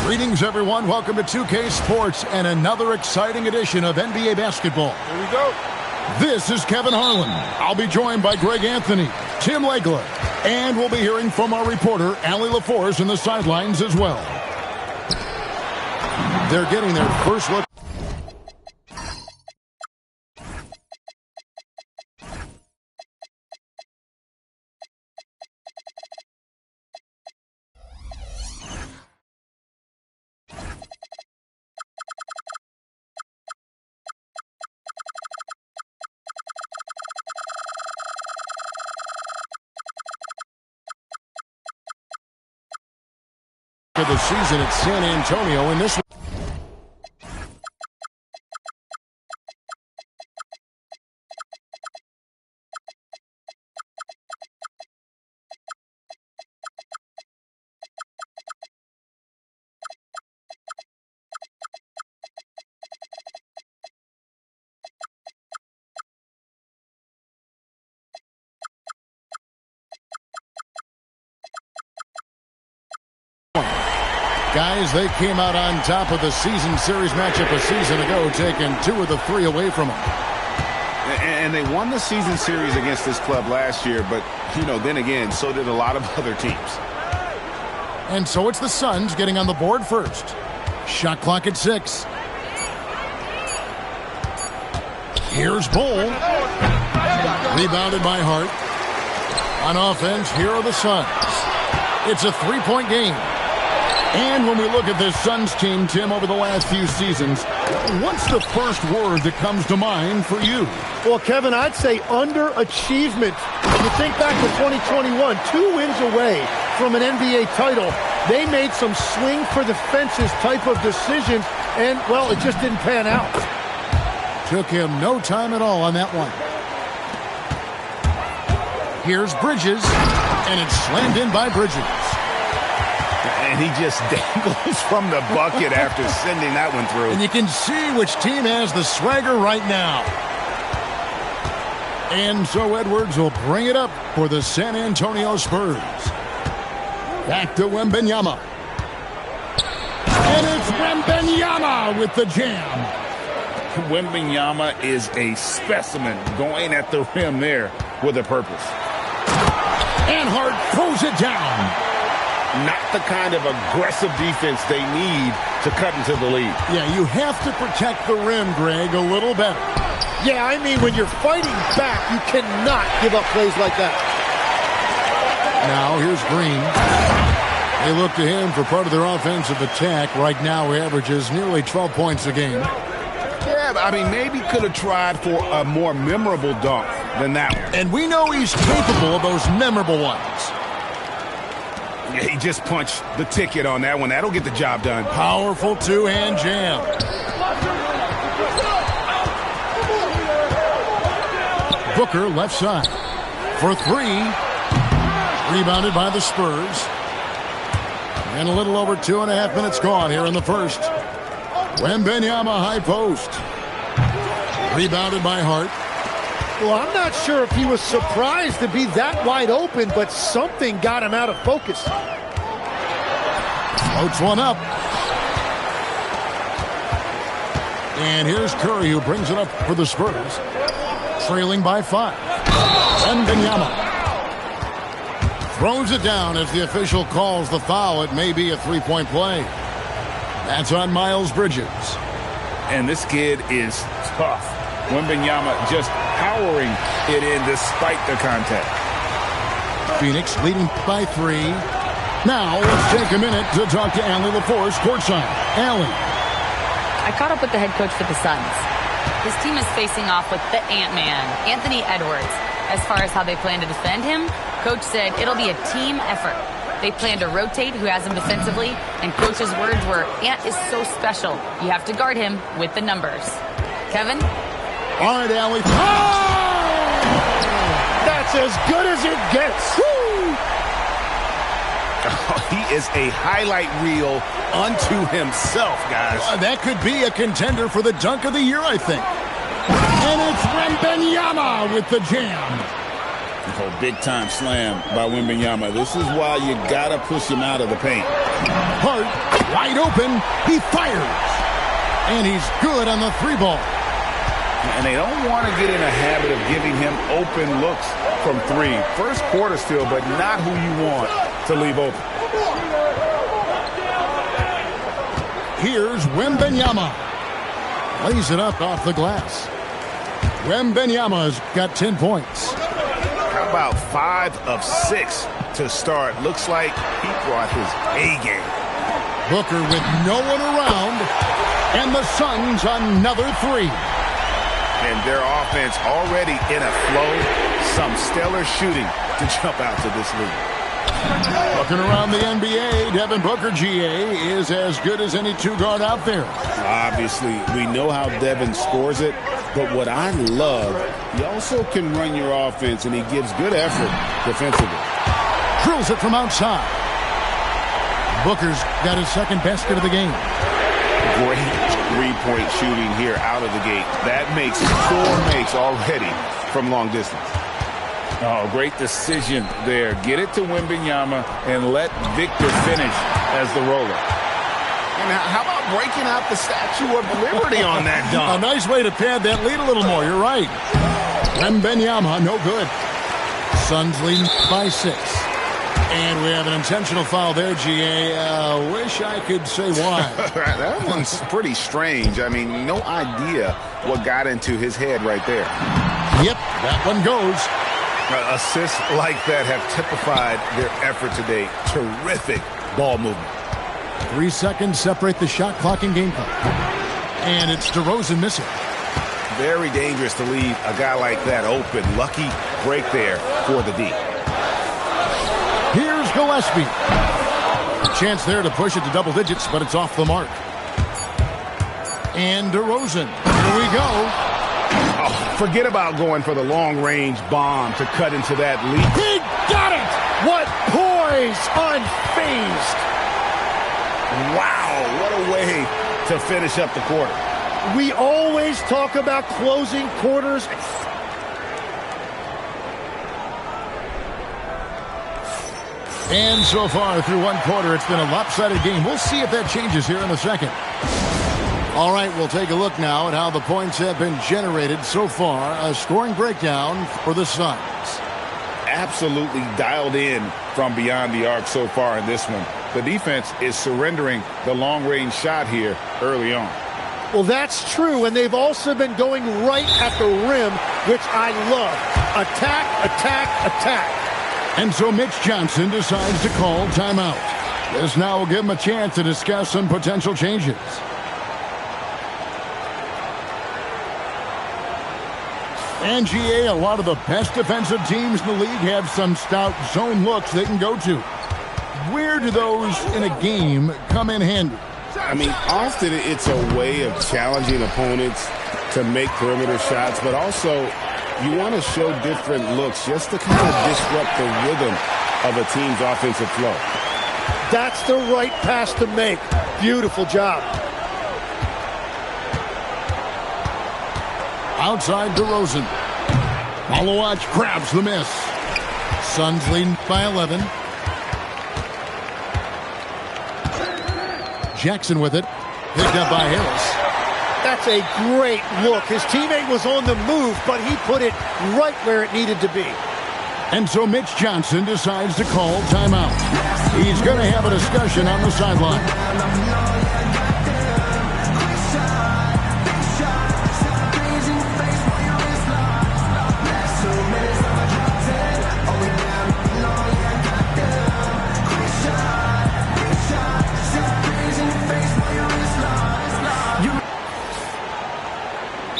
Greetings, everyone. Welcome to 2K Sports and another exciting edition of NBA basketball. Here we go. This is Kevin Harlan. I'll be joined by Greg Anthony, Tim Legler, and we'll be hearing from our reporter, Allie LaForce, in the sidelines as well. They're getting their first look. For the season at San Antonio in this one. Guys, they came out on top of the season series matchup a season ago, taking 2 of the 3 away from them. And they won the season series against this club last year, but, then again, so did a lot of other teams. And so it's the Suns getting on the board first. Shot clock at 6. Here's Bull. Rebounded by Hart. On offense, here are the Suns. It's a 3-point game. And when we look at this Suns team, Tim, over the last few seasons, what's the first word that comes to mind for you? Well, Kevin, I'd say underachievement. If you think back to 2021, 2 wins away from an NBA title. They made some swing for the fences type of decisions, and, well, it just didn't pan out. Took him no time at all on that one. Here's Bridges, and it's slammed in by Bridges. And he just dangles from the bucket after sending that one through. And you can see which team has the swagger right now. And so Edwards will bring it up for the San Antonio Spurs. Back to Wembanyama. And it's Wembanyama with the jam. Wembanyama is a specimen going at the rim there with a purpose. And Hart throws it down. Not the kind of aggressive defense they need to cut into the lead. Yeah, you have to protect the rim, Greg, a little better. Yeah, I mean, when you're fighting back, you cannot give up plays like that. Now, here's Green. They look to him for part of their offensive attack. Right now, he averages nearly 12 points a game. Yeah, I mean, maybe could have tried for a more memorable dunk than that one. And we know he's capable of those memorable ones. Yeah, he just punched the ticket on that one. That'll get the job done. Powerful two-hand jam. Booker left side for 3. Rebounded by the Spurs. And a little over 2.5 minutes gone here in the first. Wembanyama high post. Rebounded by Hart. Well, I'm not sure if he was surprised to be that wide open, but something got him out of focus. Floats one up. And here's Curry, who brings it up for the Spurs. Trailing by 5. Wembanyama throws it down as the official calls the foul. It may be a 3-point play. That's on Miles Bridges. And this kid is tough. Wembanyama just powering it in despite the contact. Phoenix leading by 3. Now let's take a minute to talk to Allie LaForce courtside. Allie. I caught up with the head coach for the Suns. His team is facing off with the Ant-Man, Anthony Edwards. As far as how they plan to defend him, coach said it'll be a team effort. They plan to rotate who has him defensively, and coach's words were, Ant is so special. You have to guard him with the numbers. Kevin? All right, Allie. Oh! That's as good as it gets. Woo! Oh, he is a highlight reel unto himself, guys. That could be a contender for the dunk of the year, I think. And it's Wembanyama with the jam. Oh, big-time slam by Wembanyama. This is why you got to push him out of the paint. Hart, wide open. He fires. And he's good on the three ball. And they don't want to get in a habit of giving him open looks from three. First quarter still, but not who you want to leave open. Here's Wembanyama. Lays it up off the glass. Wembanyama's got 10 points. How about 5 of 6 to start? Looks like he brought his A game. Booker with no one around. And the Suns another three. And their offense already in a flow. Some stellar shooting to jump out to this league. Looking around the NBA, Devin Booker, GA, is as good as any two-guard out there. Obviously, we know how Devin scores it, but what I love, he also can run your offense, and he gives good effort defensively. Drills it from outside. Booker's got his second basket of the game. Great three-point shooting here out of the gate. That makes 4 makes already from long distance. Oh, great decision there. Get it to Wembanyama and let Victor finish as the roller. And how about breaking out the Statue of Liberty on that dunk? A nice way to pad that lead a little more. You're right. Wembanyama, no good. Suns leading by 6. And we have an intentional foul there, GA. Wish I could say why. That one's pretty strange. I mean, no idea what got into his head right there. Yep, that one goes. Assists like that have typified their effort today. Terrific ball movement. 3 seconds separate the shot clock and game clock. And it's DeRozan missing. Very dangerous to leave a guy like that open. Lucky break there for the D. Here's Gillespie. A chance there to push it to double digits, but it's off the mark. And DeRozan. Here we go. Oh, forget about going for the long-range bomb to cut into that lead. He got it! What poise! Unfazed! Wow, what a way to finish up the quarter. We always talk about closing quarters. And so far through one quarter, it's been a lopsided game. We'll see if that changes here in a second. All right, we'll take a look now at how the points have been generated so far. A scoring breakdown for the Suns. Absolutely dialed in from beyond the arc so far in this one. The defense is surrendering the long-range shot here early on. Well, that's true, and they've also been going right at the rim, which I love. Attack, attack, attack. And so Mitch Johnson decides to call timeout. This now will give him a chance to discuss some potential changes. And GA, a lot of the best defensive teams in the league have some stout zone looks they can go to. Where do those in a game come in handy? I mean, often it's a way of challenging opponents to make perimeter shots, but also you want to show different looks just to kind of disrupt the rhythm of a team's offensive flow. That's the right pass to make. Beautiful job. Outside DeRozan. Malawach grabs the miss. Suns leading by 11. Jackson with it. Picked up by Harris. That's a great look. His teammate was on the move, but he put it right where it needed to be. And so Mitch Johnson decides to call timeout. He's going to have a discussion on the sideline.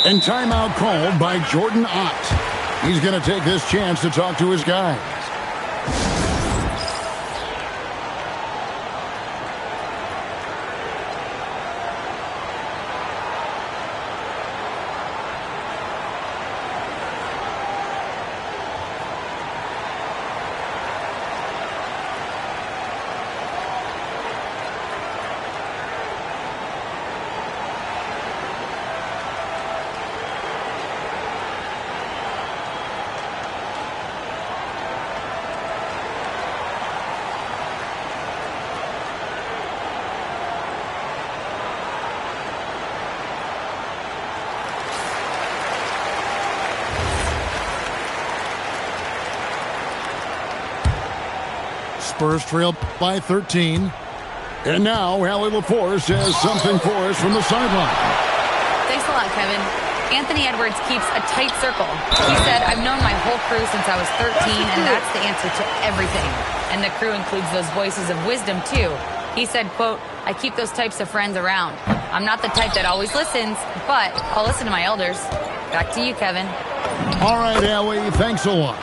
And timeout called by Jordan Ott. He's going to take this chance to talk to his guys. Spurs trail by 13. And now Allie LaForce has something for us from the sideline. Thanks a lot, Kevin. Anthony Edwards keeps a tight circle. He said, I've known my whole crew since I was 13, and that's the answer to everything. And the crew includes those voices of wisdom, too. He said, quote, I keep those types of friends around. I'm not the type that always listens, but I'll listen to my elders. Back to you, Kevin. All right, Allie, thanks a lot.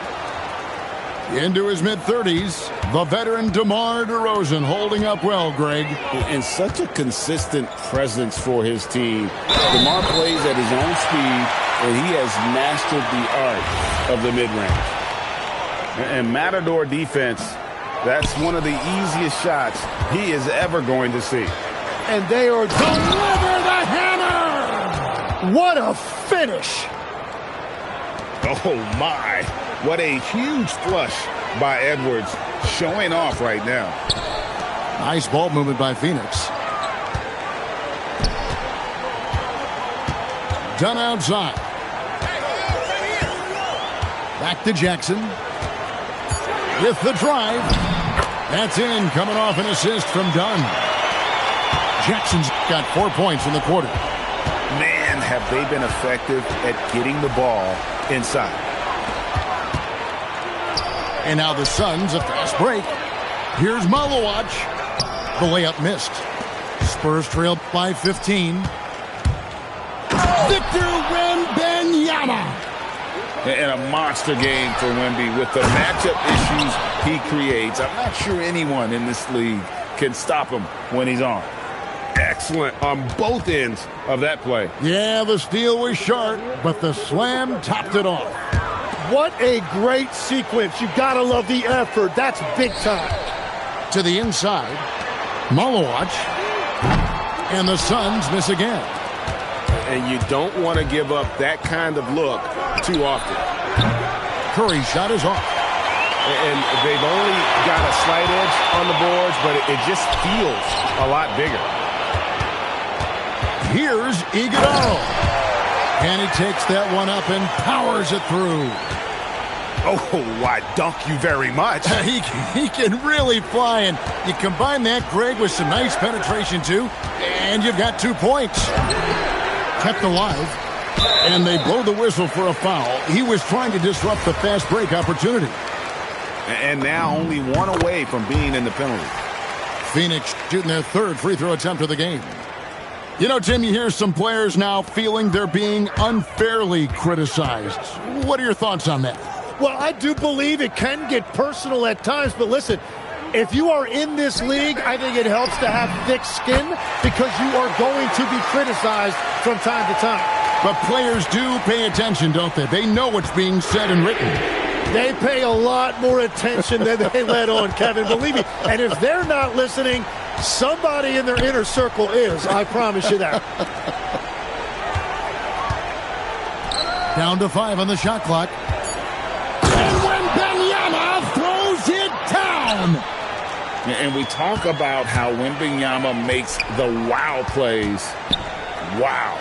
Into his mid-30s, the veteran DeMar DeRozan holding up well, Greg. And such a consistent presence for his team. DeMar plays at his own speed, and he has mastered the art of the mid-range. And Matador defense, that's one of the easiest shots he is ever going to see. And they are deliver the hammer! What a finish! Oh, my. What a huge flush by Edwards, showing off right now. Nice ball movement by Phoenix. Done outside. Back to Jackson. With the drive. That's in, coming off an assist from Dunn. Jackson's got 4 points in the quarter. Man, have they been effective at getting the ball inside. And now the Suns, a fast break. Here's Malawach. The layup missed. Spurs trail by 15. Victor Wembanyama. And a monster game for Wemby with the matchup issues he creates. I'm not sure anyone in this league can stop him when he's on. Excellent on both ends of that play. Yeah, the steal was sharp, but the slam topped it off. What a great sequence. You gotta love the effort. That's big time. To the inside, Malawach. And the Suns miss again. And you don't want to give up that kind of look too often. Curry's shot is off. And they've only got a slight edge on the boards, but it just feels a lot bigger. Here's Iguodala. And he takes that one up and powers it through. Oh, I dunk you very much. He can really fly, and you combine that, Greg, with some nice penetration, too, and you've got 2 points. Kept alive, and they blow the whistle for a foul. He was trying to disrupt the fast break opportunity. And now only one away from being in the penalty. Phoenix shooting their third free throw attempt of the game. You know, Tim, you hear some players now feeling they're being unfairly criticized. What are your thoughts on that? Well, I do believe it can get personal at times, but listen, if you are in this league, I think it helps to have thick skin because you are going to be criticized from time to time. But players do pay attention, don't they? They know what's being said and written. They pay a lot more attention than they let on, Kevin, believe me. And if they're not listening, somebody in their inner circle is, I promise you that. Down to 5 on the shot clock. And Wembanyama throws it down. And we talk about how Wembanyama makes the wow plays. Wow.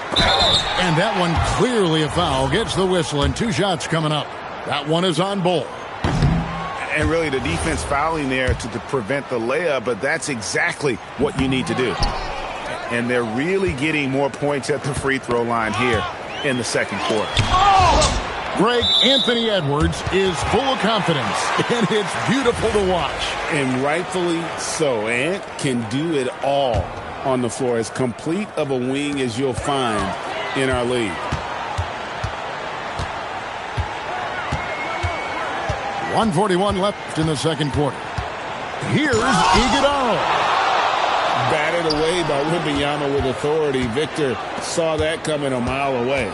And that one clearly a foul. Gets the whistle, and 2 shots coming up. That one is on Bull. And really the defense fouling there to prevent the layup, but that's exactly what you need to do. And they're really getting more points at the free throw line here in the second quarter. Greg, Anthony Edwards is full of confidence, and it's beautiful to watch. And rightfully so. Ant can do it all on the floor. As complete of a wing as you'll find in our league. .141 left in the second quarter. Here's Iguodala. Batted away by Wembanyama with authority. Victor saw that coming a mile away.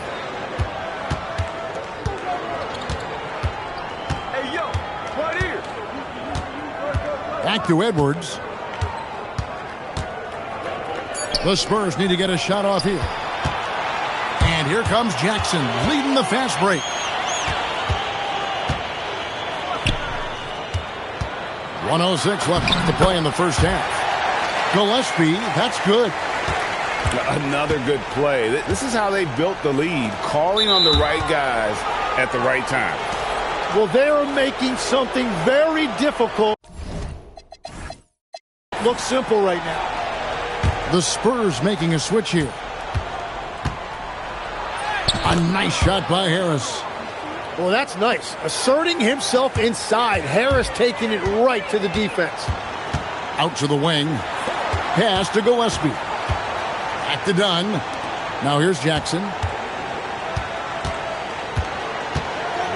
Hey, yo, right here. Back to Edwards. The Spurs need to get a shot off here. And here comes Jackson leading the fast break. 1:06 left to play in the first half. Gillespie, that's good. Another good play. This is how they built the lead, calling on the right guys at the right time. Well, they are making something very difficult. looks simple right now. The Spurs making a switch here. A nice shot by Harris. Well, that's nice. Asserting himself inside. Harris taking it right to the defense. Out to the wing. Pass to Gillespie. Back to Dunn. Now here's Jackson.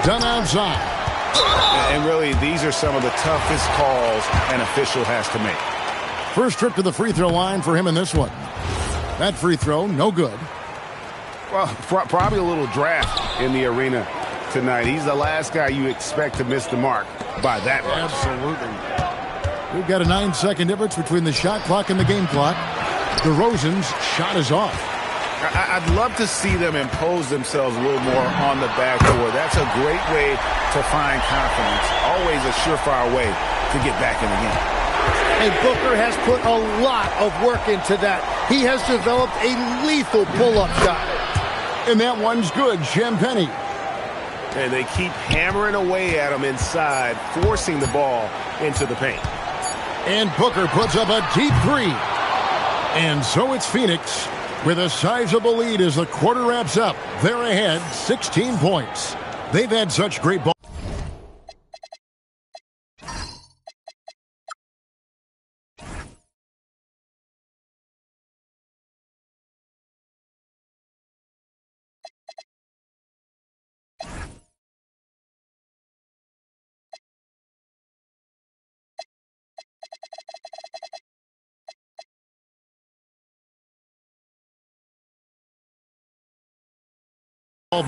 Dunn outside. And really, these are some of the toughest calls an official has to make. First trip to the free throw line for him in this one. That free throw, no good. Well, probably a little draft in the arena tonight. He's the last guy you expect to miss the mark by that much. Absolutely. We've got a 9-second difference between the shot clock and the game clock. DeRozan's shot is off. I'd love to see them impose themselves a little more on the backboard. That's a great way to find confidence. Always a surefire way to get back in the game. And Booker has put a lot of work into that. He has developed a lethal pull-up shot. And that one's good, Champagnie. And they keep hammering away at him inside, forcing the ball into the paint. And Booker puts up a deep three. And so it's Phoenix with a sizable lead as the quarter wraps up. They're ahead 16 points. They've had such great ball.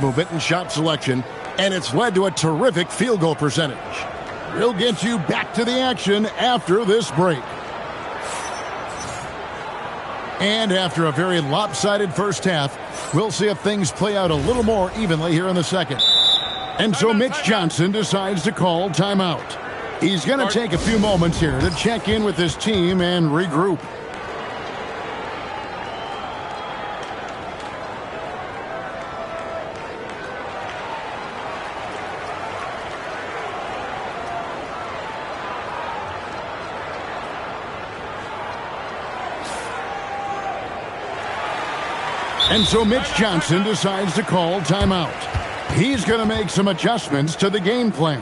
Movement and shot selection, and it's led to a terrific field goal percentage. We'll get you back to the action after this break. And after a very lopsided first half, we'll see if things play out a little more evenly here in the second. And so Mitch Johnson decides to call timeout. He's going to take a few moments here to check in with his team and regroup. And so Mitch Johnson decides to call timeout. He's going to make some adjustments to the game plan.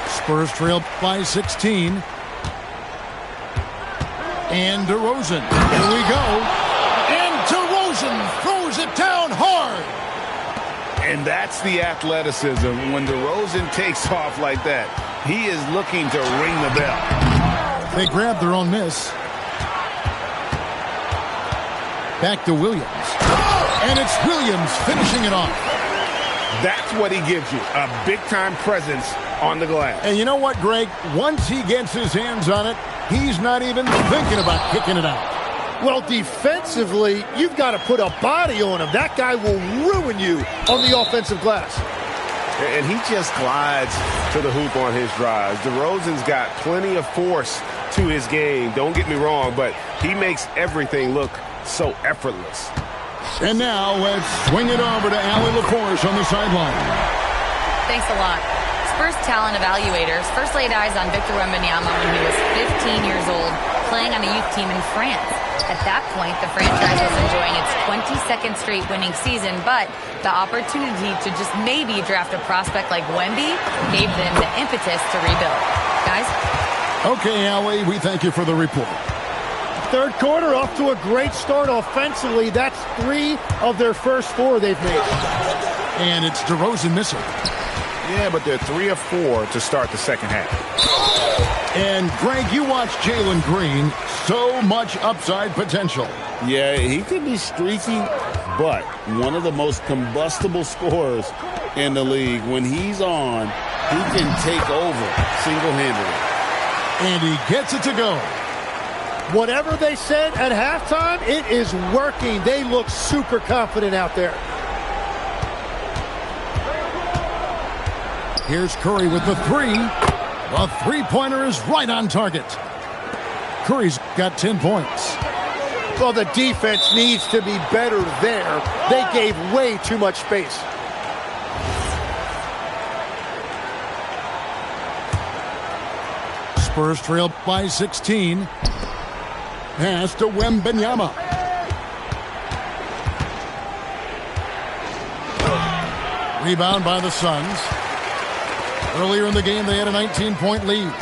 Spurs trail by 16. And DeRozan. Here we go. And DeRozan throws it down hard. And that's the athleticism. When DeRozan takes off like that, he is looking to ring the bell. They grab their own miss. Back to Williams. And it's Williams finishing it off. That's what he gives you, a big-time presence on the glass. And you know what, Greg? Once he gets his hands on it, he's not even thinking about kicking it out. Well, defensively, you've got to put a body on him. That guy will ruin you on the offensive glass. And he just glides to the hoop on his drives. DeRozan's got plenty of force to his game. Don't get me wrong, but he makes everything look so effortless. And now let's swing it over to Allie LaForce on the sideline. Thanks a lot. Spurs talent evaluators first laid eyes on Victor Wembanyama when he was 15 years old, playing on a youth team in France. At that point, the franchise was enjoying its 22nd straight winning season, but the opportunity to just maybe draft a prospect like Wemby gave them the impetus to rebuild. Guys? Okay, Allie, we thank you for the report. Third quarter off to a great start offensively. That's 3 of their first 4 they've made. And it's DeRozan missing. Yeah, but they're 3 of 4 to start the second half. And, Greg, you watch Jalen Green. So much upside potential. Yeah, he could be streaky, but one of the most combustible scorers in the league. When he's on, he can take over single-handedly. And he gets it to go. Whatever they said at halftime, it is working. They look super confident out there. Here's Curry with the three. The three-pointer is right on target. Curry's got 10 points. Well, the defense needs to be better there. They gave way too much space. Spurs trail by 16. Pass to Wembanyama. Rebound by the Suns. Earlier in the game, they had a 19-point lead.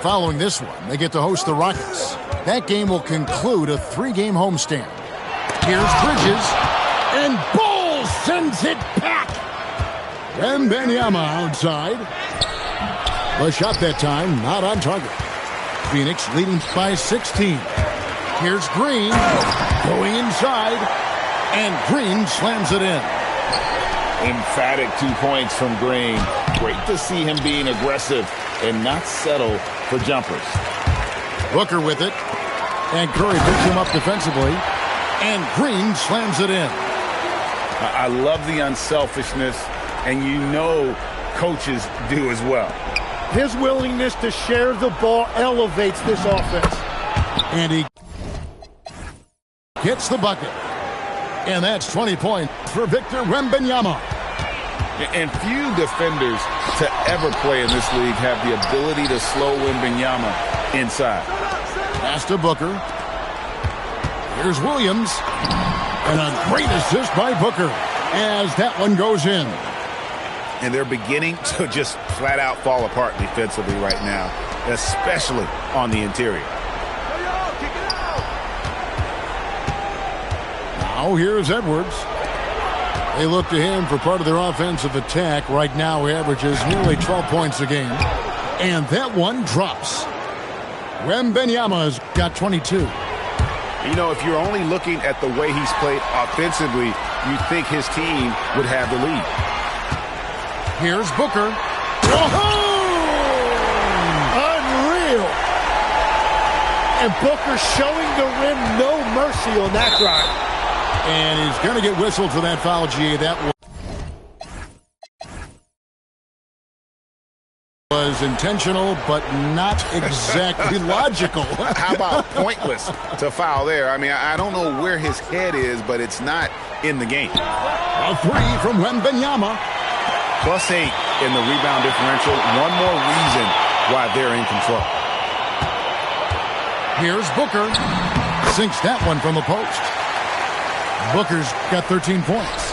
Following this one, they get to host the Rockets. That game will conclude a 3-game homestand. Here's Bridges, and Ball sends it back. Wembanyama outside. The shot that time, not on target. Phoenix leading by 16. Here's Green, going inside, and Green slams it in. Emphatic 2 points from Green. Great to see him being aggressive and not settle for jumpers. Booker with it, and Curry picks him up defensively, and Green slams it in. I love the unselfishness, and you know coaches do as well. His willingness to share the ball elevates this offense. And he hits the bucket. And that's 20 points for Victor Wembanyama. And few defenders to ever play in this league have the ability to slow Wembanyama inside. Pass to Booker. Here's Williams. And a great assist by Booker as that one goes in. And they're beginning to just flat out fall apart defensively right now, especially on the interior. Now here's Edwards. They look to him for part of their offensive attack. Right now he averages nearly 12 points a game. And that one drops. Wembanyama's got 22. You know, if you're only looking at the way he's played offensively, you'd think his team would have the lead. Here's Booker. Unreal. And Booker showing the rim no mercy on that drive. And he's going to get whistled for that foul, G. That was intentional, but not exactly logical. How about pointless to foul there? I mean, I don't know where his head is, but it's not in the game. A three from Wembanyama. +8 in the rebound differential. One more reason why they're in control. Here's Booker. Sinks that one from the post. Booker's got 13 points.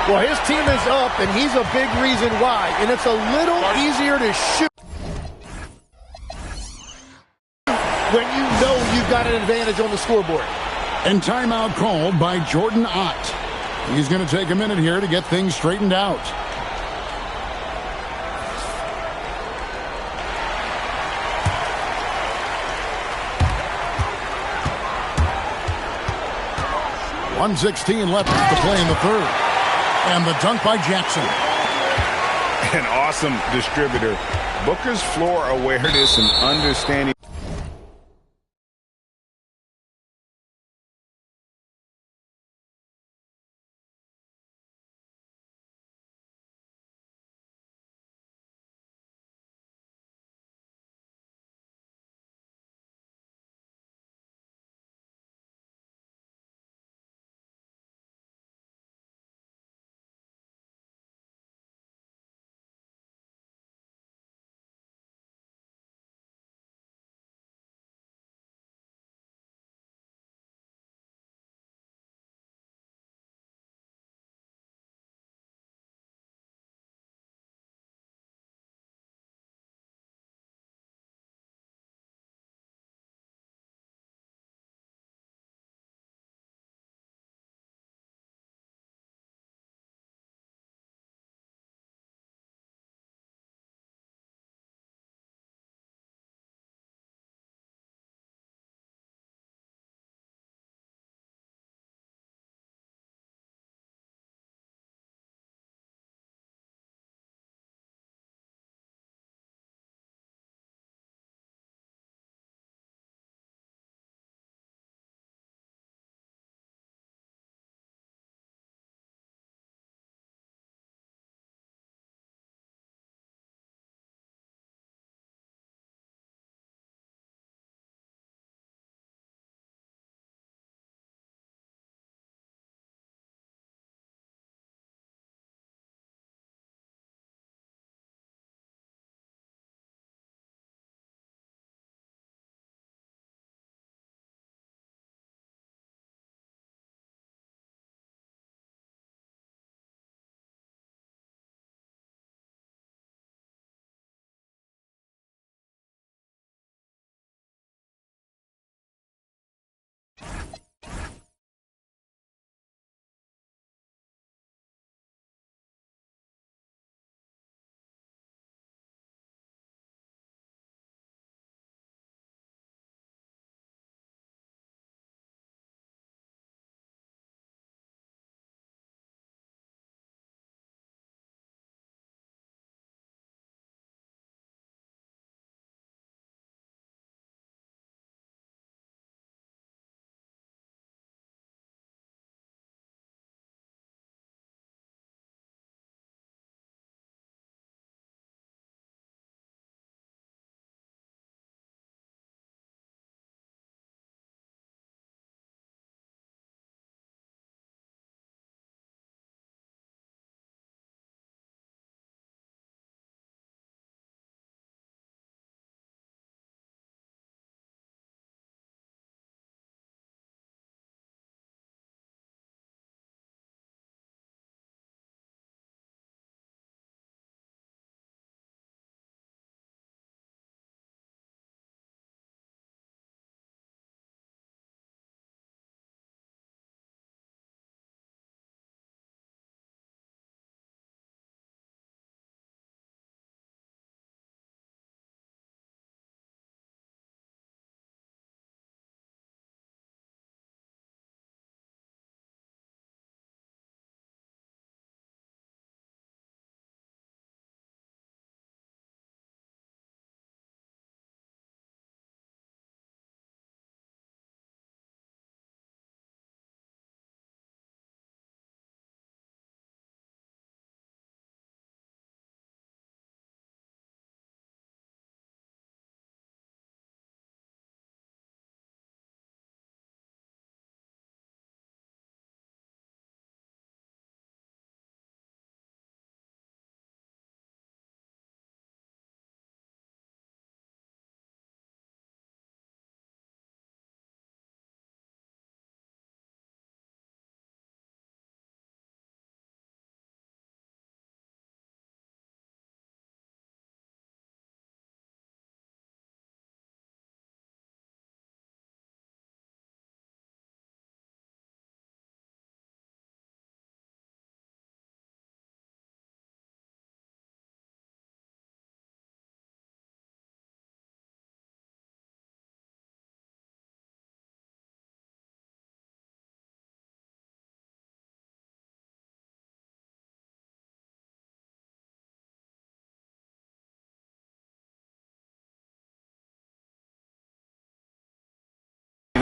Well, his team is up, and he's a big reason why. And it's a little easier to shoot when you know you've got an advantage on the scoreboard. And timeout called by Jordan Ott. He's going to take a minute here to get things straightened out. .116 left to play in the third. And the dunk by Jackson. An awesome distributor. Booker's floor awareness and understanding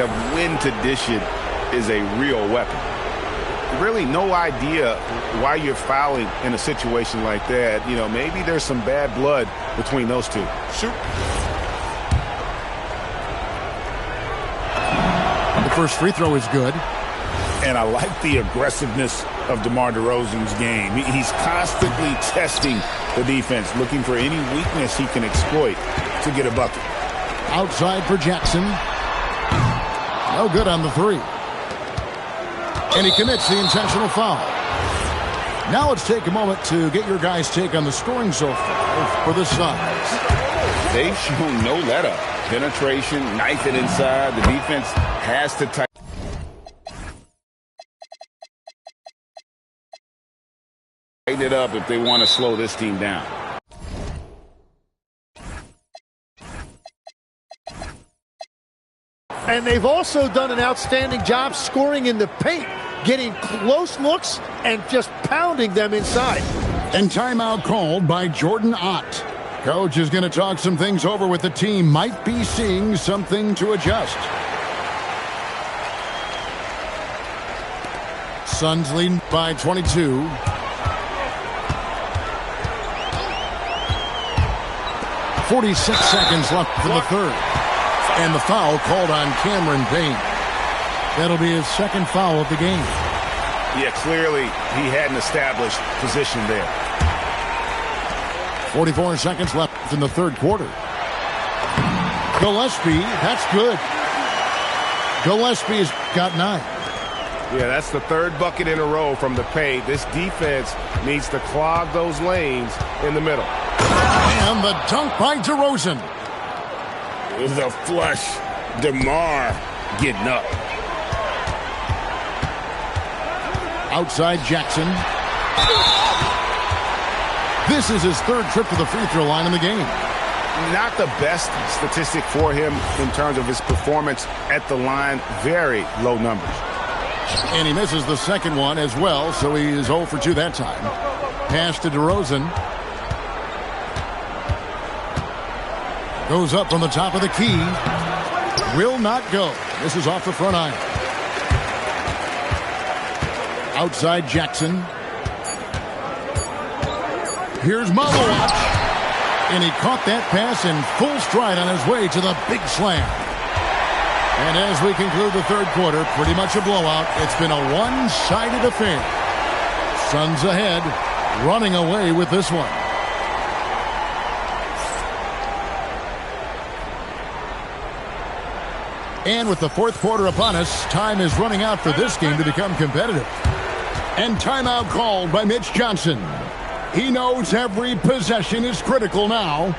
of when to dish it is a real weapon. Really no idea why you're fouling in a situation like that. You know, maybe there's some bad blood between those two. Shoot. The first free throw is good. And I like the aggressiveness of DeMar DeRozan's game. He's constantly testing the defense, looking for any weakness he can exploit to get a bucket. Outside for Jackson. No good on the three. And he commits the intentional foul. Now let's take a moment to get your guys' take on the scoring so far for the Suns. They've shown no let-up. Penetration, knife it inside. The defense has to tighten it up if they want to slow this team down. And they've also done an outstanding job scoring in the paint, getting close looks and just pounding them inside. And timeout called by Jordan Ott. Coach is going to talk some things over with the team. Might be seeing something to adjust. Suns leading by 22. .46 seconds left for the third. And the foul called on Cameron Payne. That'll be his second foul of the game. Yeah, clearly he had an established position there. 44 seconds left in the third quarter. Gillespie, that's good. Gillespie's got 9. Yeah, that's the third bucket in a row from the paint. This defense needs to clog those lanes in the middle. And the dunk by DeRozan. The flush. DeMar getting up. Outside Jackson. This is his third trip to the free throw line in the game. Not the best statistic for him in terms of his performance at the line. Very low numbers. And he misses the second one as well, so he is 0 for 2 that time. Pass to DeRozan. Goes up from the top of the key. Will not go. This is off the front iron. Outside Jackson. Here's Malawatch. And he caught that pass in full stride on his way to the big slam. And as we conclude the third quarter, pretty much a blowout. It's been a one-sided affair. Suns ahead, running away with this one. And with the fourth quarter upon us, time is running out for this game to become competitive. And timeout called by Mitch Johnson. He knows every possession is critical now.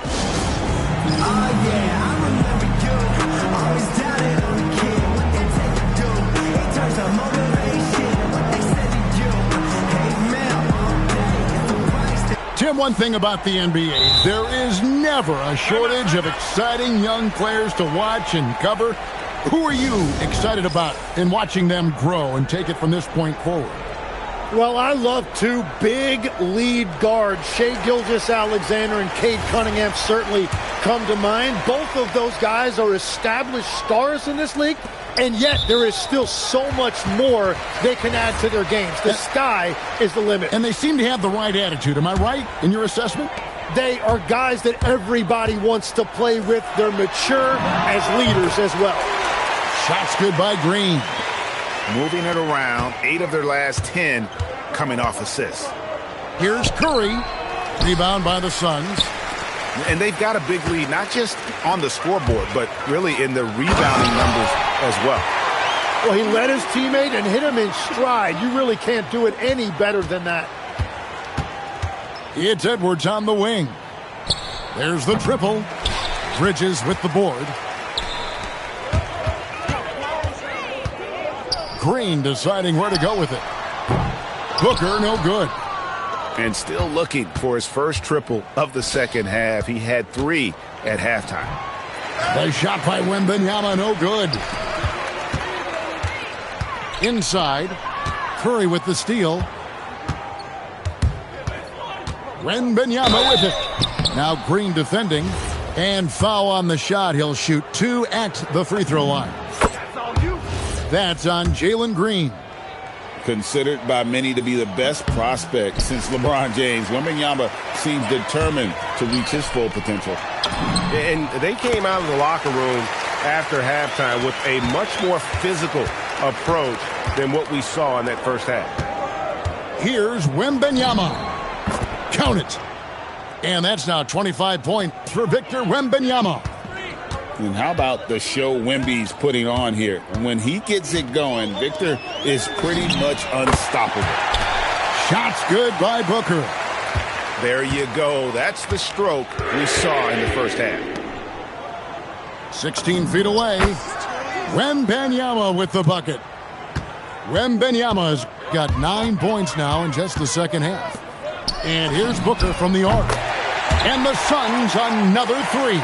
Tim, one thing about the NBA, there is never a shortage of exciting young players to watch and cover. Who are you excited about in watching them grow and take it from this point forward? Well, I love two big lead guards. Shai Gilgeous-Alexander and Cade Cunningham certainly come to mind. Both of those guys are established stars in this league, and yet there is still so much more they can add to their games. The sky is the limit. And they seem to have the right attitude. Am I right in your assessment? They are guys that everybody wants to play with. They're mature as leaders as well. Shots good by Green. Moving it around, 8 of their last 10 coming off assists. Here's Curry. Rebound by the Suns. And they've got a big lead, not just on the scoreboard, but really in the rebounding numbers as well. Well, he led his teammate and hit him in stride. You really can't do it any better than that. It's Edwards on the wing. There's the triple. Bridges with the board. Green deciding where to go with it. Booker, no good. And still looking for his first triple of the second half. He had 3 at halftime. The shot by Wembanyama, no good. Inside, Curry with the steal. Wembanyama with it. Now Green defending. And foul on the shot. He'll shoot 2 at the free throw line. That's on Jalen Green. Considered by many to be the best prospect since LeBron James, Wembanyama seems determined to reach his full potential. And they came out of the locker room after halftime with a much more physical approach than what we saw in that first half. Here's Wembanyama. Count it. And that's now 25 points for Victor Wembanyama. And how about the show Wemby's putting on here? And when he gets it going, Victor is pretty much unstoppable. Shots good by Booker. There you go. That's the stroke we saw in the first half. 16 feet away. Wembanyama with the bucket. Wembanyama's got 9 points now in just the second half. And here's Booker from the arc. And the Suns another three.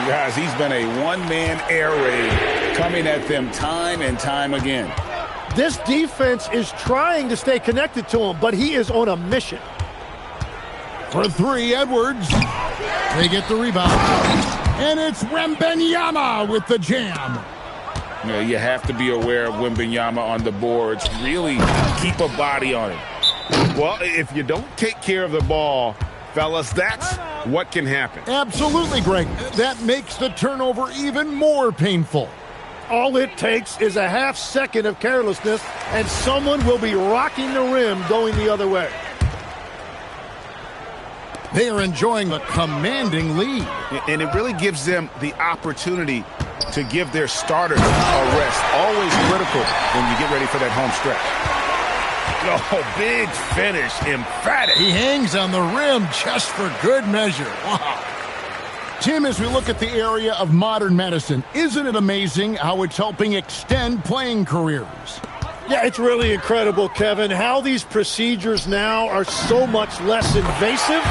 Guys, he's been a one-man air raid coming at them time and time again. This defense is trying to stay connected to him, but he is on a mission. For three, Edwards. They get the rebound. And it's Wembanyama with the jam. You know, you have to be aware of Wembanyama on the boards. Really keep a body on him. Well, if you don't take care of the ball, fellas, that's what can happen. Absolutely, Greg. That makes the turnover even more painful. All it takes is a half second of carelessness, and someone will be rocking the rim going the other way. They are enjoying a commanding lead. And it really gives them the opportunity to give their starters a rest. Always critical when you get ready for that home stretch. Oh, big finish, emphatic. He hangs on the rim just for good measure. Wow. Tim, as we look at the area of modern medicine, isn't it amazing how it's helping extend playing careers? Yeah, it's really incredible, Kevin, how these procedures now are so much less invasive.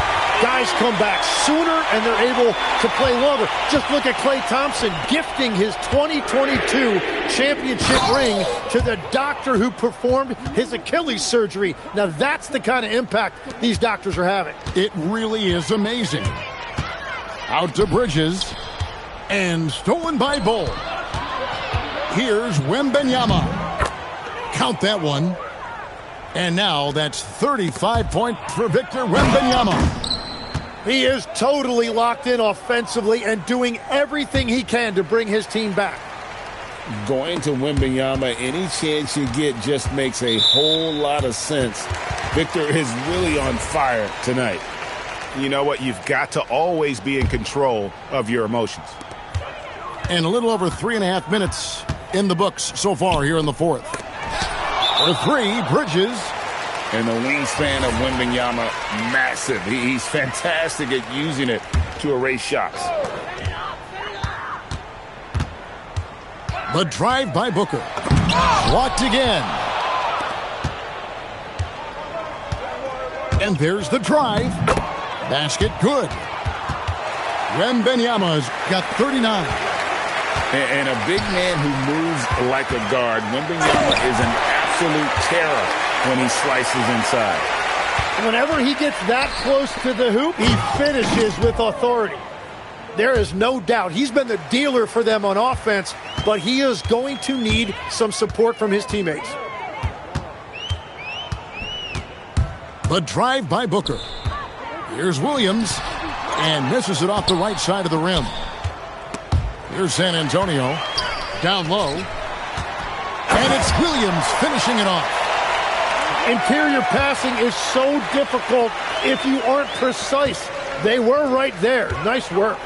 Guys come back sooner and they're able to play longer. Just look at Klay Thompson gifting his 2022 championship ring to the doctor who performed his Achilles surgery. Now that's the kind of impact these doctors are having. It really is amazing. Out to Bridges. And stolen by Bull. Here's Wembanyama. Count that one. And now that's 35 points for Victor Wembanyama. He is totally locked in offensively and doing everything he can to bring his team back. Going to Wembanyama any chance you get just makes a whole lot of sense. Victor is really on fire tonight. You know what? You've got to always be in control of your emotions. And a little over 3.5 minutes in the books so far here in the fourth. For three, Bridges. And the wingspan of Wembanyama, massive. He's fantastic at using it to erase shots. The drive by Booker. Blocked again. And there's the drive. Basket good. Wembanyama's got 39. And a big man who moves like a guard. Wembanyama is an absolute terror when he slices inside. Whenever he gets that close to the hoop, he finishes with authority. There is no doubt he's been the dealer for them on offense, but he is going to need some support from his teammates. The drive by Booker. Here's Williams, and misses it off the right side of the rim. Here's San Antonio, down low. And it's Williams finishing it off. Interior passing is so difficult if you aren't precise. They were right there. Nice work.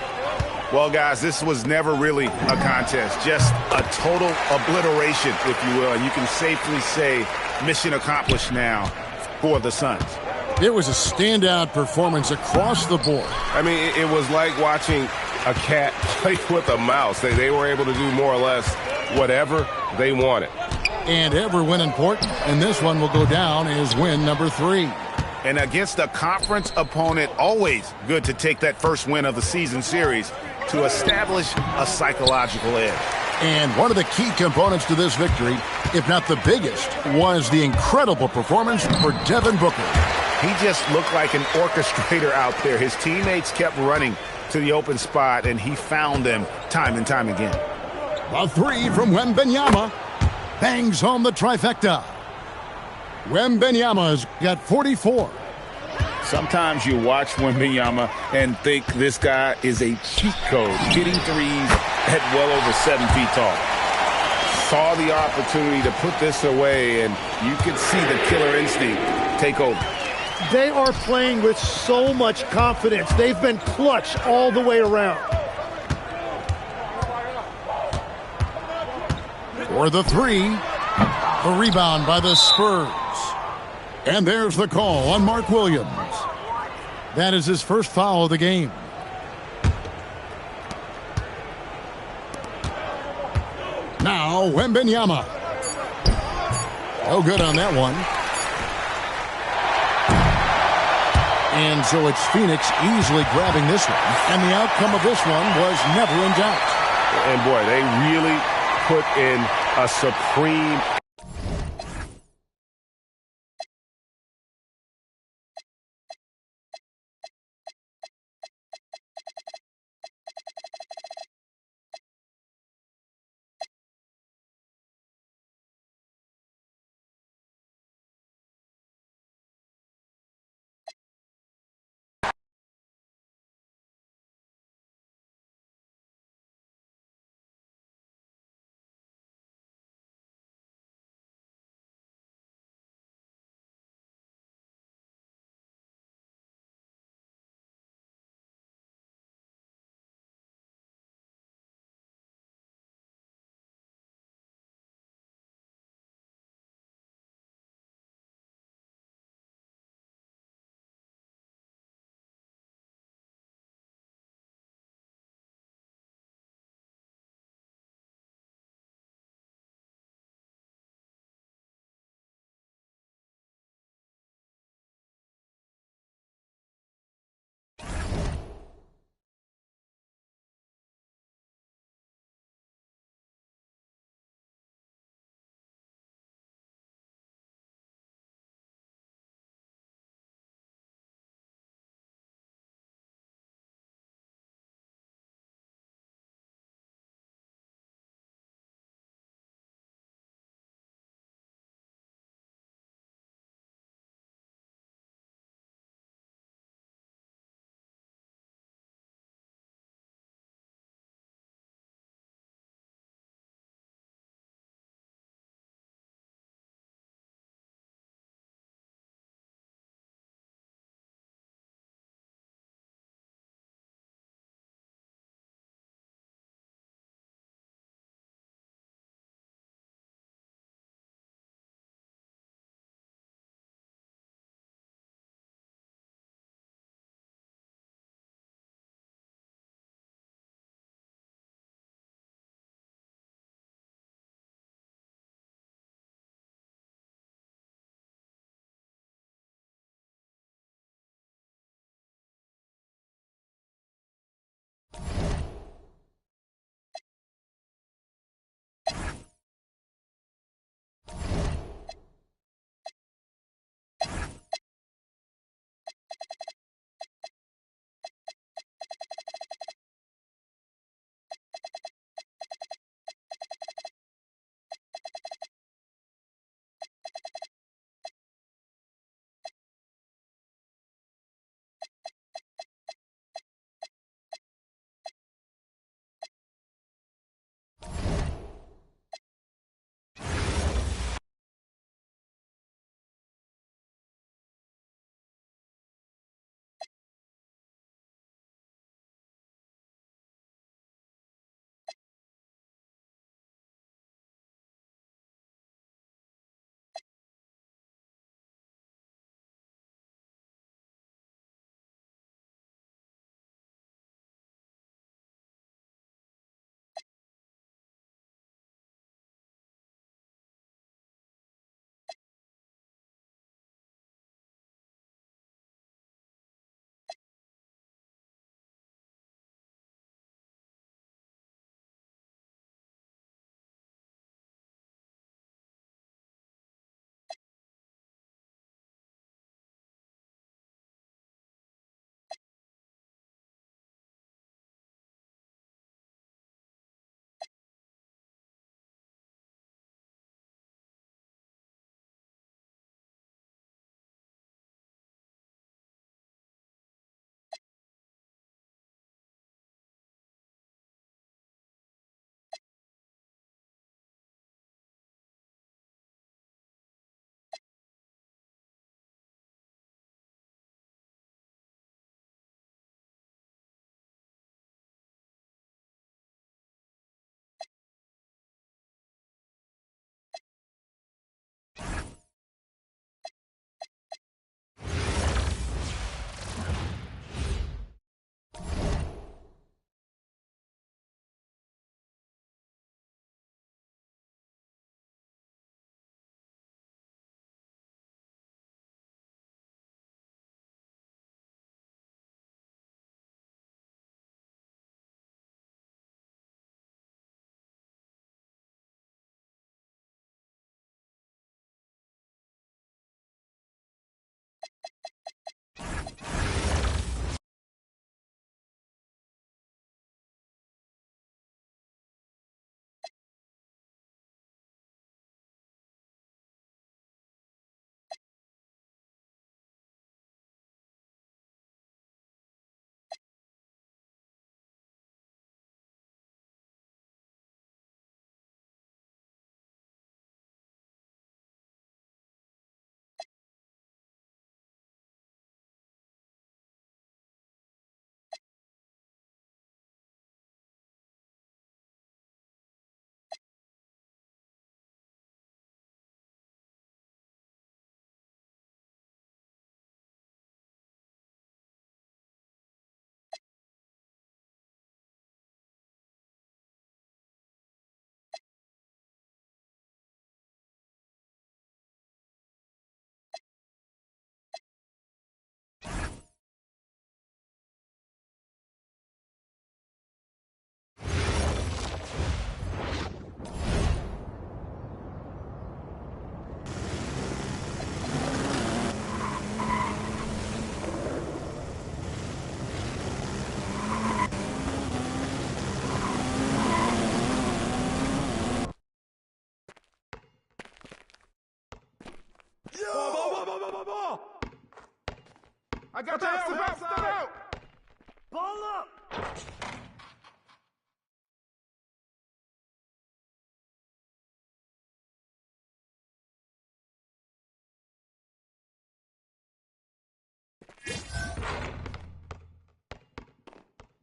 Well, guys, this was never really a contest. Just a total obliteration, if you will. And you can safely say mission accomplished now for the Suns. It was a standout performance across the board. I mean, it was like watching a cat play with a mouse. They were able to do more or less whatever they wanted. And every win important, and this one will go down as win number 3. And against a conference opponent, always good to take that first win of the season series to establish a psychological edge. And one of the key components to this victory, if not the biggest, was the incredible performance for Devin Booker. He just looked like an orchestrator out there. His teammates kept running to the open spot, and he found them time and time again. A three from Wembanyama. Bangs home the trifecta. Wembanyama's got 44. Sometimes you watch Wembanyama and think this guy is a cheat code, hitting threes at well over 7 feet tall. Saw the opportunity to put this away, and you could see the killer instinct take over. They are playing with so much confidence. They've been clutch all the way around. For the three, the rebound by the Spurs. And there's the call on Mark Williams. That is his first foul of the game. Now, Wembanyama. No good on that one. And so it's Phoenix easily grabbing this one. And the outcome of this one was never in doubt. And boy, they really put in a supreme got that. Step out. Step out. Ball up.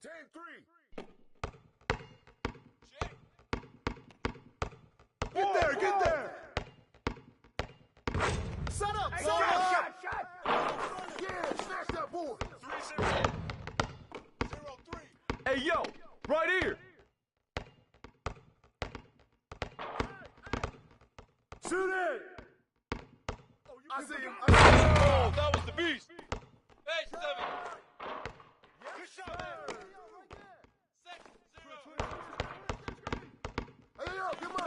10-3. Get there. Set up. Hey, shot. Yeah, smash that board. 3-0. 0-3. Hey, yo, right here. Shoot it. I see him. Oh, that was the beast. Hey, 7. Good shot, man. 6-0. Hey, yo, come on.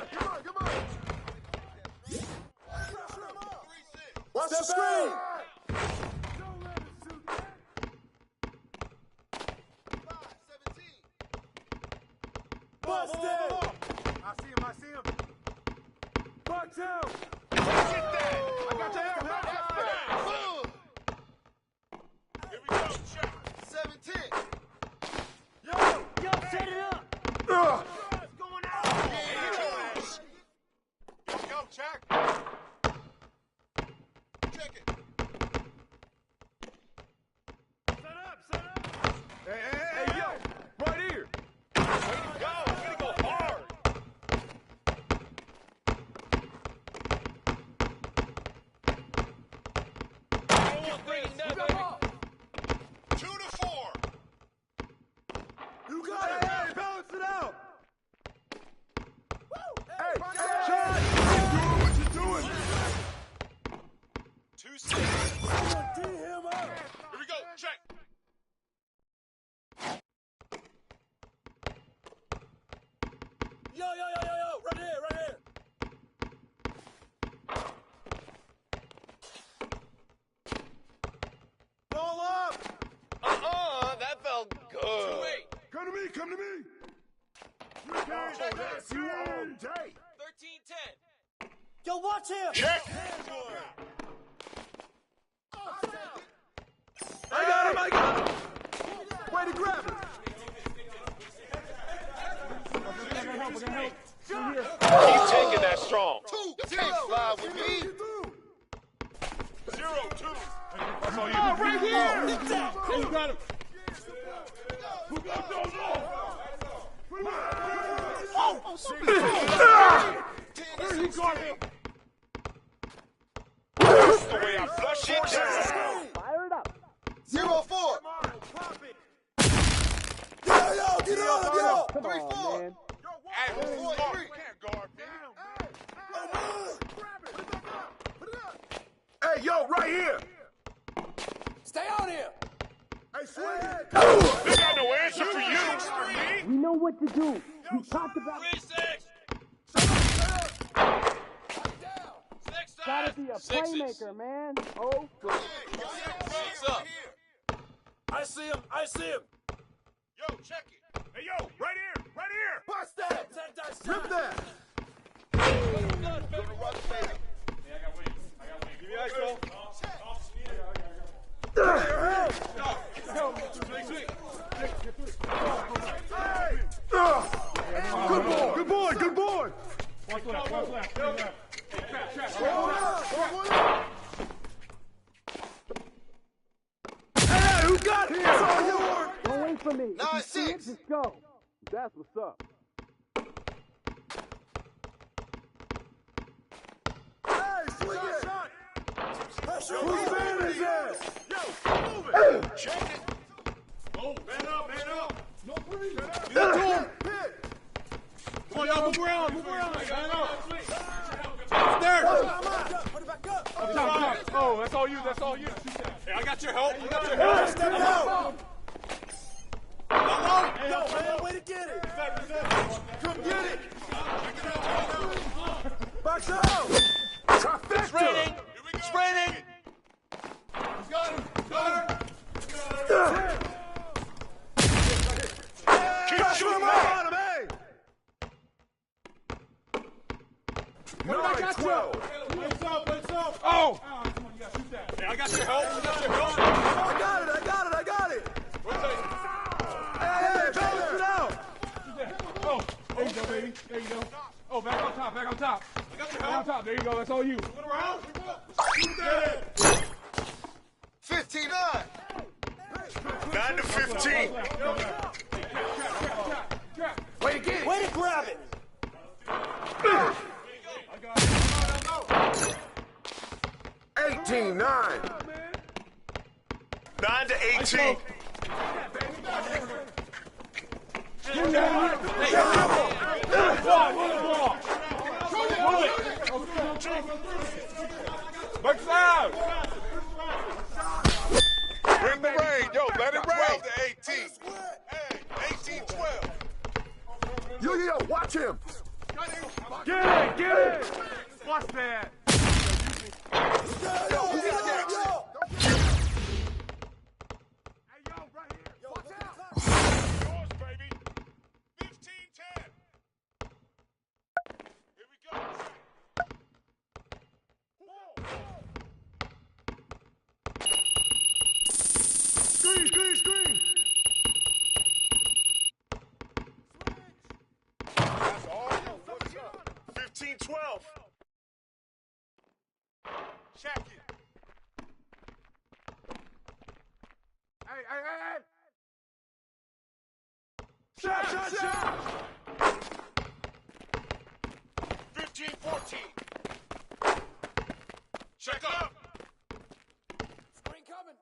Watch the screen. Don't let him shoot that. 5-17. Busted. I see him. Box out. Get that. I got your help. Here we go. Check. 7-10. Yo, set it up. What's going on? Yo, check. Check it. Set up. Hey, yo, right here. Way to go hard. Bringing that, baby. 2-4. You got it. Hey, balance it out. Woo. Hey, shot. What you doing? 2-6. D him up. Here we go. Check. Yo. Right here. Ball up. That felt good. 2-8. Come to me. That's you all day. 13-10. Yo, watch him. Check. I got him. Way to grab it. He's taking that strong. 2-0. You can't fly with me. 0-2. That's all you can do. Right here. You got him. Who got those off? Where he got him? That's the way I flush it down. Fire it up. 0-4. Yo, get up, yo. 3-4. Man. Hey, Boy, you 3. can't guard me. Put it up. Hey, yo, right here. Stay on here. Hey, swing it. They got no answer for you. We know what to do. We talked about 3-6. gotta be a playmaker, man. Oh, good. 6 up. I see him. Yo, check it. Hey, yo, right here. Bust that. Rip that. Give me ice, bro. Good boy. One left. Hey, who got it? It's all yours. Don't wait for me. 9-6. Just go. That's what's up. Hey, swing it. Whose man is that? Yo, move it. Check it. Oh, man up. No breathe. Get up. Come on, y'all, move around. Man up. There. Put it back up. Up top. Oh, that's all you. Hey, I got your help. Step out. Yo, man, way to get it. Come get it. Box out. Trifecta. It's raining. He's got him. Keep shooting on him, hey. 9-12. Let's up. Oh. Come on, you gotta shoot that. Hey, I got your help. I got it. There you go, baby. There you go. Oh, back on top, back on top. Back on top. There you go. That's all you. 59. 9 to 15. Way to get it. Way to grab it. 18-9. 9 to 18. Backside. Bring the rain. Yo, let it rain. 12 to 18. Hey, 18-12. Yo, watch him. Get it. Watch that. Yo, who's next? Hey, yo, right here. Watch out. Yours, baby. 15-10. Here we go. Screen. That's all. What's up? 15-12. Check it. Hey. Shot. 15-14. Check up. Screen coming.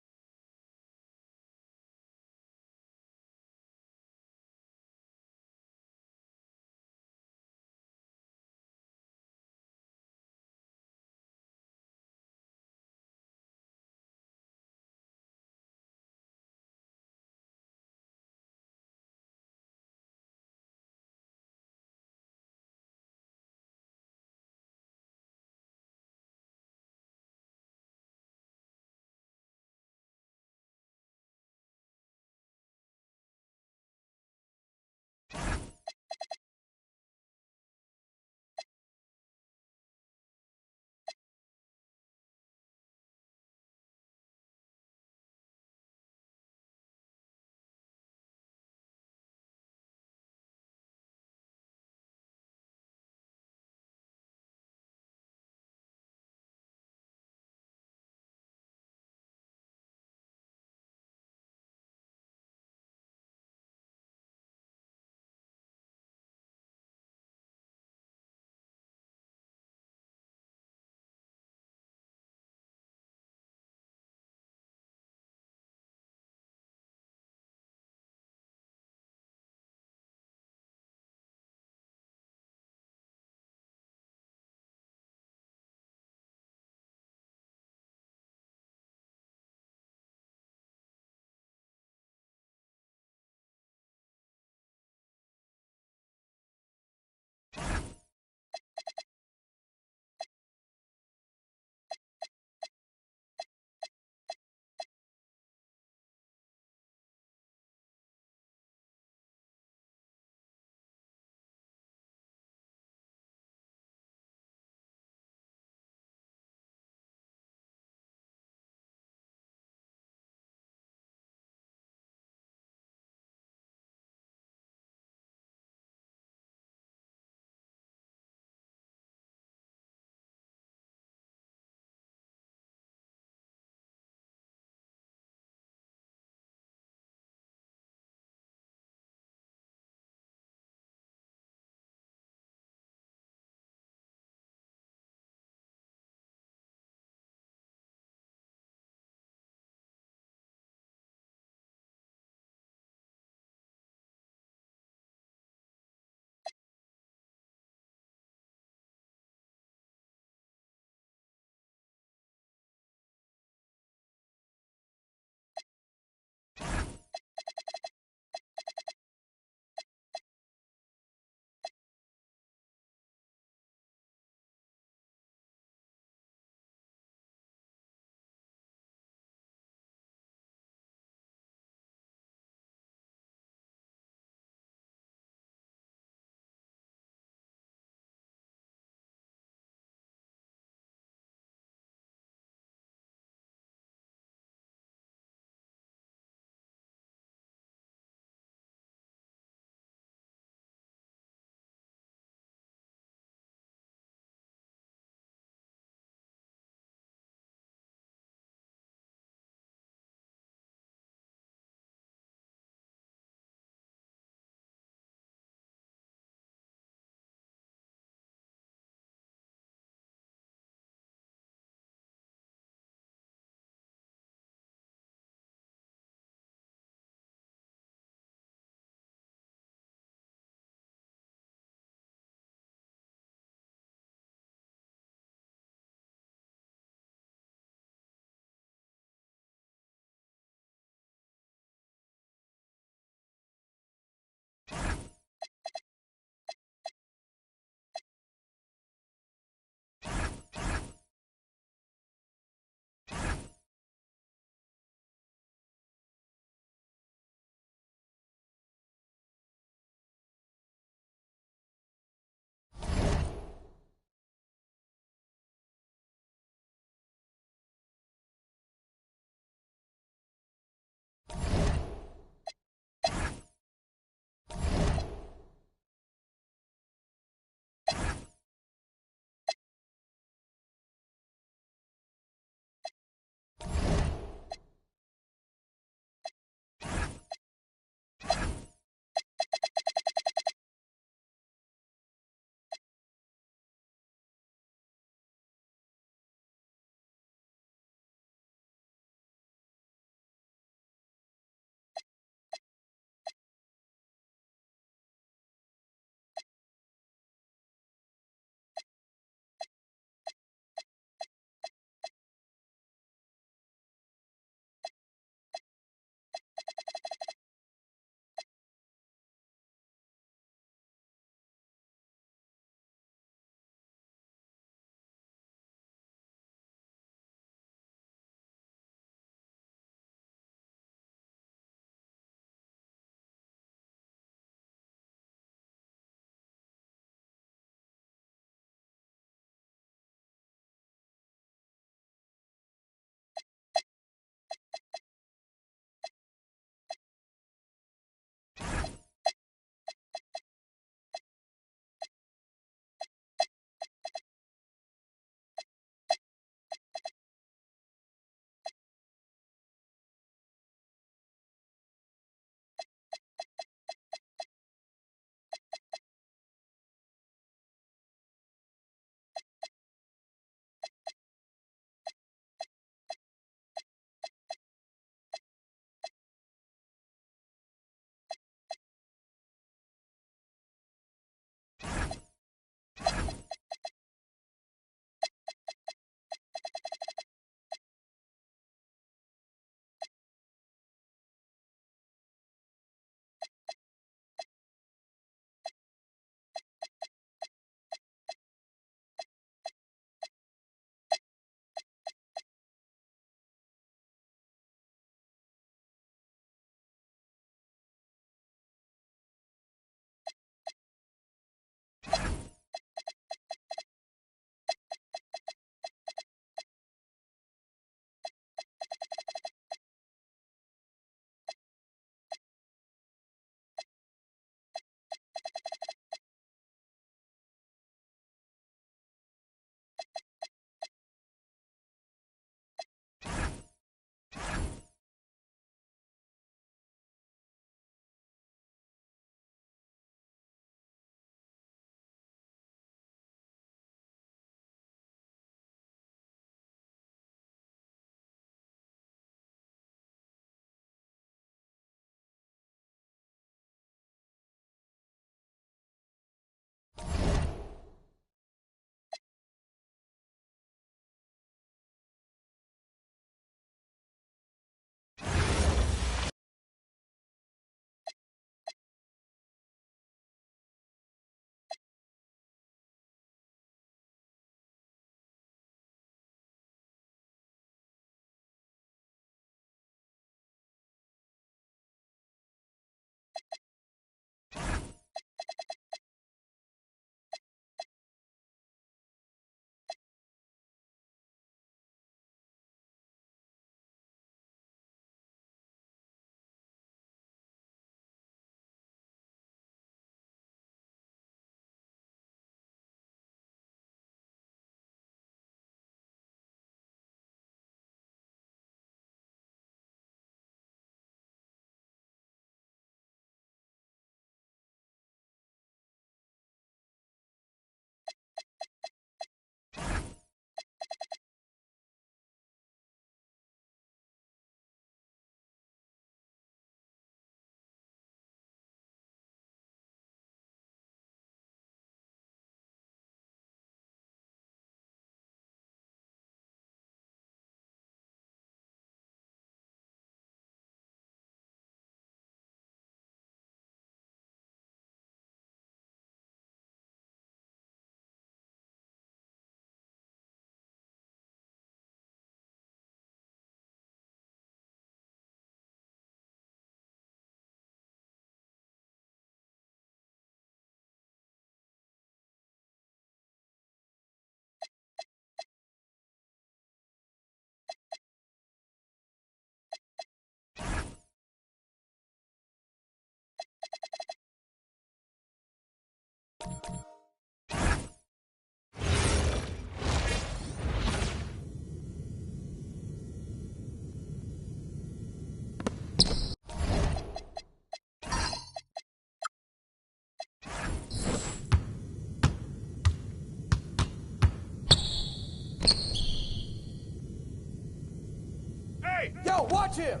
Yo, watch him!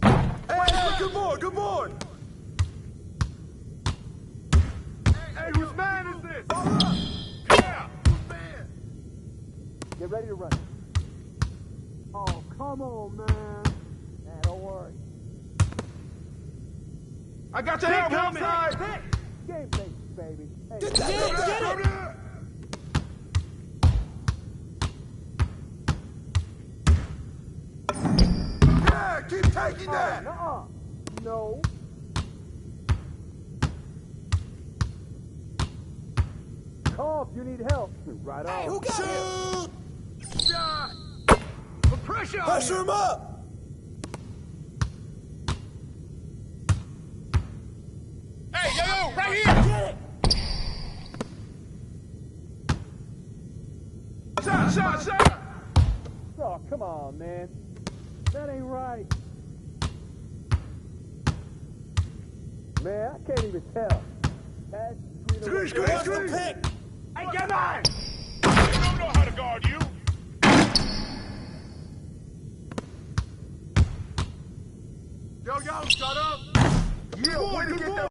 Hey, good board, good board! Hey, whose man is this? Yeah! Whose man? Get ready to run. Oh, come on, man. Nah, don't worry. I got your help outside! Game face, baby. Hey, Get it! Yeah, keep taking that! No. Call if you need help. Right on. Who got him? Shot! Put pressure on Pressure him up! Hey, yo, right here! Shot! Oh, come on, man. That ain't right. Man, I can't even tell. Pass, Screen! Pick! Hey, come on! You don't know how to guard you. Yo, shut up! Yeah, way to get that.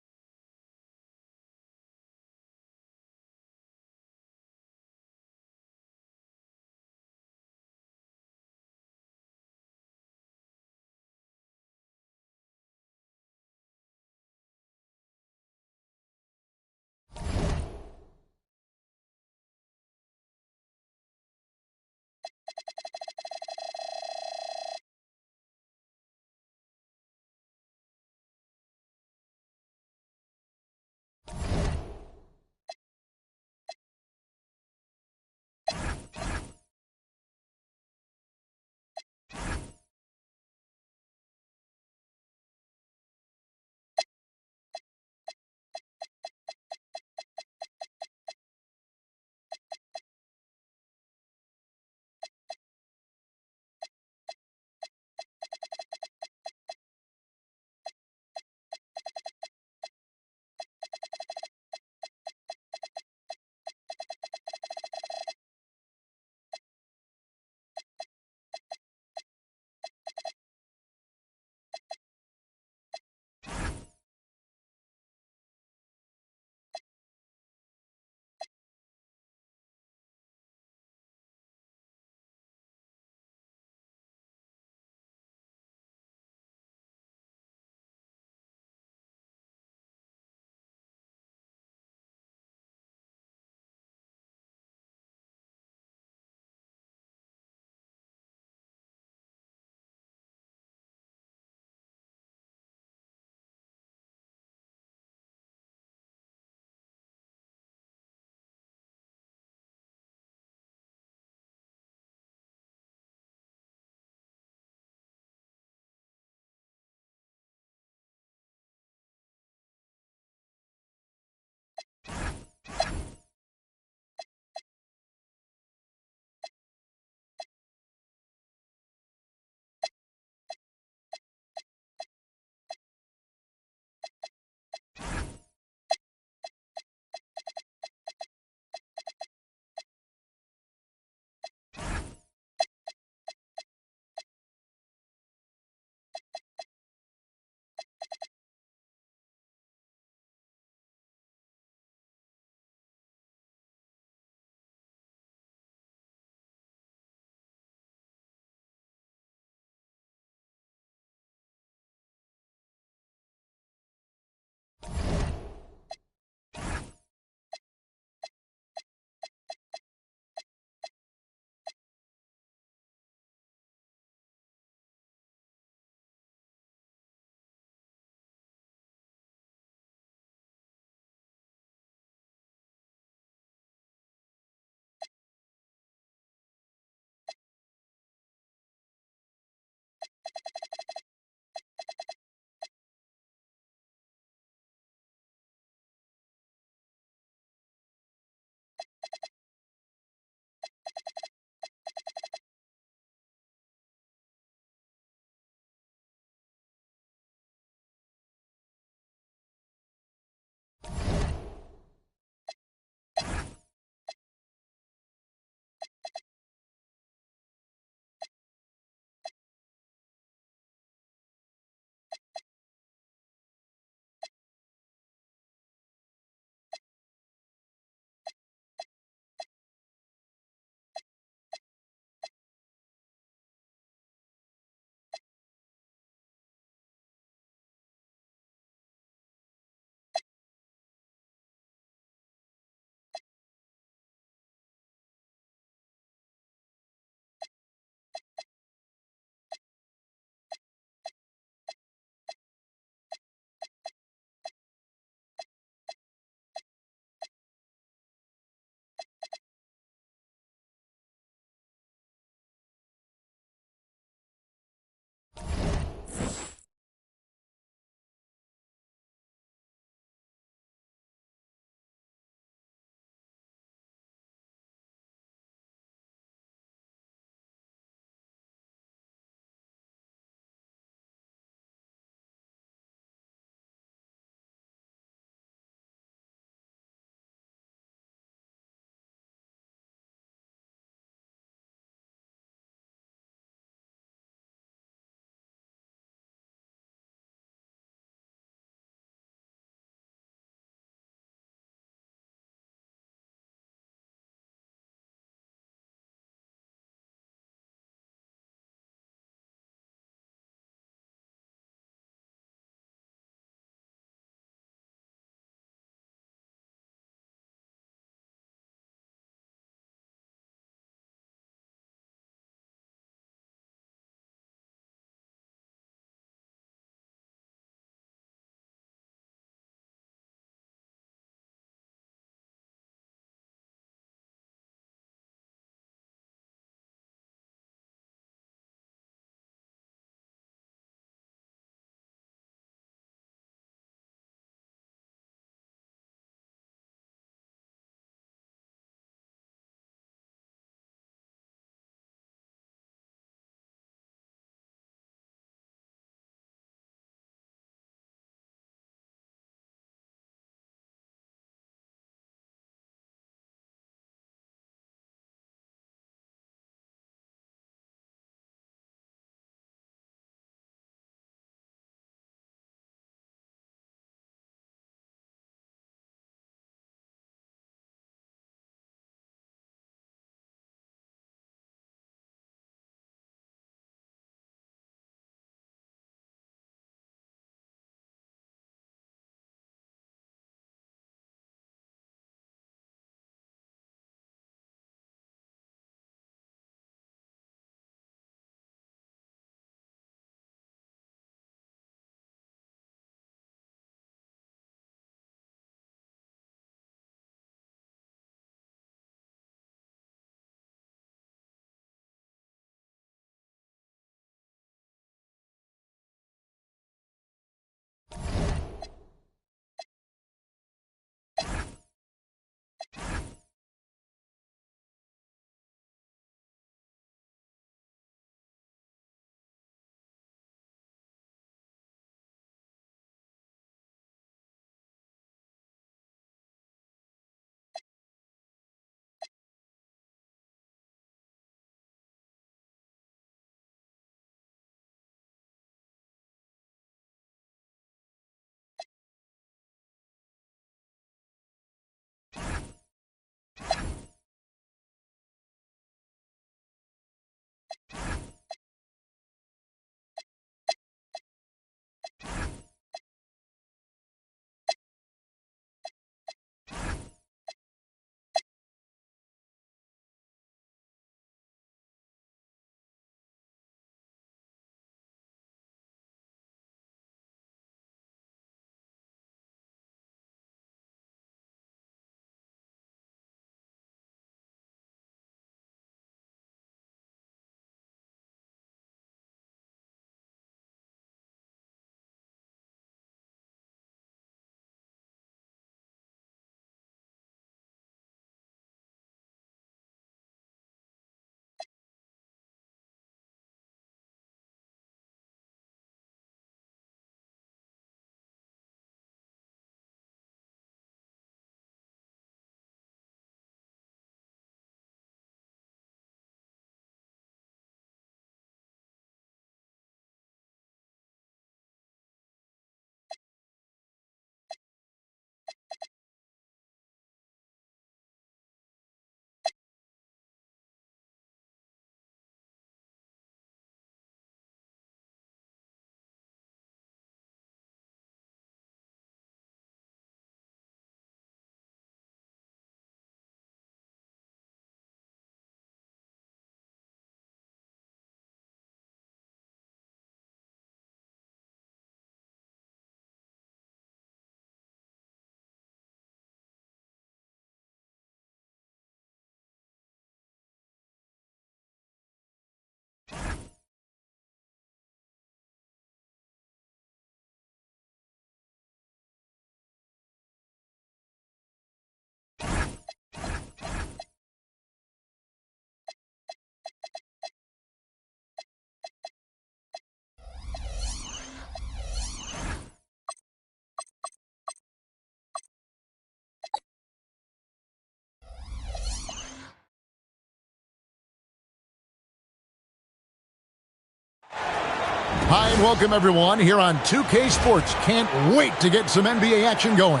Hi, and welcome, everyone, here on 2K Sports. Can't wait to get some NBA action going.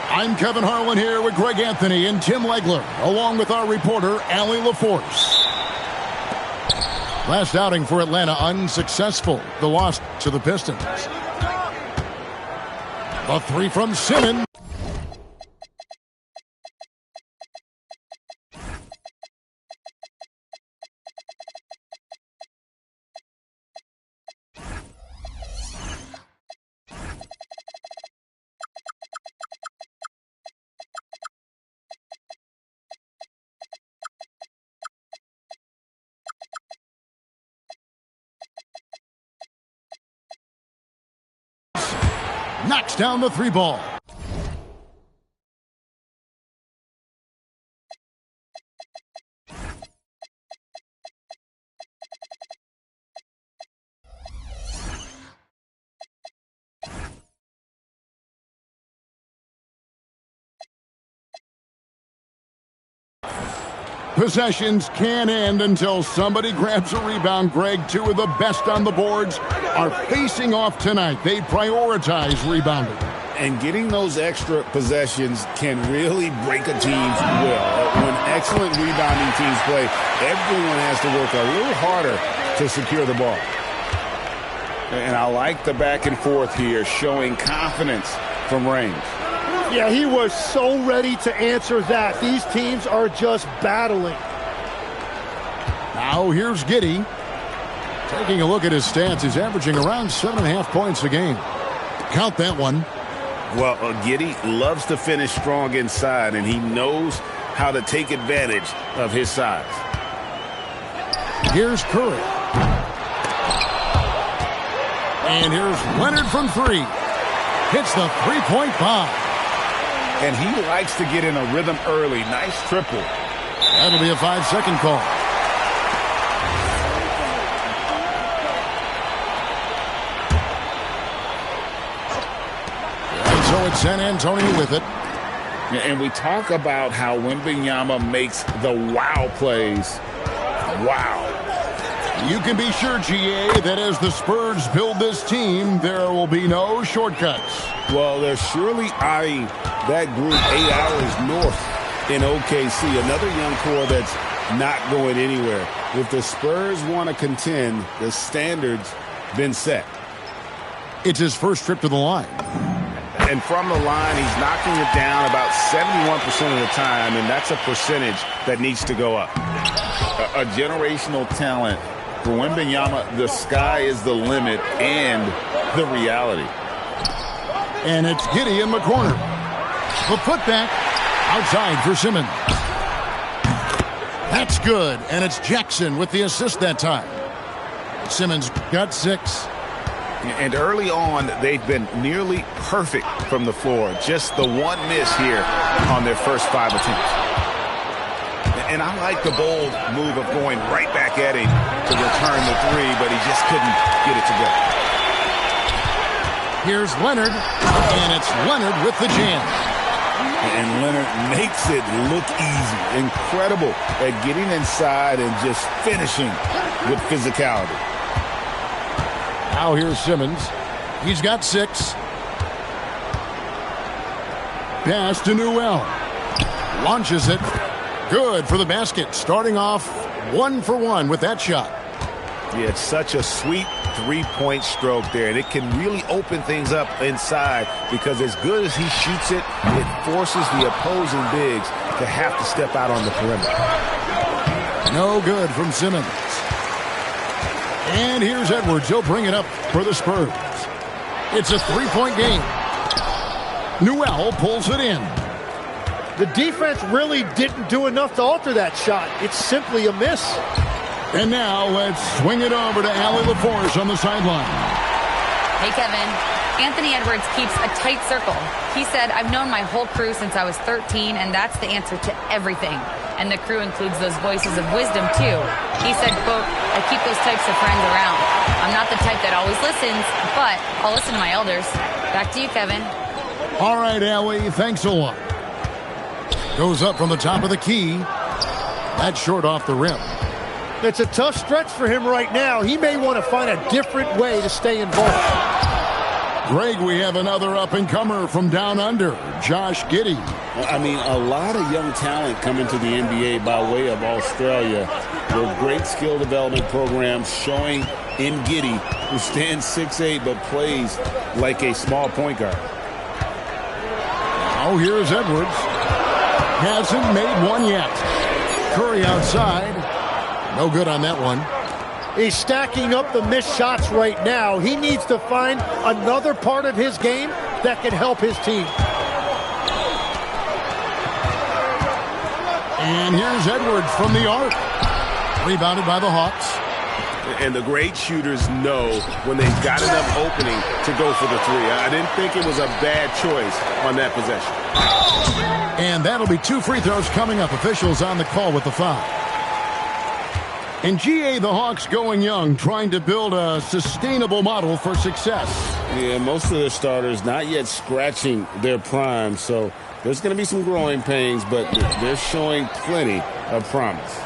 I'm Kevin Harlan here with Greg Anthony and Tim Legler, along with our reporter, Allie LaForce. Last outing for Atlanta unsuccessful. The loss to the Pistons. A three from Simmons. Knocks down the three ball. Possessions can end until somebody grabs a rebound. Greg, two of the best on the boards are facing off tonight. They prioritize rebounding. And getting those extra possessions can really break a team's will. When excellent rebounding teams play, everyone has to work a little harder to secure the ball. And I like the back and forth here, showing confidence from range. Yeah, he was so ready to answer that. These teams are just battling. Now here's Giddey. Taking a look at his stats, he's averaging around 7.5 points a game. Count that one. Well, Giddey loves to finish strong inside, and he knows how to take advantage of his size. Here's Curry. And here's Leonard from three. Hits the three-point bomb. And he likes to get in a rhythm early. Nice triple. That'll be a 5-second call. And so it's San Antonio with it. And we talk about how Wembanyama makes the wow plays. Wow. You can be sure, GA, that as the Spurs build this team, there will be no shortcuts. Well, they're surely eyeing that group 8 hours north in OKC. Another young core that's not going anywhere. If the Spurs want to contend, the standard's been set. It's his first trip to the line. And from the line, he's knocking it down about 71% of the time, and that's a percentage that needs to go up. A generational talent. For Wembanyama, the sky is the limit and the reality. And it's Giddey in the corner. The putback outside for Simmons. That's good, and it's Jackson with the assist that time. Simmons got 6. And early on, they've been nearly perfect from the floor. Just the one miss here on their first 5 attempts. And I like the bold move of going right back at him to return the three, but he just couldn't get it together. Here's Leonard, and it's Leonard with the jam. And Leonard makes it look easy. Incredible at getting inside and just finishing with physicality. Now here's Simmons. He's got 6. Pass to Newell. Launches it. Good for the basket. Starting off 1 for 1 with that shot. Yeah, it's such a sweet three-point stroke there, and it can really open things up inside because as good as he shoots it, it forces the opposing bigs to have to step out on the perimeter. No good from Simmons. And here's Edwards. He'll bring it up for the Spurs. It's a 3-point game. Newell pulls it in. The defense really didn't do enough to alter that shot. It's simply a miss. And now let's swing it over to Allie LaForce on the sideline. Hey, Kevin. Anthony Edwards keeps a tight circle. He said, I've known my whole crew since I was 13, and that's the answer to everything. And the crew includes those voices of wisdom, too. He said, quote, I keep those types of friends around. I'm not the type that always listens, but I'll listen to my elders. Back to you, Kevin. All right, Allie, thanks a lot. Goes up from the top of the key. That's short off the rim. It's a tough stretch for him right now. He may want to find a different way to stay involved. Greg, we have another up-and-comer from down under, Josh Giddey. I mean, a lot of young talent coming to the NBA by way of Australia. With great skill development programs showing in Giddey, who stands 6'8", but plays like a small point guard. Now here's Edwards. Hasn't made one yet. Curry outside. No good on that one. He's stacking up the missed shots right now. He needs to find another part of his game that can help his team. And here's Edwards from the arc. Rebounded by the Hawks. And the great shooters know when they've got enough opening to go for the three. I didn't think it was a bad choice on that possession. And that'll be 2 free throws coming up. Officials on the call with the foul. In GA, the Hawks going young, trying to build a sustainable model for success. Yeah, most of their starters not yet scratching their prime, so there's going to be some growing pains, but they're showing plenty of promise.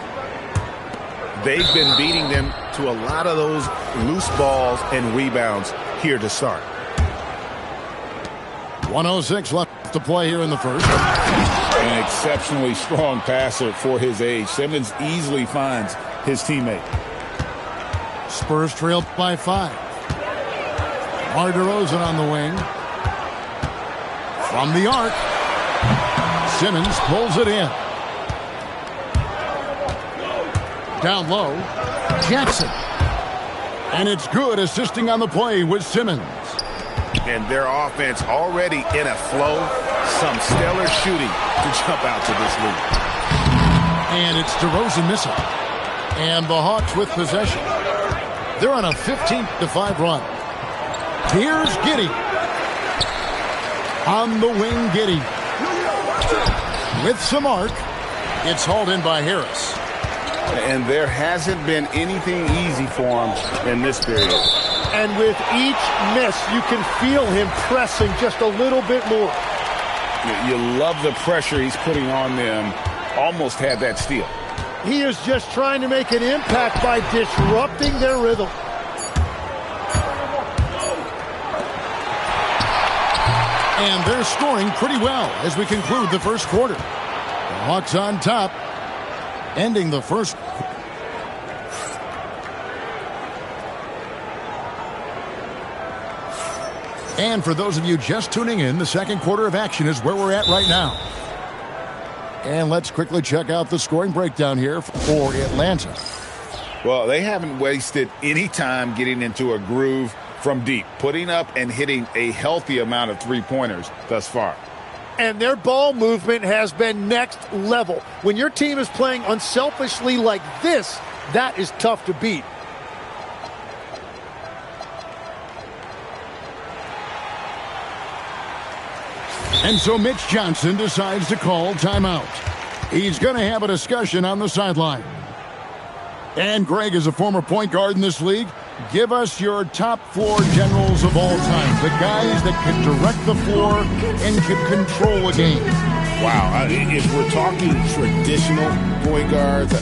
They've been beating them to a lot of those loose balls and rebounds here to start. 1:06 left to play here in the first. An exceptionally strong passer for his age. Simmons easily finds his teammate. Spurs trailed by 5. DeMar DeRozan on the wing. From the arc. Simmons pulls it in. Down low. Jackson. And it's good, assisting on the play with Simmons. And their offense already in a flow. Some stellar shooting to jump out to this lead. And it's DeRozan missing. And the Hawks with possession. They're on a 15-5 run. Here's Giddey. On the wing, Giddey. With some arc. It's hauled in by Harris. And there hasn't been anything easy for him in this period. And with each miss, you can feel him pressing just a little bit more. You love the pressure he's putting on them. Almost had that steal. He is just trying to make an impact by disrupting their rhythm. And they're scoring pretty well as we conclude the first quarter. The Hawks on top, ending the first. And for those of you just tuning in, the second quarter of action is where we're at right now. And let's quickly check out the scoring breakdown here for Atlanta. Well, they haven't wasted any time getting into a groove from deep, putting up and hitting a healthy amount of three-pointers thus far. And their ball movement has been next level. When your team is playing unselfishly like this, that is tough to beat. And so Mitch Johnson decides to call timeout. He's going to have a discussion on the sideline. And Greg, is a former point guard in this league. Give us your top floor generals of all time. The guys that can direct the floor and can control a game. Wow, if we're talking traditional point guards,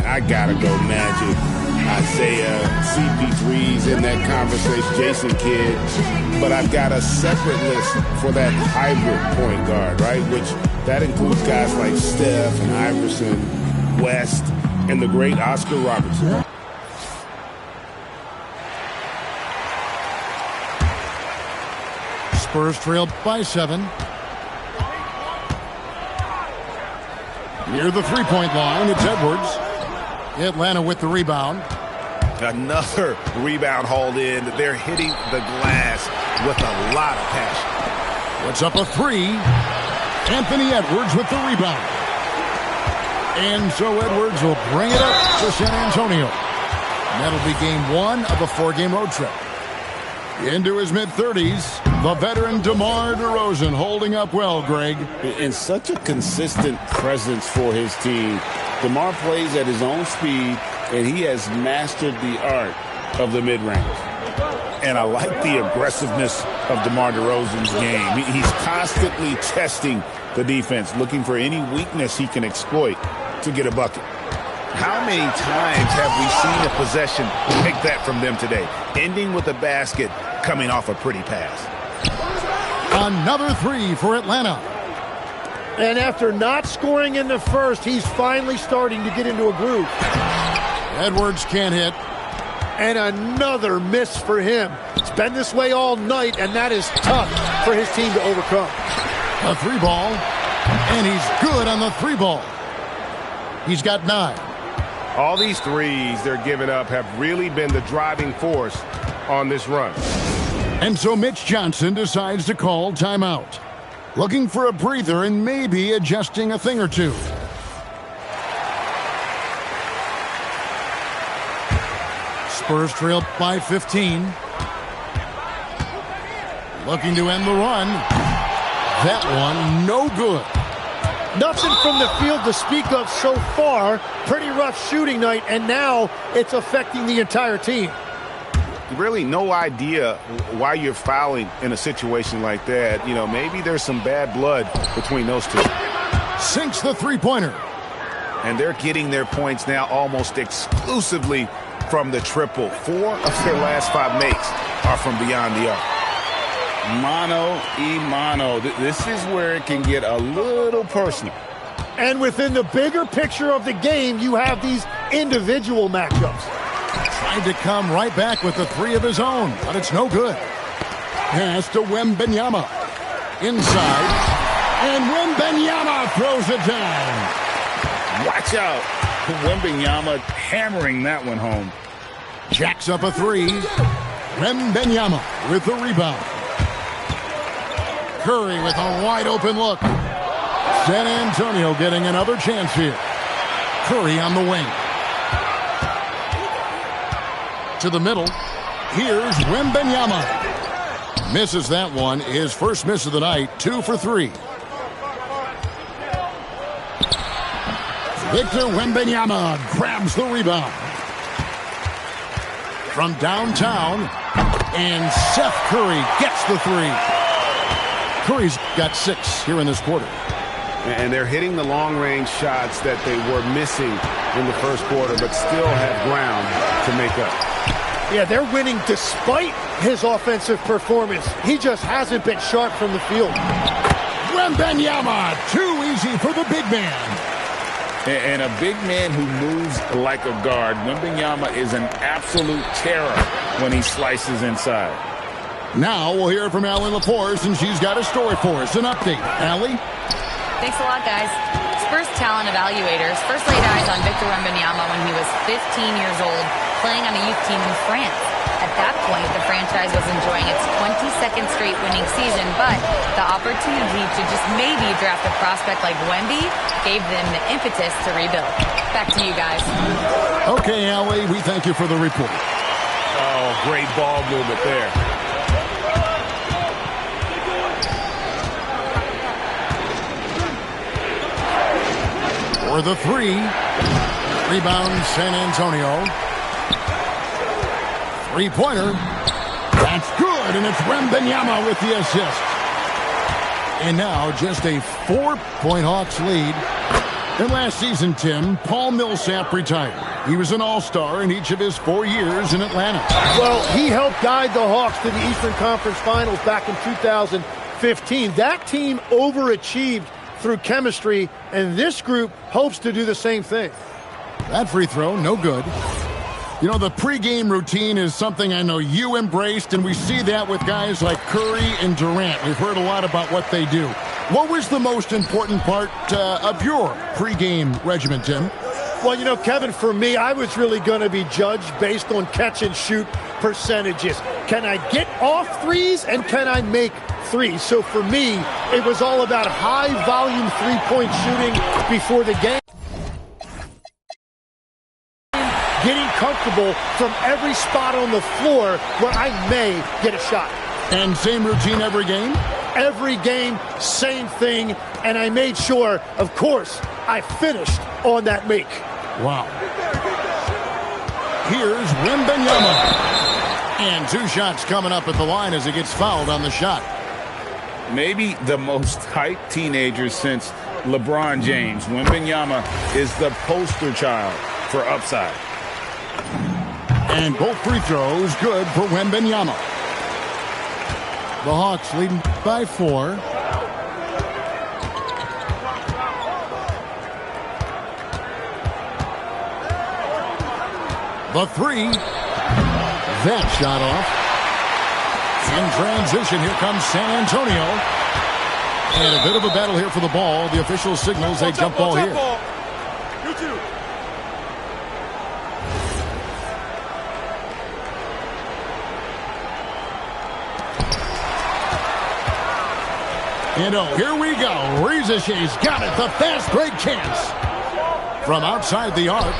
I gotta go Magic, Isaiah, CP3's in that conversation, Jason Kidd. But I've got a separate list for that hybrid point guard, right? Which that includes guys like Steph and Iverson, West, and the great Oscar Robertson. Spurs trailed by 7. Near the three-point line, it's Edwards. Atlanta with the rebound. Another rebound hauled in. They're hitting the glass with a lot of passion. What's up a 3? Anthony Edwards with the rebound. And so Edwards will bring it up to San Antonio. And that'll be game 1 of a 4-game road trip. Into his mid-30s, the veteran DeMar DeRozan holding up well, Greg. And such a consistent presence for his team. DeMar plays at his own speed, and he has mastered the art of the mid-range. And I like the aggressiveness of DeMar DeRozan's game. He's constantly testing the defense, looking for any weakness he can exploit to get a bucket. How many times have we seen a possession like that from them today? Ending with a basket, coming off a pretty pass. Another three for Atlanta. And after not scoring in the first, he's finally starting to get into a groove. Edwards can't hit. And another miss for him. It's been this way all night, and that is tough for his team to overcome. A three ball, and he's good on the three ball. He's got 9. All these threes they're giving up have really been the driving force on this run. And so Mitch Johnson decides to call timeout. Looking for a breather and maybe adjusting a thing or two. Spurs trail by 15. Looking to end the run. That one, no good. Nothing from the field to speak of so far. Pretty rough shooting night, and now it's affecting the entire team. Really no idea why you're fouling in a situation like that. You know, maybe there's some bad blood between those two. Sinks the three-pointer. And they're getting their points now almost exclusively from the triple. 4 of their last 5 makes are from beyond the arc. Mano y mano. This is where it can get a little personal. And within the bigger picture of the game, you have these individual matchups. Tried to come right back with the 3 of his own, but it's no good. Pass to Wembanyama. Inside. And Wembanyama throws it down. Watch out. Wembanyama hammering that one home. Jacks up a 3. Wembanyama with the rebound. Curry with a wide open look. San Antonio getting another chance here. Curry on the wing. To the middle. Here's Wembanyama. Misses that one. His first miss of the night. 2 for 3. Victor Wembanyama grabs the rebound. From downtown. And Seth Curry gets the 3. Curry's got 6 here in this quarter. And they're hitting the long-range shots that they were missing in the first quarter, but still have ground to make up. Yeah, they're winning despite his offensive performance. He just hasn't been sharp from the field. Wembanyama, too easy for the big man. And a big man who moves like a guard. Wembanyama is an absolute terror when he slices inside. Now we'll hear from Allie LaForce, and she's got a story for us. An update. Allie? Thanks a lot, guys. Spurs talent evaluators first laid eyes on Victor Wembanyama when he was 15 years old, playing on a youth team in France. At that point, the franchise was enjoying its 22nd straight winning season, but the opportunity to just maybe draft a prospect like Wemby gave them the impetus to rebuild. Back to you guys. Okay, Allie, we thank you for the report. Oh, great ball movement there. For the 3. Rebound, San Antonio. Three-pointer. That's good, and it's Wembanyama with the assist. And now just a 4-point Hawks lead. And last season, Tim, Paul Millsap retired. He was an all-star in each of his 4 years in Atlanta. Well, he helped guide the Hawks to the Eastern Conference Finals back in 2015. That team overachieved through chemistry, and this group hopes to do the same thing. That free throw, no good. You know, the pregame routine is something I know you embraced, and we see that with guys like Curry and Durant. We've heard a lot about what they do. What was the most important part of your pregame regimen, Tim? Well, you know, Kevin, for me, I was really going to be judged based on catch-and-shoot percentages. Can I get off threes, and can I make threes? So for me, it was all about high-volume three-point shooting before the game. Getting comfortable from every spot on the floor where I may get a shot. And same routine every game? Every game, same thing. And I made sure, of course, I finished on that make. Wow. Here's Wembanyama. And 2 shots coming up at the line as he gets fouled on the shot. Maybe the most hyped teenager since LeBron James. Wembanyama is the poster child for upside. And both free throws good for Wembanyama. The Hawks leading by 4. The 3. That shot off. In transition, here comes San Antonio. And a bit of a battle here for the ball. The official signals a jump ball here. You too. And oh, here we go. Rizash's got it. The fast break chance. From outside the arc.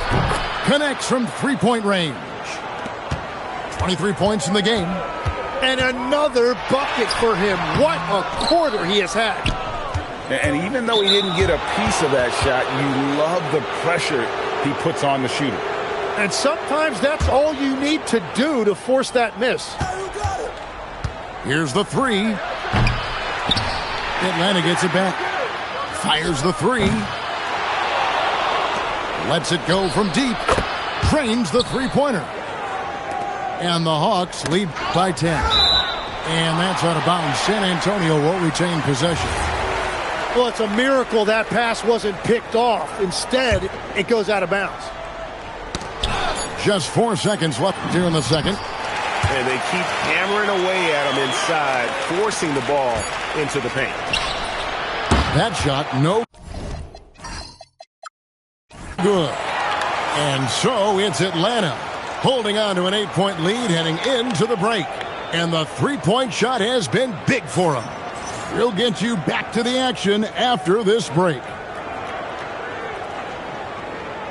Connects from three-point range. 23 points in the game. And another bucket for him. What a quarter he has had. And even though he didn't get a piece of that shot, you love the pressure he puts on the shooter. And sometimes that's all you need to do to force that miss. Here's the 3. Atlanta gets it back. Fires the 3. Lets it go from deep. Drains the three-pointer. And the Hawks lead by 10. And that's out of bounds. San Antonio will retain possession. Well, it's a miracle that pass wasn't picked off. Instead, it goes out of bounds. Just 4 seconds left here in the second. And they keep hammering away at him inside, forcing the ball into the paint. That shot, no good. And so it's Atlanta holding on to an 8-point lead heading into the break. And the three-point shot has been big for them. We'll get you back to the action after this break.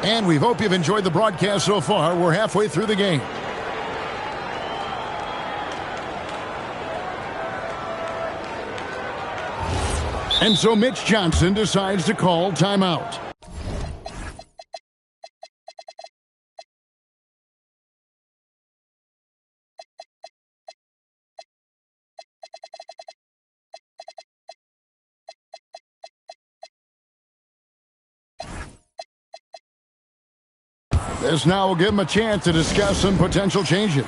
And we hope you've enjoyed the broadcast so far. We're halfway through the game. And so Mitch Johnson decides to call timeout. This now will give him a chance to discuss some potential changes.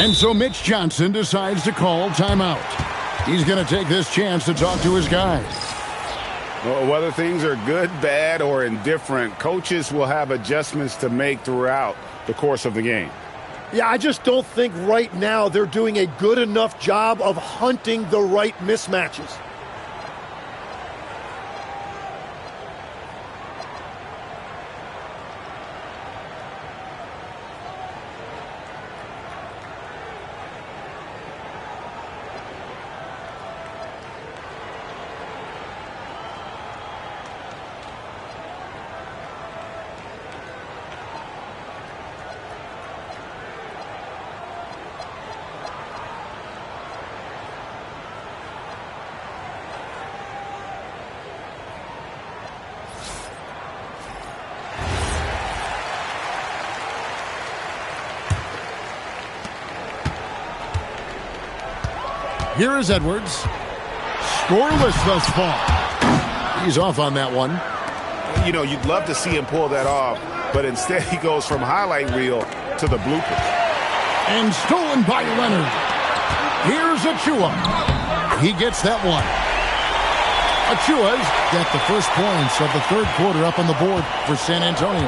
And so Mitch Johnson decides to call timeout. He's going to take this chance to talk to his guys. Well, whether things are good, bad, or indifferent, coaches will have adjustments to make throughout the course of the game. Yeah, I just don't think right now they're doing a good enough job of hunting the right mismatches. Here is Edwards. Scoreless thus far. He's off on that one. You know, you'd love to see him pull that off, but instead he goes from highlight reel to the bloopers. And stolen by Leonard. Here's Achua. He gets that one. Achua's got the first points of the third quarter up on the board for San Antonio.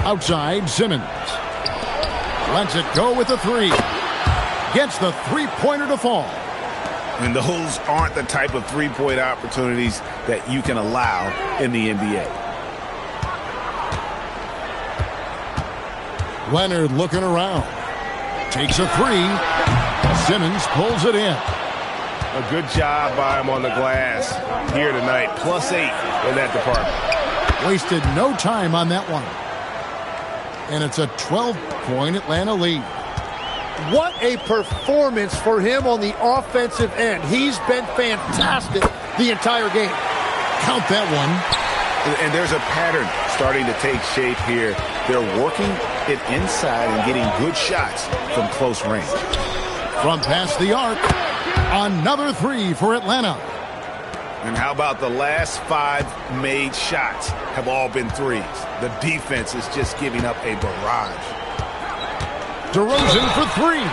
Outside, Simmons. Lets it go with the 3. Gets the three-pointer to fall. And those aren't the type of three-point opportunities that you can allow in the NBA. Leonard looking around. Takes a 3. Simmons pulls it in. A good job by him on the glass here tonight. +8 in that department. Wasted no time on that one. And it's a 12-point Atlanta lead. What a performance for him on the offensive end. He's been fantastic the entire game. Count that one. And there's a pattern starting to take shape here. They're working it inside and getting good shots from close range. From past the arc, another three for Atlanta. And how about the last 5 made shots have all been threes? The defense is just giving up a barrage. DeRozan for three.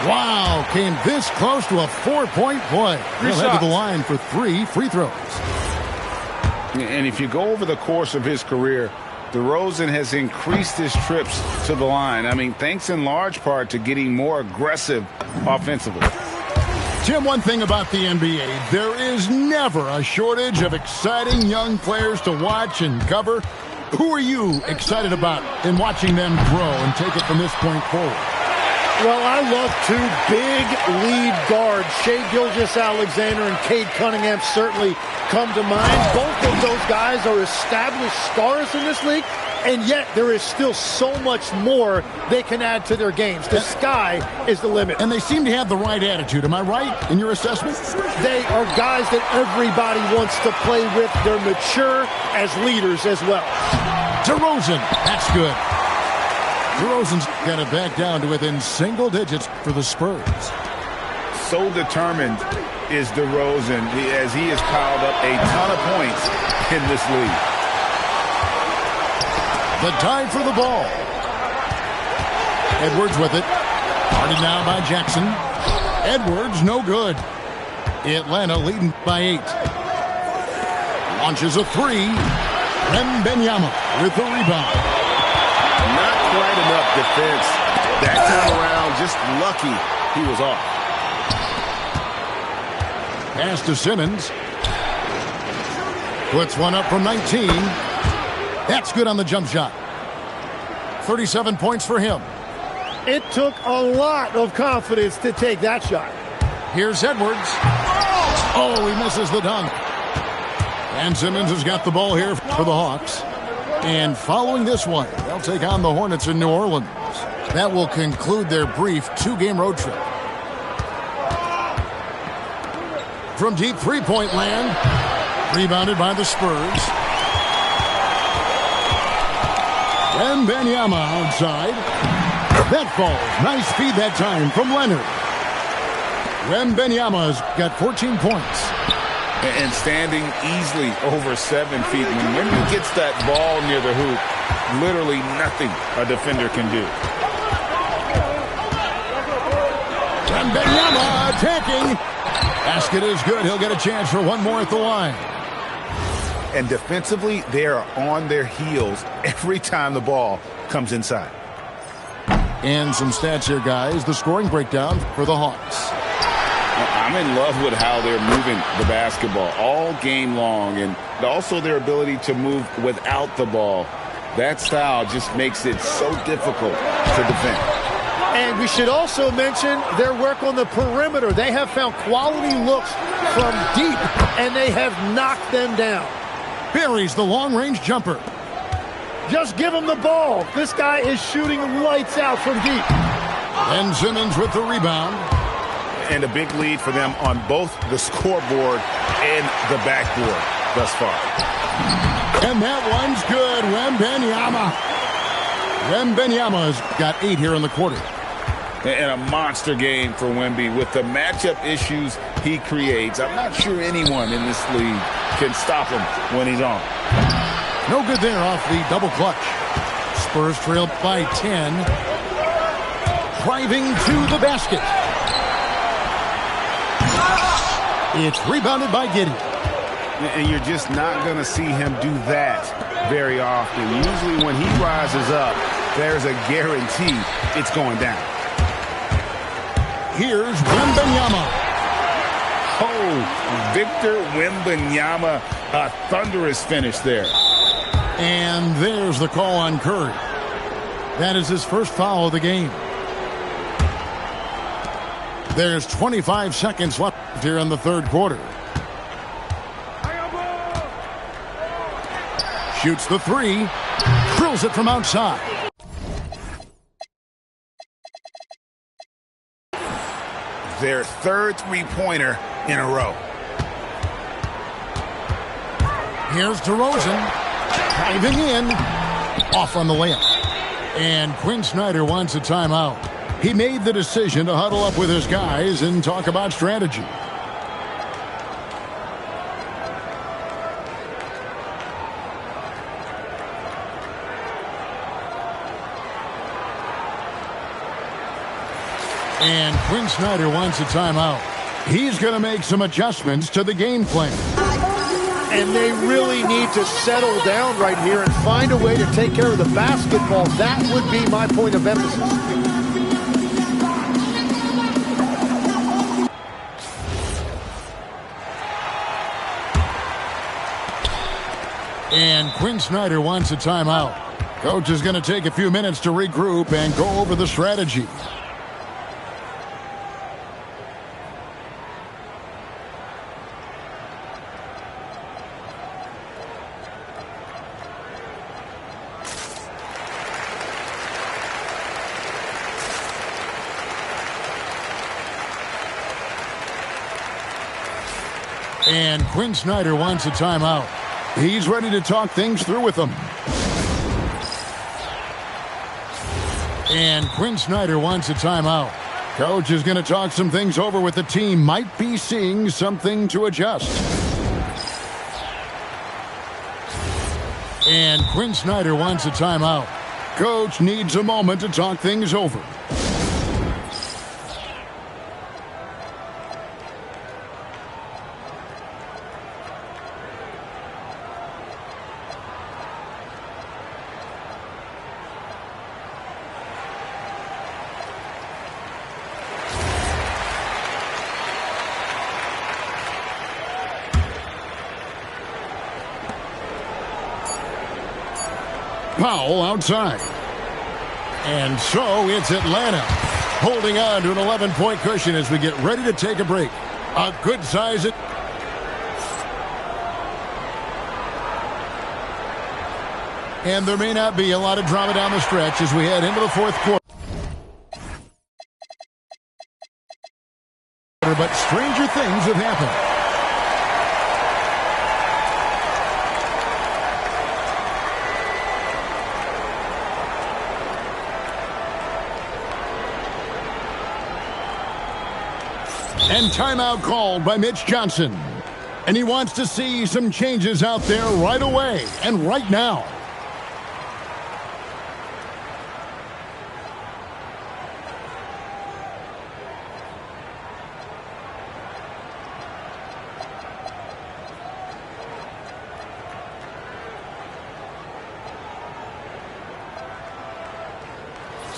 Wow, came this close to a 4-point play. He'll head to the line for 3 free throws. And if you go over the course of his career, DeRozan has increased his trips to the line. I mean, thanks in large part to getting more aggressive offensively. Tim, one thing about the NBA, there is never a shortage of exciting young players to watch and cover. Who are you excited about in watching them grow and take it from this point forward? Well, I love 2 big lead guards. Shai Gilgeous-Alexander and Cade Cunningham certainly come to mind. Both of those guys are established stars in this league, and yet there is still so much more they can add to their games. The sky is the limit. And they seem to have the right attitude. Am I right in your assessment? They are guys that everybody wants to play with. They're mature as leaders as well. DeRozan, that's good. DeRozan's got it back down to within single digits for the Spurs. So determined is DeRozan as he has piled up a ton of points in this league. The tie for the ball. Edwards with it. Guarded now by Jackson. Edwards, no good. Atlanta leading by 8. Launches a 3. Wembanyama with the rebound. Not quite enough defense. That time around, just lucky he was off. Pass to Simmons. Puts one up from 19. That's good on the jump shot. 37 points for him. It took a lot of confidence to take that shot. Here's Edwards. Oh, he misses the dunk. And Simmons has got the ball here for the Hawks. And following this one, they'll take on the Hornets in New Orleans. That will conclude their brief 2-game road trip. From deep three-point land, rebounded by the Spurs. Wembanyama outside. That falls. Nice feed that time from Leonard. Wembanyama's got 14 points. And standing easily over 7 feet. When he gets that ball near the hoop, literally nothing a defender can do. Wembanyama attacking. Basket is good. He'll get a chance for one more at the line. And defensively, they are on their heels every time the ball comes inside. And some stats here, guys. The scoring breakdown for the Hawks. I'm in love with how they're moving the basketball all game long, and also their ability to move without the ball. That style just makes it so difficult to defend. And we should also mention their work on the perimeter. They have found quality looks from deep, and they have knocked them down. Buries the long-range jumper. Just give him the ball. This guy is shooting lights out from deep. And Simmons with the rebound. And a big lead for them on both the scoreboard and the backboard thus far. And that one's good. Wembanyama's got 8 here in the quarter. And a monster game for Wemby with the matchup issues he creates. I'm not sure anyone in this league can stop him when he's on. No good there off the double clutch. Spurs trailed by 10. Driving to the basket. It's rebounded by Giddey. And you're just not going to see him do that very often. Usually when he rises up, there's a guarantee it's going down. Here's Wembanyama. Oh, Victor Wembanyama, a thunderous finish there. And there's the call on Curry. That is his first foul of the game. There's 25 seconds left here in the third quarter. Shoots the 3. Drills it from outside. Their third three-pointer in a row. Here's DeRozan. Diving in. Off on the layup. And Quinn Snyder wants a timeout. He made the decision to huddle up with his guys and talk about strategy. And Quinn Snyder wants a timeout. He's going to make some adjustments to the game plan. And they really need to settle down right here and find a way to take care of the basketball. That would be my point of emphasis. And Quinn Snyder wants a timeout. Coach is going to take a few minutes to regroup and go over the strategy. And Quinn Snyder wants a timeout. He's ready to talk things through with them. And Quinn Snyder wants a timeout. Coach is going to talk some things over with the team. Might be seeing something to adjust. And Quinn Snyder wants a timeout. Coach needs a moment to talk things over. Powell outside. And so it's Atlanta holding on to an 11-point cushion as we get ready to take a break. A good size. And there may not be a lot of drama down the stretch as we head into the fourth quarter. But stranger things have happened. And timeout called by Mitch Johnson. And he wants to see some changes out there right away and right now.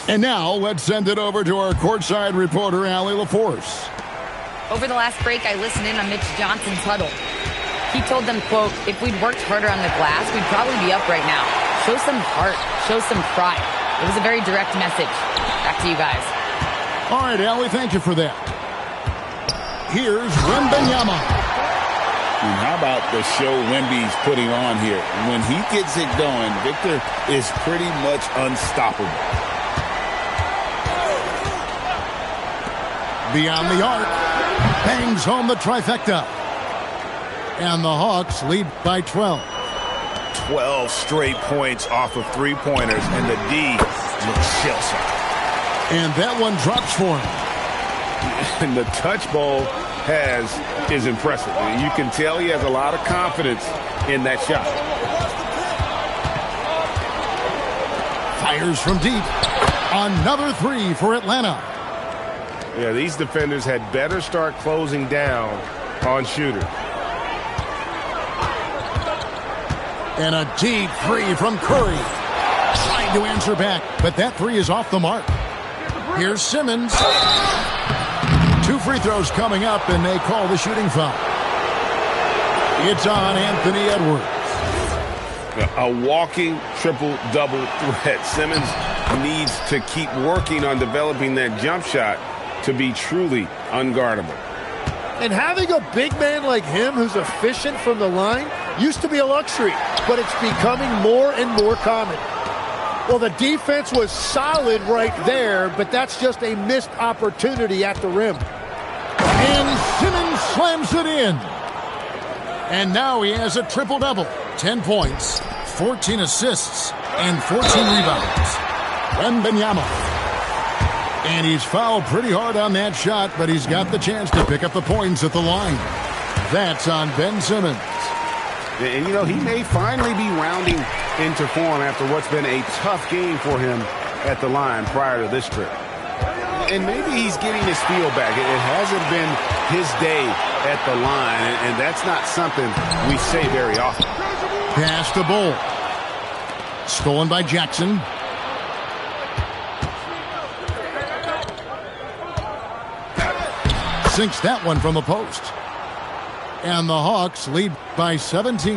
And now let's send it over to our courtside reporter, Allie LaForce. Over the last break, I listened in on Mitch Johnson's huddle. He told them, quote, if we'd worked harder on the glass, we'd probably be up right now. Show some heart. Show some pride. It was a very direct message. Back to you guys. All right, Allie, thank you for that. Here's Wembanyama. And how about the show Wemby's putting on here? When he gets it going, Victor is pretty much unstoppable. Beyond the arc. Bangs home the trifecta. And the Hawks lead by 12. 12 straight points off of three-pointers, and the D looks shell-shocked. And that one drops for him. And the touch ball is impressive. You can tell he has a lot of confidence in that shot. Fires from deep. Another three for Atlanta. Yeah, these defenders had better start closing down on shooters. And a deep three from Curry. Trying to answer back, but that three is off the mark. Here's Simmons. 2 free throws coming up, and they call the shooting foul. It's on Anthony Edwards. A walking triple-double threat. Simmons needs to keep working on developing that jump shot to be truly unguardable. And having a big man like him who's efficient from the line used to be a luxury, but it's becoming more and more common. Well, the defense was solid right there, but that's just a missed opportunity at the rim. And Simmons slams it in. And now he has a triple-double. 10 points, 14 assists, and 14 rebounds. Wembanyama. And he's fouled pretty hard on that shot, but he's got the chance to pick up the points at the line. That's on Ben Simmons. And, you know, he may finally be rounding into form after what's been a tough game for him at the line prior to this trip. And maybe he's getting his feel back. It hasn't been his day at the line, and that's not something we say very often. Pass to Bull. Stolen by Jackson. Sinks that one from the post. And the Hawks lead by 17.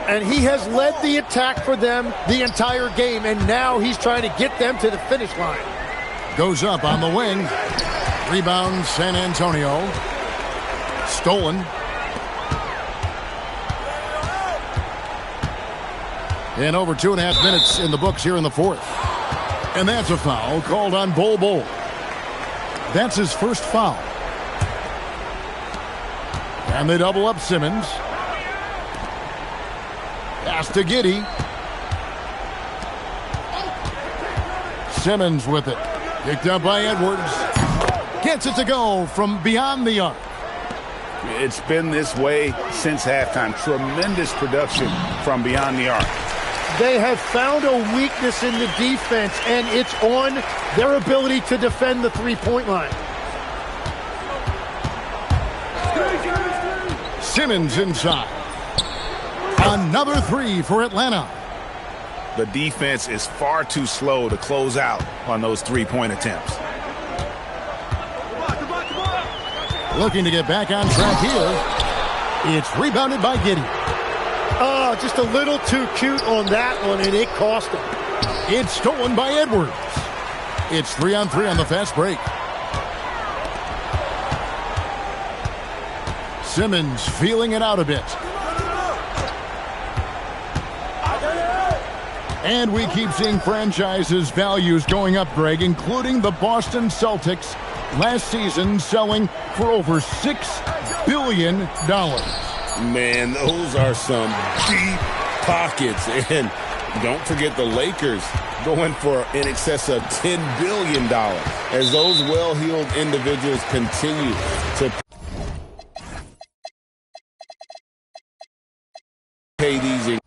And he has led the attack for them the entire game, and now he's trying to get them to the finish line. Goes up on the wing. Rebound San Antonio. Stolen. And over 2.5 minutes in the books here in the fourth. And that's a foul called on Bull. That's his first foul. And they double up Simmons. Pass to Giddey. Simmons with it. Picked up by Edwards. Gets it to go from beyond the arc. It's been this way since halftime. Tremendous production from beyond the arc. They have found a weakness in the defense, and it's on their ability to defend the three-point line. Simmons inside. Another three for Atlanta. The defense is far too slow to close out on those three-point attempts. Looking to get back on track here. It's rebounded by Giddey. Oh, just a little too cute on that one, and it cost him. It's stolen by Edwards. It's 3-on-3 on the fast break. Simmons feeling it out a bit. And we keep seeing franchises' values going up, Greg, including the Boston Celtics last season selling for over $6 billion. Man, those are some deep pockets. And don't forget the Lakers going for in excess of $10 billion as those well-heeled individuals continue to pay these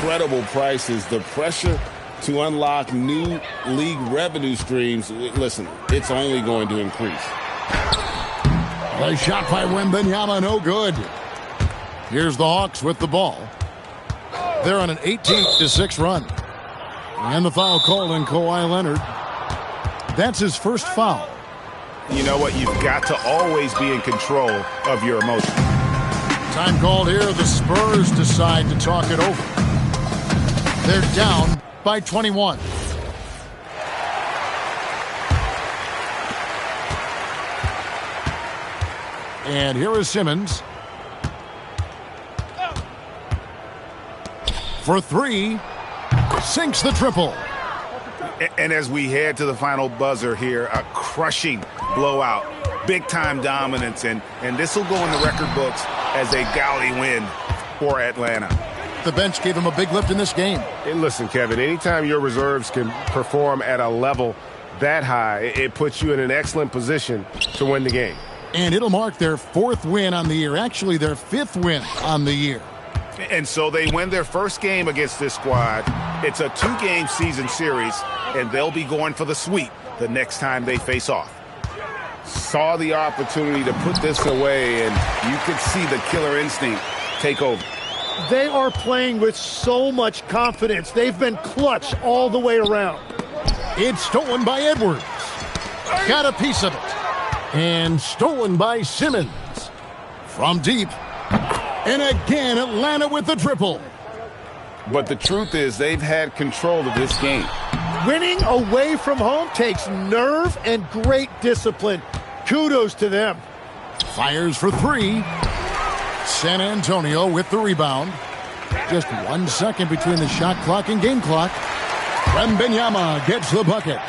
incredible prices. The pressure to unlock new league revenue streams, listen, it's only going to increase. A shot by Wembanyama, no good. Here's the Hawks with the ball. They're on an 18-6 run. And the foul called on Kawhi Leonard. That's his first foul. You know what? You've got to always be in control of your emotions. Time called here. The Spurs decide to talk it over. They're down by 21. And here is Simmons. For three. Sinks the triple. And as we head to the final buzzer here, a crushing blowout. Big-time dominance. And this will go in the record books as a gaudy win for Atlanta. The bench gave him a big lift in this game. And listen, Kevin, anytime your reserves can perform at a level that high, it puts you in an excellent position to win the game. And it'll mark their 4th win on the year. Actually, their 5th win on the year. And so they win their first game against this squad. It's a 2-game season series, and they'll be going for the sweep the next time they face off. Saw the opportunity to put this away, and you could see the killer instinct take over. They are playing with so much confidence. They've been clutch all the way around. It's stolen by Edwards. Got a piece of it. And stolen by Simmons. From deep. And again, Atlanta with the triple. But the truth is, they've had control of this game. Winning away from home takes nerve and great discipline. Kudos to them. Fires for three. San Antonio with the rebound. Just 1 second between the shot clock and game clock. Wembanyama gets the bucket.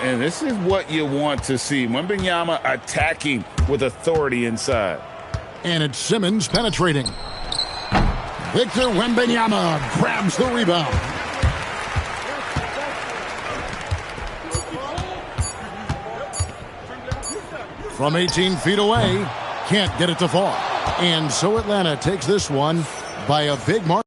And this is what you want to see. Wembanyama attacking with authority inside. And it's Simmons penetrating. Victor Wembanyama grabs the rebound. From 18 feet away, can't get it to fall. And so Atlanta takes this one by a big margin.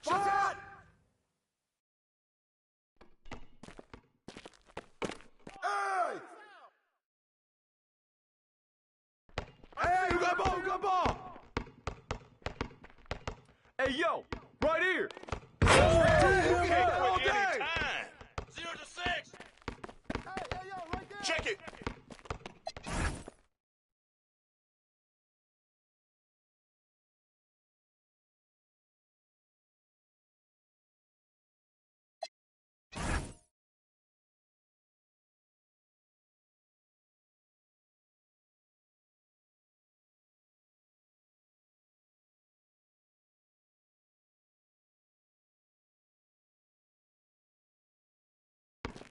Shot! Hey! Hey, you got ball, you got ball! Hey, yo, right here! All day. 0 to 6. Hey, yo, right there! Check it.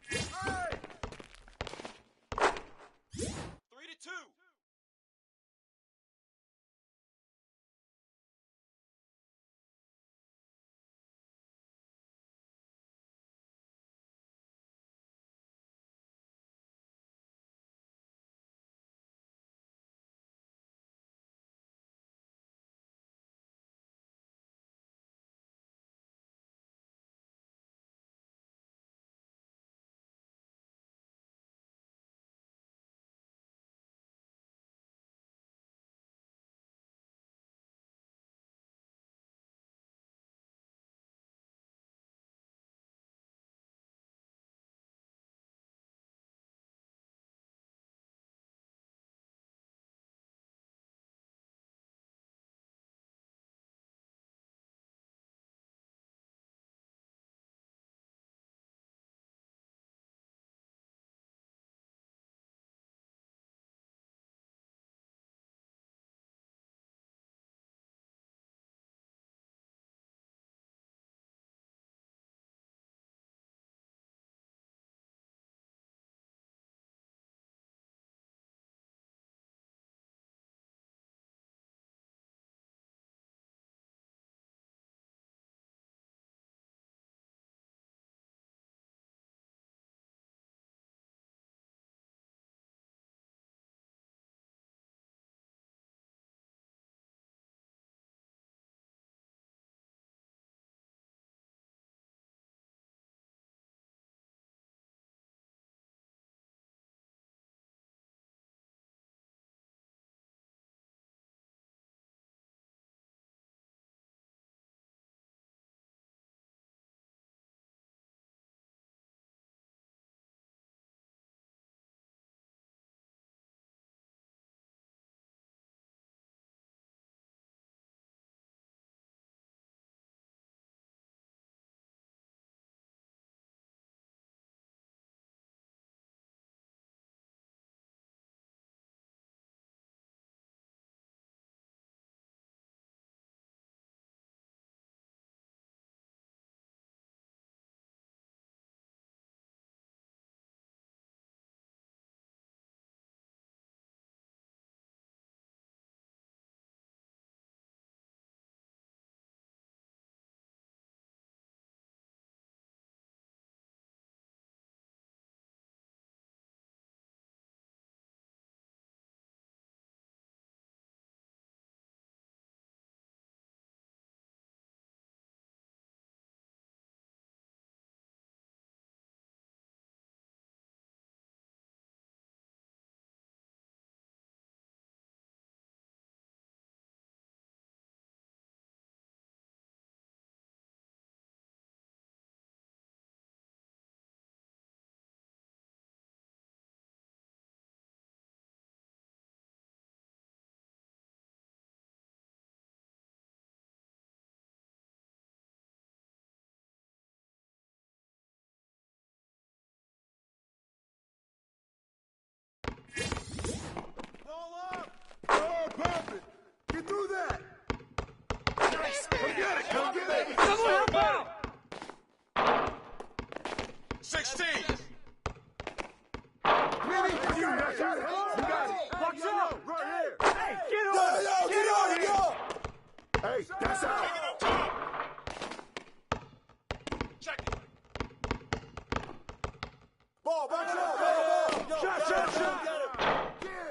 Hey! 3 to 2. Ball up! Oh, perfect! Get through that! Nice. Come get it! Come get it! Someone help out! 16. Vinny, you got it! You got it! Watch out! Right here! Hey, get on! Get on here! Hey, that's out! Take it up top. Check it. Ball, back up! Shot!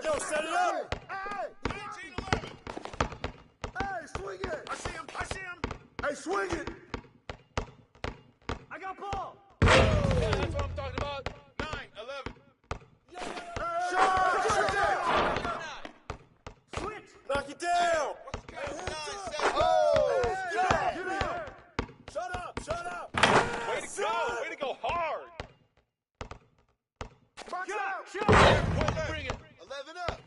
Yo, set it up. Hey! 19-11. Hey, swing it! I see him. Hey, swing it! got ball. Yeah, that's what I'm talking about. 9, 11. Shot. Switch. Knock it down. What's the count? 9, 7. Oh. Get Shut up. Shut up. Way to go. Way to go hard. Shot. Bring it. 11 up.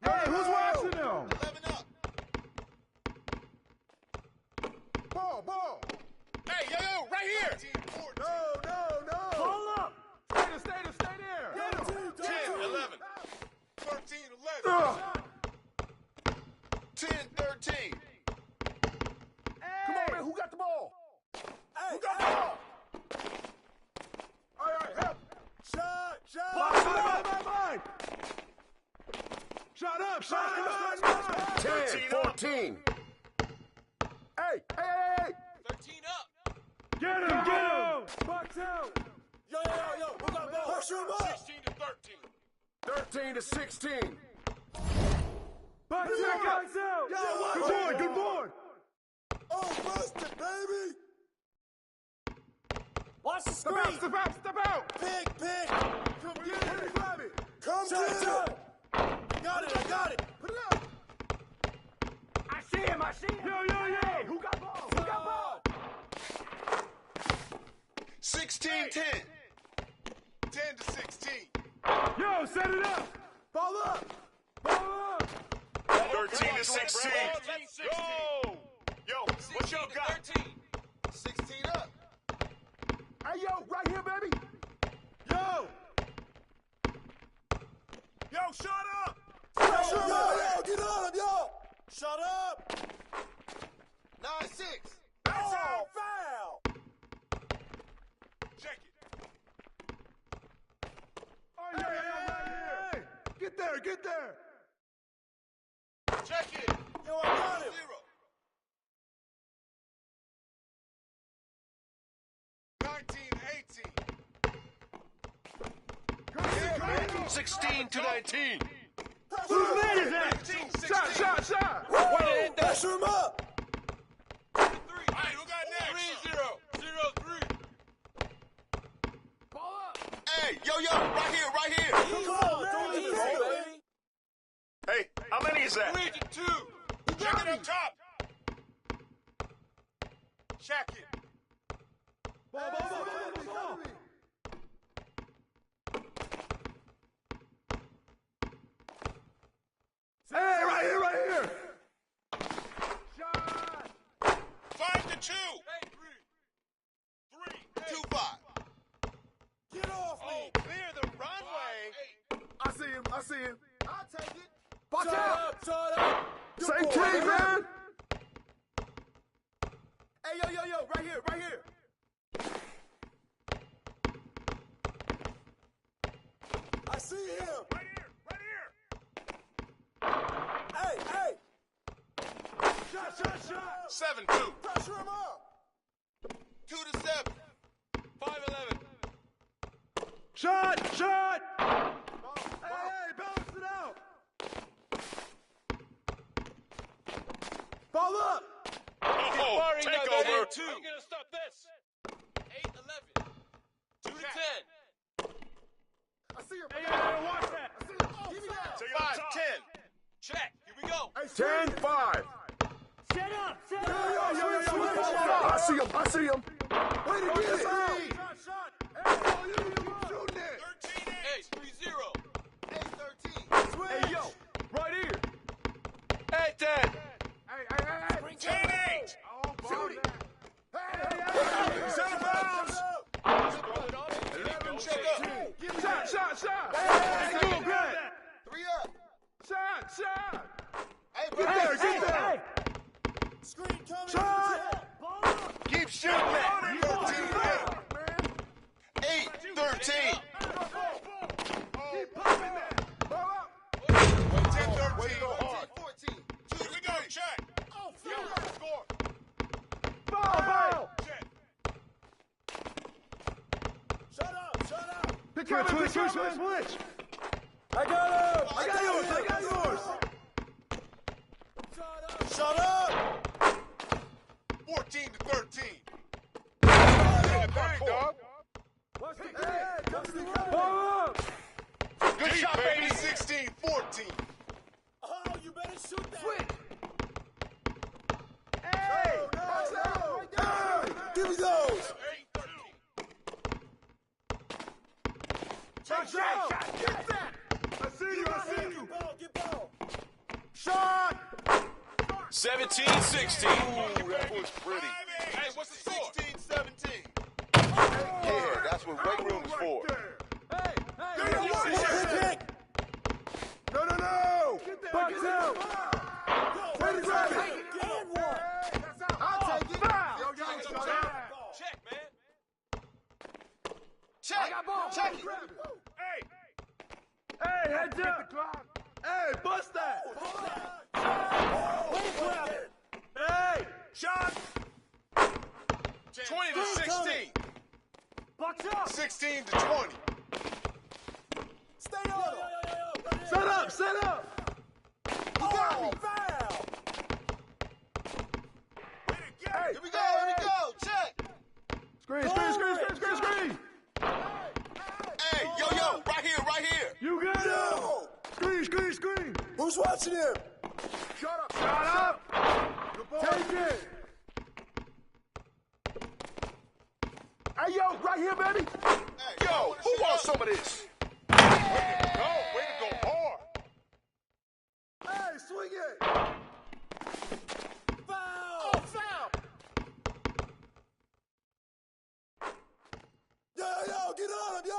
Hey, who's watching them? 11 up. Ball. Hey, yo, right here. 13, 14. No. Ball up. Stay there. 10, 11. 13, 11. 10, 13. Come on, man. Who got the ball? Who got the ball? All right, help. Shot. Mine. Shut up. 10, 14. Hey. 13 up. Get him. Box out. Yo. Who got the ball? Push him up. 16 to 13. 13 to 16. Box out. Good board. Oh, busted, baby. Watch the screen. Step out. Big. Come get it. Grab it. Come get it. I got it. Put it up. I see him. Yo. Hey, who got ball? 16, 10. 10 to 16. Yo, set it up. Ball up. 13 to 16. Let's go. Yo, what y'all got? 13. 16 up. Hey, yo, right here, baby. Yo, shut up. Yo, get on him, yo. Shut up. 9-6. That's our foul. Check it. Hey. Get there. Check it. Yo, I got him. 0. 19, 18. 16 to 19. Whose man is that? Shot. Way to hit that. Pressure him up. 3. All right, who got next? 3-0. 0-3. Ball up. Hey, yo, right here. Come on, baby. Hey, how many is that? 3 to 2. Check it up top. Check it. Ball. Hey, right here. Shot. 5 to 2. Hey, 3, 2, 5. Get off me. Clear the runway. I see him. I'll take it. Watch out. Shut up. Same team, man. Hey, yo, right here. I see him. Right here. Hey. Shot. 7-2. Pressure him up. 2 to 7. 5-11. Shot. Hey, balance it out. Ball up. Oh, take over. 2. How you gonna stop this? 8-11. 2 to 10. I see him. Hey, watch that. I see him. Give me that. 5-10. Check. Here we go. 10-5. Shut up! I see him. Way to get it. Shot. Hey, you shooting it. 13-8. 3-0. 8-13. Hey, yo, right here. 8-10. Hey. 10-8. Shoot it. Hey. Set of bounds. Check up. Shot. Hey, Go, Grant. 3 up. Shot. Hey, Get there. Screen coming. Shot. keep shooting it. 13-8. 8-13. Keep popping that. Ball up. 10-13. 14. Here we go. Check. Oh, Score. Ball. Check. Shut up. Pick up, switch. I got yours. Shut up. 14-13. Hey, dog. Good shot, baby. 16-14. Oh, you better shoot that. Switch. Hey! Give me those! Check shot! Get that! I see you! Get ball! Shot! 17-16. Ooh, that was pretty. Hey, what's the score? 16-17. Yeah, that's what weight room is for. Hey! No! Get that! Box out! Wait a second! And one! I'll take it! Check, man! Check! I got ball! Check it! Hey, heads up! Hey, bust that! Hey, shot! 20-16. Box up! 16-20. Stay up! Set up! You got me! Foul! Hey, here we go! Check! Screen! Hey, yo, right here! You got it! Screen! Who's watching him? Shut up! Take it! Hey, yo, right here, baby! Hey, yo, who wants some of this? Way to go hard! Hey, swing it! Foul! Oh, foul! Yo, get on him, yo!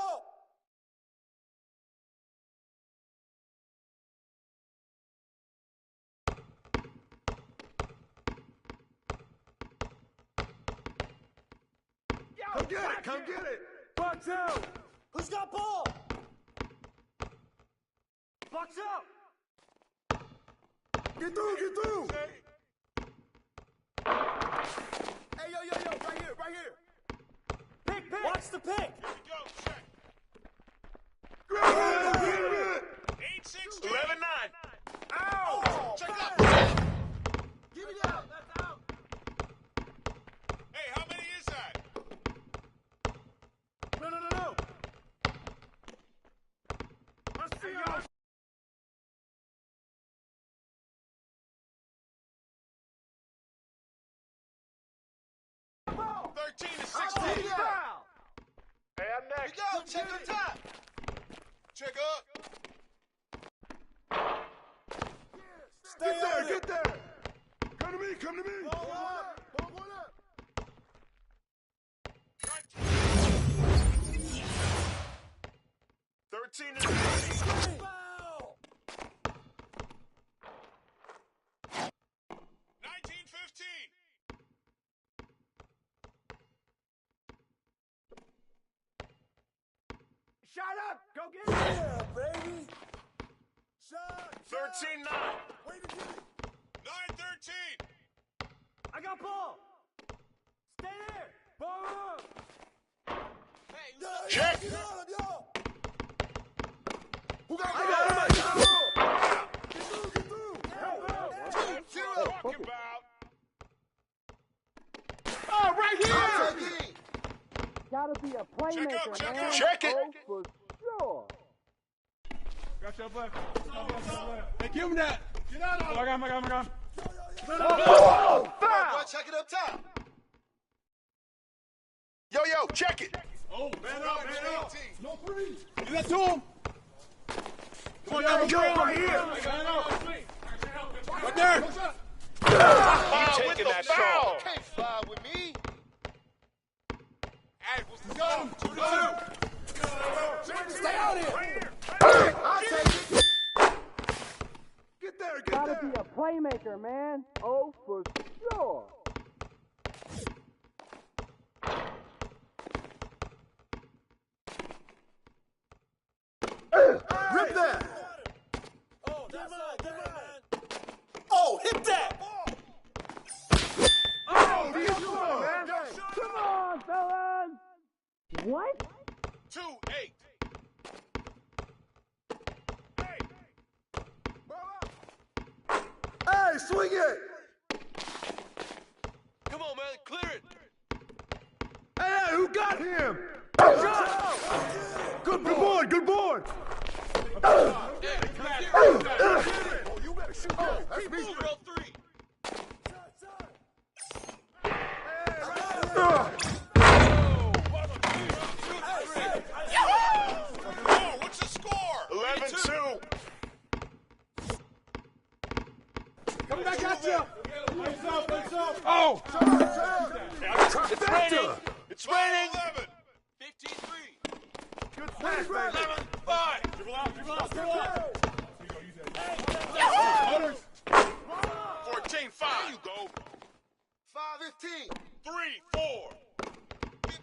Come get it! Box out! Who's got ball? Box out! Get through! Hey, yo, right here! Pick! Watch the pick! Here we go, check! Grab it! 8-6, 11-9! Ow! Check out! Give it out! That's out! Hey, how many is that? No! I see you! 13-16. Hey, I'm next. You go. Check up top. Check up. Get there. Come to me. Ball up. 13-16. Foul. 19-15. Shot up! Go get it! Yeah, baby! Shot! 13-9. Way to get it! 9-13. I got ball! Stay there! Ball up! Hey, check! Get on him, yo! Who got ball? Get through! Hey, 2-0! Talking about! Oh, right here! Gotta be a playmaker, man. Check it! Oh, for sure. Got your left. Hey, give him that. Get out of it. I got him. Oh, foul! Check it up top. Yo, check it. Oh, man up. No free. Give that to him. Come on, right here. Right there. You taking that foul? Can't foul with me. Hey, what's the zone? 2-2. Stay out here. I'll take it. Get there. Gotta be a playmaker, man. Oh, for sure. Rip that. Oh, that's right. Oh, hit that. Oh, man. Come on, fellas. What? 2-8. Hey, swing it! Come on, man, clear it! Hey, who got Got him! Shot! Good board, good board! Oh, you better shoot that. That's me. 0-3. What's the score? 11-2. Come back at you. Oh! It's raining. It's raining. 11. 15-3. Good pass, baby. 11-5. Dribble out, dribble out. 14-5. There you go. 5-15. 3-4. 15-5.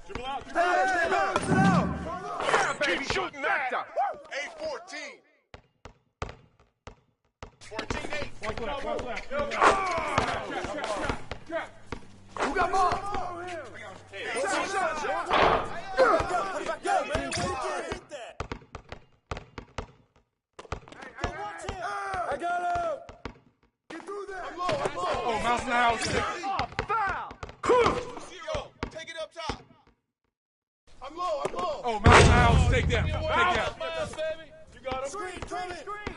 Dribble out, dribble Hey, out. sit down. Yeah, baby. Keep shooting that. Back. 8-14. 14-8. One left. Who got ball? Shot. Yo, man, where you can't hit that? I got him. Get through there. I'm low. Oh, mouse in the house. Oh, foul. Yo, take it up top. I'm low. Oh, mouse in the house. Take that. Take that. You got him. Screen. Clear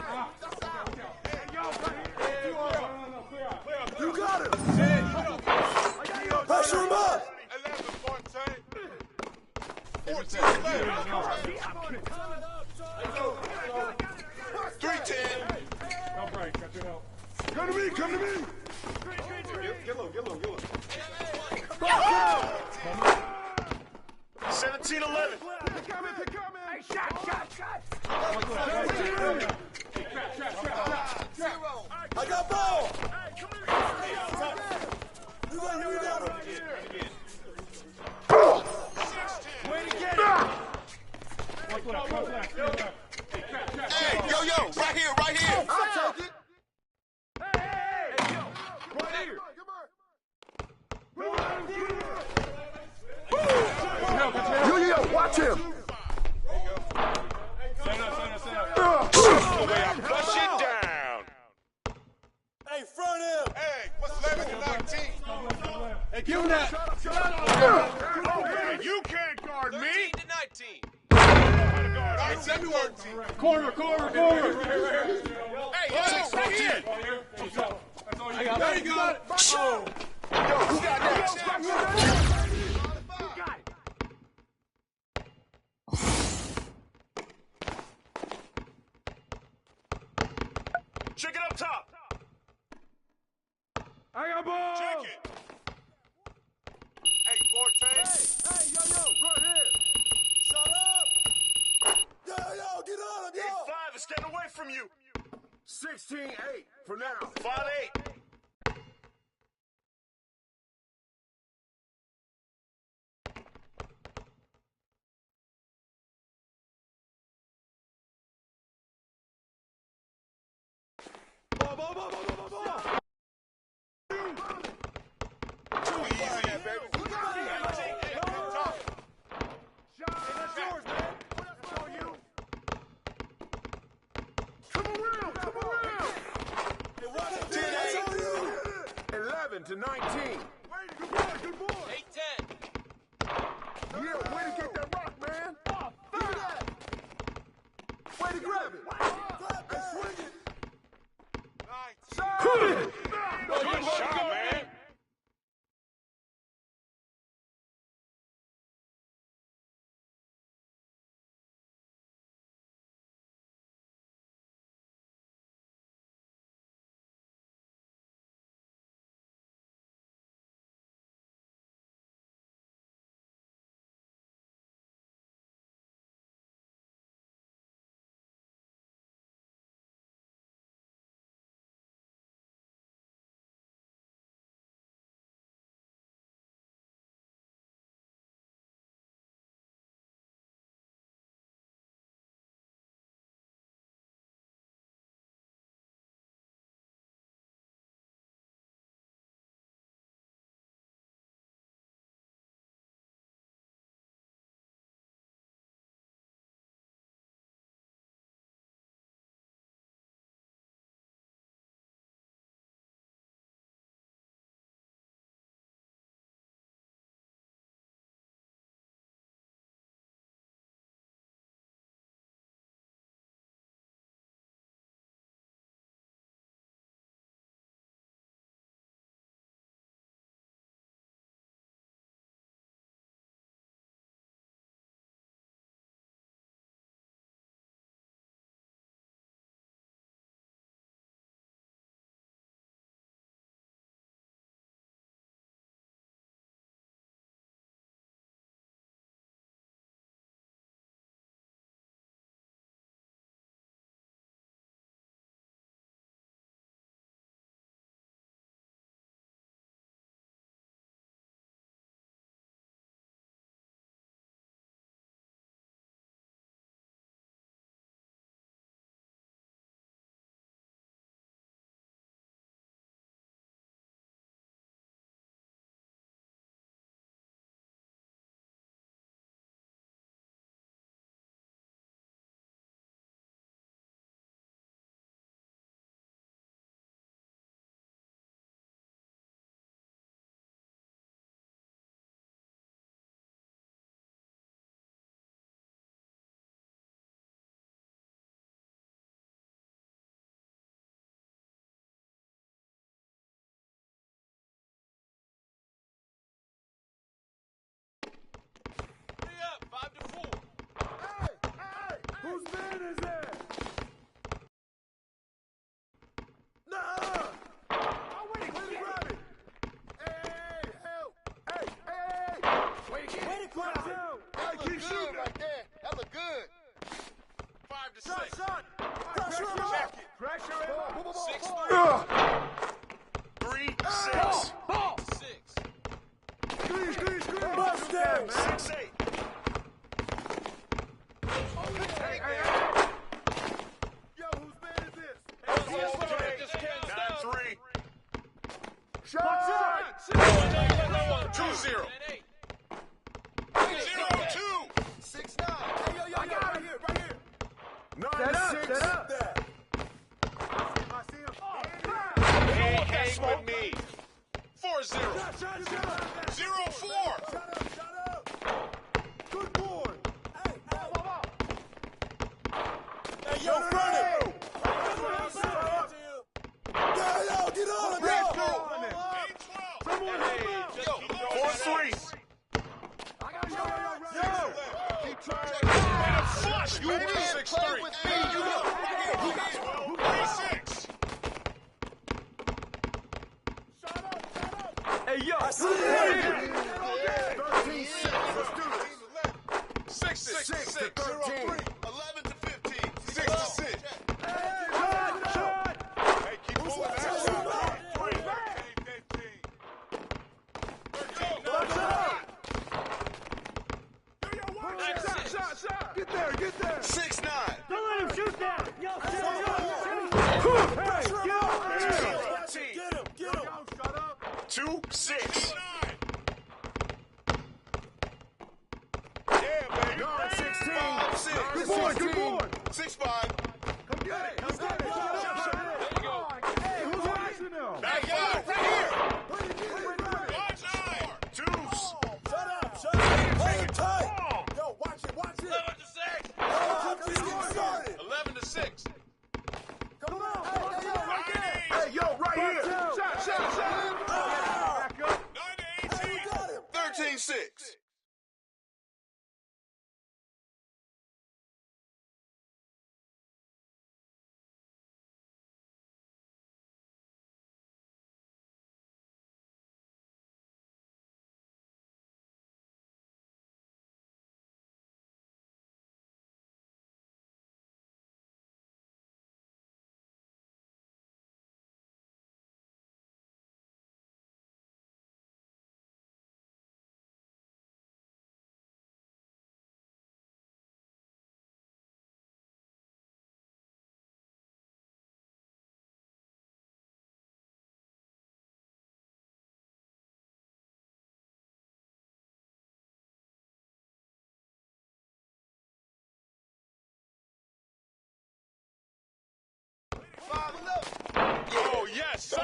out. You got him. Pressure him up. 11-14. 14-11. 3-10. No break. Got your help. Come to me. Get low. 17-11. Hey, shot. I got ball. You got him. Way to get it. One left. Hey, yo, right here. I'll take it. Hey, yo. Right here. Yo, watch him. Stand up. Flush it down. Hey, front him. Hey, what's 11-19? Hey, give him that. Hey, you can't guard me. 13-19. Corner. Hey, right here. That's all you got. There you go. Oh. Yo, who got that? Check it up top. I got ball. Check it. Hey, Forte. Hey, right here. Shut up. Yo, get on him, 8-5 is getting away from you. 16-8 for now. 5-8. Ball. Too easy, baby. That's yours, man. That's on you. Come around. 11-19. Good boy. 8-10. Yeah, way to get that rock, man. Give me that. Way to grab it. And swing it. 19. Good shot, man. Oh, yes, sir.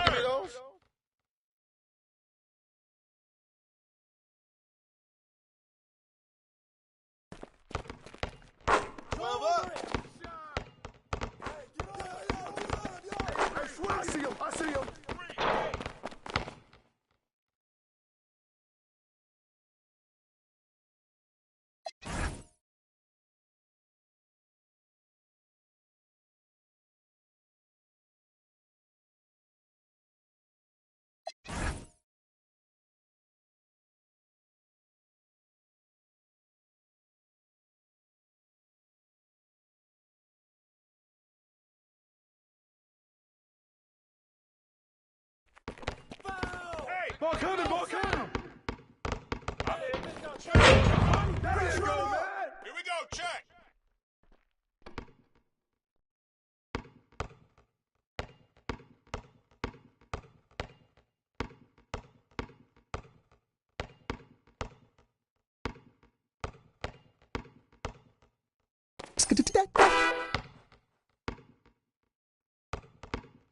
I see him. I see him. Ball coming, ball coming. There you go, man. Here we go, check.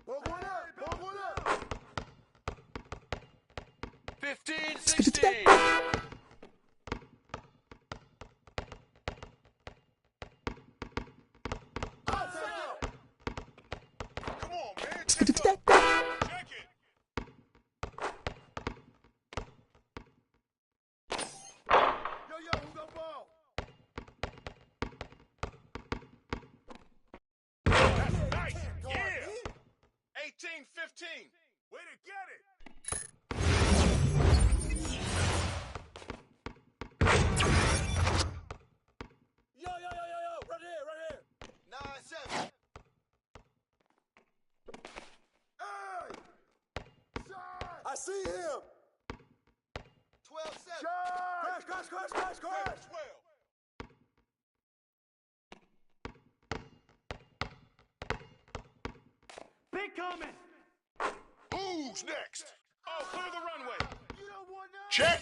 Ball going up. Ball going up. 15-16. Come on, man. Check it. Yo, who got ball? 17. Way to get it. Yo. Right here. 9-7. Hey! Shot! I see him. 12-7. Shot! Crash. 12. Big coming. Who's next? Oh, clear the runway. You don't want that. Check.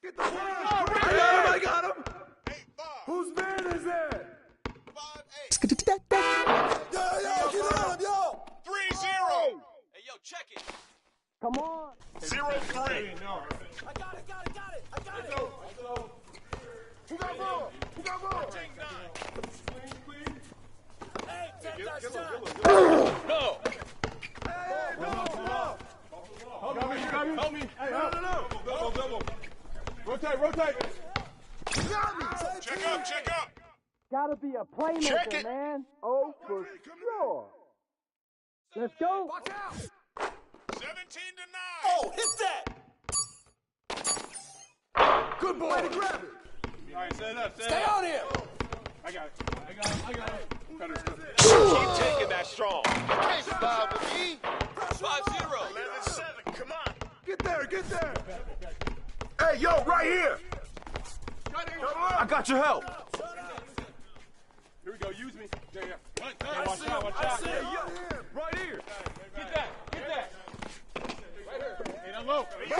Get the ball. I got him. 8-5. Whose man is that? 5-8. Yo, get on him, yo. 3-0. Hey, yo, check it. Come on. 0-3. I got it. Who got ball? Take 9. Hey, take that shot. No. Help me. Hey, double. Rotate. Check up. Gotta be a playmaker, Check it. man. Oh, for sure. Let's go. Watch out. 17-9. Oh, hit that. Good boy. Way to grab it. All right, set it up. Stay on him. I got it. Keep taking that strong. Can't foul with me. 5-0. 11-7. Come on. Get there. Hey, yo, right here. I got your help. Here we go. Use me. Yeah. Watch out. Hey, yo, right here. Get that. Right here. Hey, down low. Right here.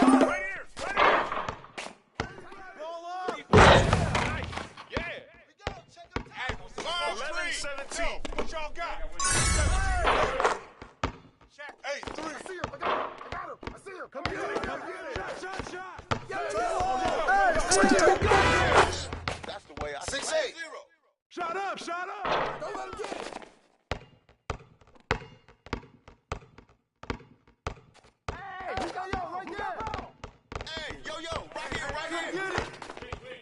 Roll up. Yeah. Hey, 11-17. What y'all got? Hey, 3. I see him. I got him. I see him. Come get it. Shot. That's the way I 6-8. Shut up. Don't let him get it. Hey, you got yo right there. Hey, yo, right here. Get it.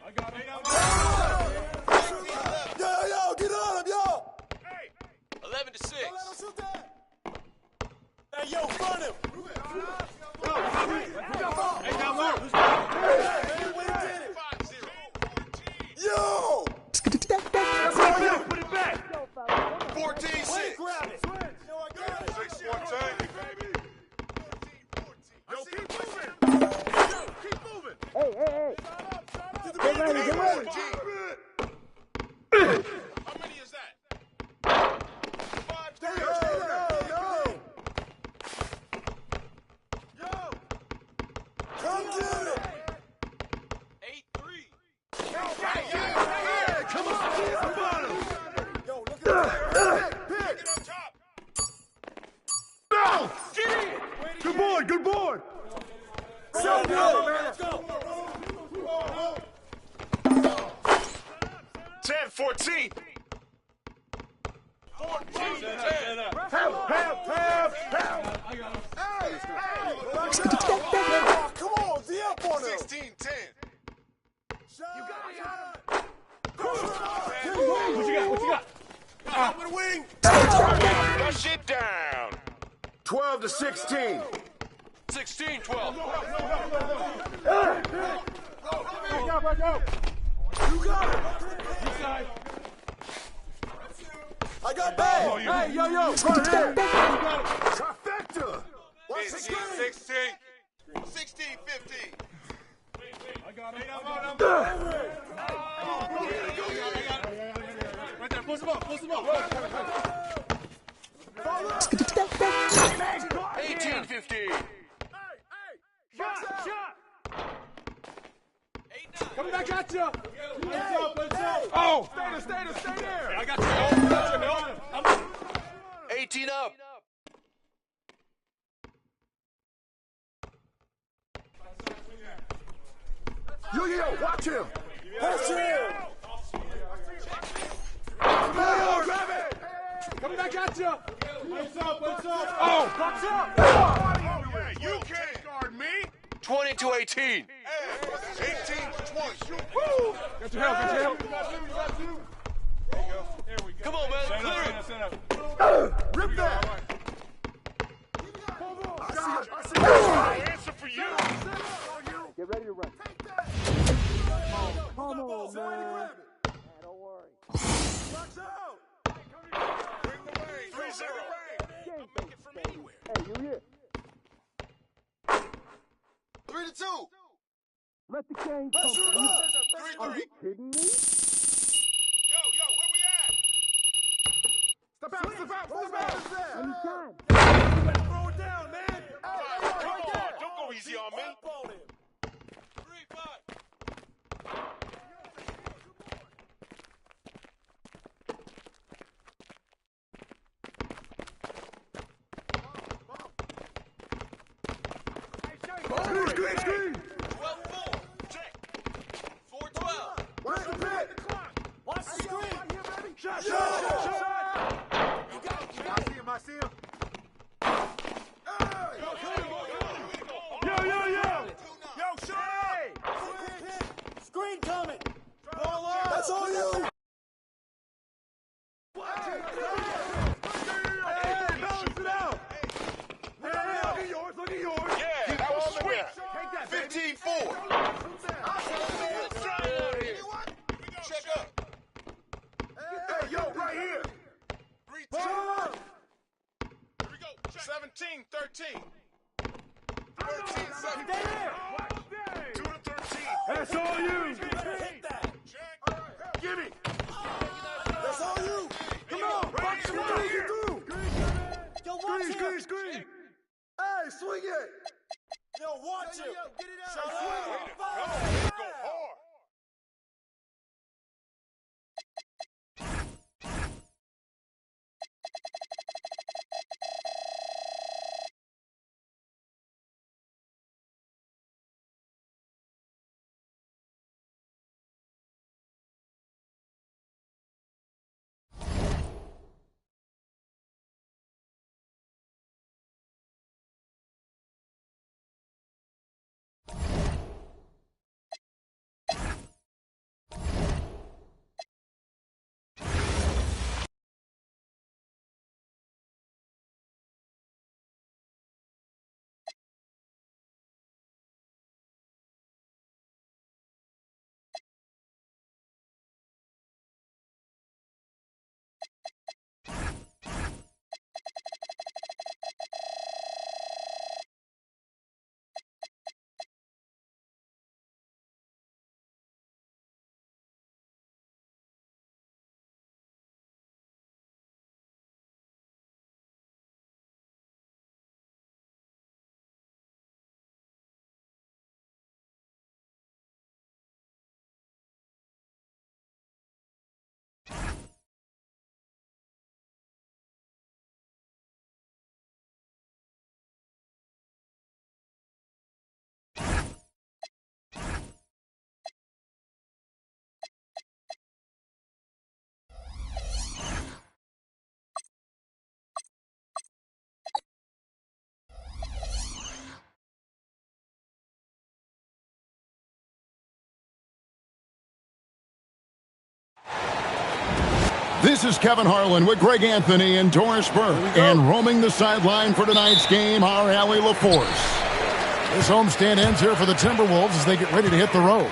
I got it. Yo, get on him, yo. Hey. 11-6. Don't let him shoot that. Hey, yo, front him. Hey, down low. Yo. Put it back. 14-6. Grab it. 6-14. Yo, keep moving. Hey. Get ready. How many is that? 5-3. Yo. Come get it. 8-3. Yeah. Come on. Yo, look at that. Pick. Get up top. No. Get in. Good board. So good. Let's go. 10-14. 14-10. Help. I got him. Come on, D up on him. 16-10. What you got? Top of the wing. Rush it down. 12-16. 16-12. Go. You got it. This side. I got bag. Hey, yo. Right here. Trifecta. Watch the screen. 16. 16-15. I got him. Right there. Push him up. 18-15. Shot. 8-9. Coming back at you. Let's up. Oh. Stay there. I got you. Help. 18 up. Yo, watch him. Push him. Grab it. Coming back at you. What's up? Oh, watch out. Yeah, you can't guard me. 20-18. Hey, 18-20. Got your help. There you go. There we go. Come on, man. Stand Clear up, it. stand up, stand up. Rip that. I see you. Answer for you. Get ready to run. Take that. Come on, Somebody man. grab it. Don't worry. Box out. Bring the way. 3-0. Game Make it from anywhere. Hey, you here. 3-2. Let the game come. Let's shoot up. Are you kidding me? Yo, where we at? Step out, step out, step out. Anytime. Throw it down, man. Come on, don't go easy on me. 3-5. Screen. 12-4. Check. 4-12. Watch the pit. Watch the screen. Shot. I see him. Yo, Screen coming. ball up. That's all you. Hey, balance it out. Hey, look at yours. Yeah, that was sweet. Take that, 15-4. Check up. Hey, yo, right here. 3-2. Here we go. 17-13. 13-17. 2-13. That's all you. Hit that. Check. Give me. That's all you. Come on. Box him out. Get through. Yo, watch him. Screen. Hey, swing it. Yo, watch him. Get it out. Shut Swing up. it. Go hard. This is Kevin Harlan with Greg Anthony and Doris Burke. And roaming the sideline for tonight's game, our Allie LaForce. This homestand ends here for the Timberwolves as they get ready to hit the road.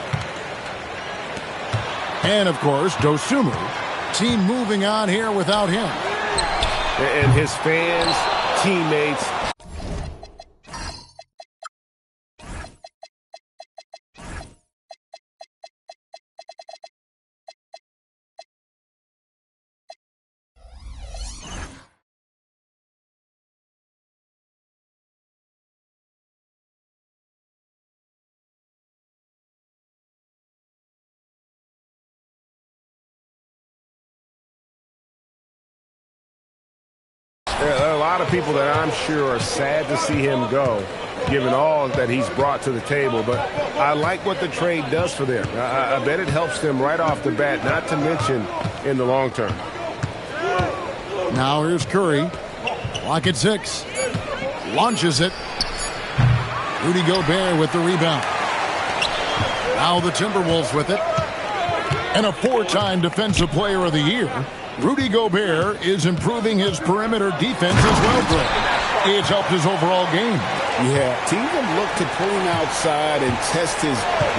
And, of course, Dosunmu. Team moving on here without him. And his fans, teammates. There are a lot of people that I'm sure are sad to see him go, given all that he's brought to the table. But I like what the trade does for them. I bet it helps them right off the bat, not to mention in the long term. Now here's Curry. Clock at 6. Launches it. Rudy Gobert with the rebound. Now the Timberwolves with it. And a 4-time Defensive Player of the Year, Rudy Gobert is improving his perimeter defense as well, Greg. It's helped his overall game. Yeah, teams have looked to pull him outside and test his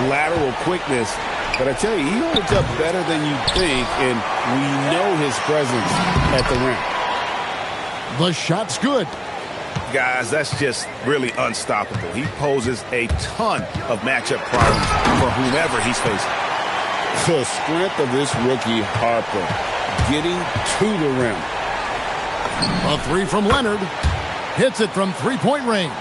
lateral quickness. But I tell you, he holds up better than you think, and we know his presence at the rim. The shot's good. Guys, that's just really unstoppable. He poses a ton of matchup problems for whomever he's facing. The strength of this rookie, Harper, getting to the rim. A three from Leonard. Hits it from three-point range.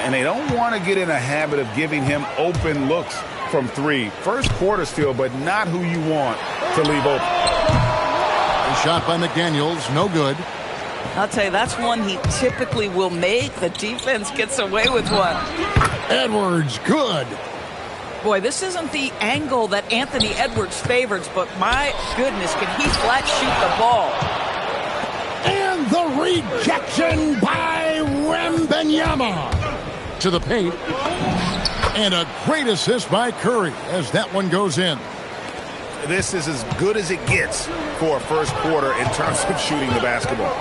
And they don't want to get in a habit of giving him open looks from three. First quarter still, but not who you want to leave open. A shot by McDaniels, no good. I'll tell you, that's one he typically will make. The defense gets away with one. Edwards, good. Boy, this isn't the angle that Anthony Edwards favors, but my goodness, can he flat shoot the ball. And the rejection by Wembanyama. To the paint. And a great assist by Curry as that one goes in. This is as good as it gets for a first quarter in terms of shooting the basketball.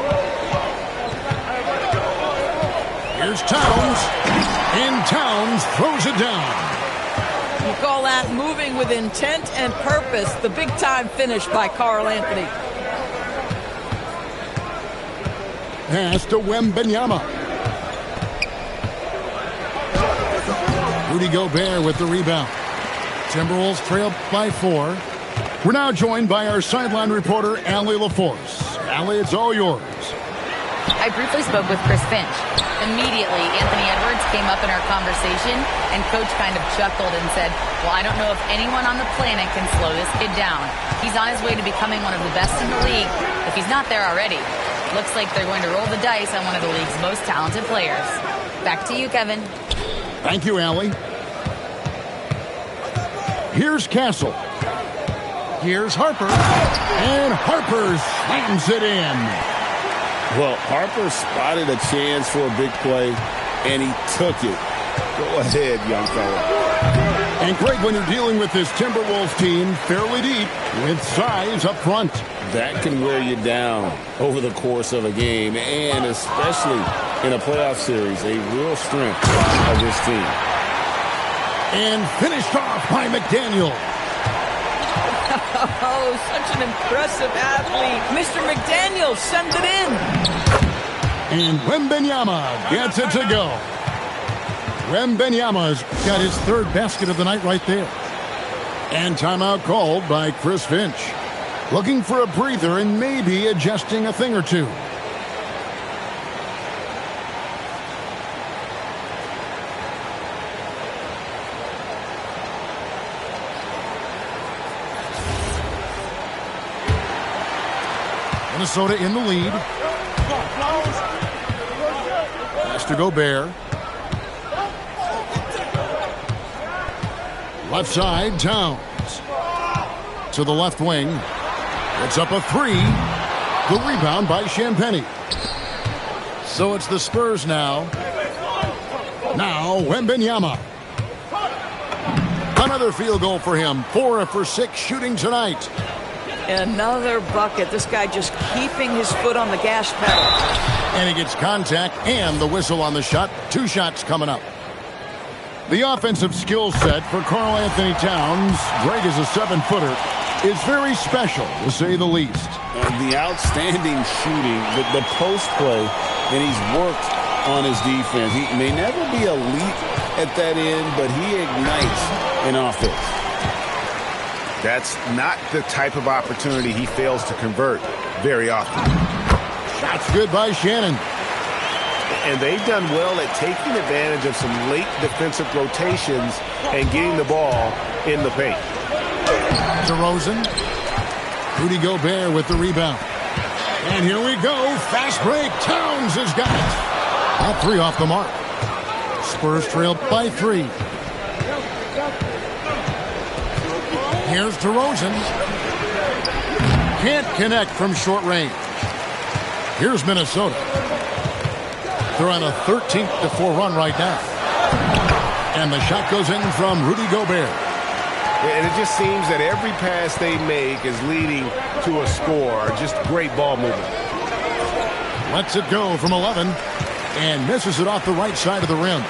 Here's Towns. And Towns throws it down. You call that moving with intent and purpose. The big-time finish by Karl Anthony. Pass to Wembanyama. Rudy Gobert with the rebound. Timberwolves trail by 4. We're now joined by our sideline reporter, Allie LaForce. Allie, it's all yours. I briefly spoke with Chris Finch. Immediately, Anthony Edwards came up in our conversation, and Coach kind of chuckled and said, well, I don't know if anyone on the planet can slow this kid down. He's on his way to becoming one of the best in the league, if he's not there already. Looks like they're going to roll the dice on one of the league's most talented players. Back to you, Kevin. Thank you, Allie. Here's Castle. Here's Harper. And Harper slams it in. Well, Harper spotted a chance for a big play, and he took it. Go ahead, young fella. And Greg, when you're dealing with this Timberwolves team fairly deep with size up front, that can wear you down over the course of a game, and especially in a playoff series, a real strength of this team. And finished off by McDaniel. Oh, such an impressive athlete. Mr. McDaniel sends it in. And Wembanyama gets it to go. Wembanyama's got his third basket of the night right there. And timeout called by Chris Finch. Looking for a breather and maybe adjusting a thing or two. Minnesota in the lead. Pass to Gobert. Left side, Towns. To the left wing. It's up a 3. The rebound by Champagnie. So it's the Spurs now. Now Wembanyama. Another field goal for him. 4 for 6 shooting tonight. Another bucket. This guy just keeping his foot on the gas pedal. And he gets contact and the whistle on the shot. 2 shots coming up. The offensive skill set for Karl Anthony Towns, Greg is a 7-footer, is very special, to say the least. The outstanding shooting, the post play, and he's worked on his defense. He may never be elite at that end, but he ignites an offense. That's not the type of opportunity he fails to convert very often. Shots good by Shannon. And they've done well at taking advantage of some late defensive rotations and getting the ball in the paint. DeRozan. Rudy Gobert with the rebound. And here we go. Fast break. Towns has got it. All 3 off the mark. Spurs trail by 3. Here's DeRozan. Can't connect from short range. Here's Minnesota. They're on a 13-4 run right now. And the shot goes in from Rudy Gobert. And it just seems that every pass they make is leading to a score. Just great ball movement. Lets it go from 11 and misses it off the right side of the rim.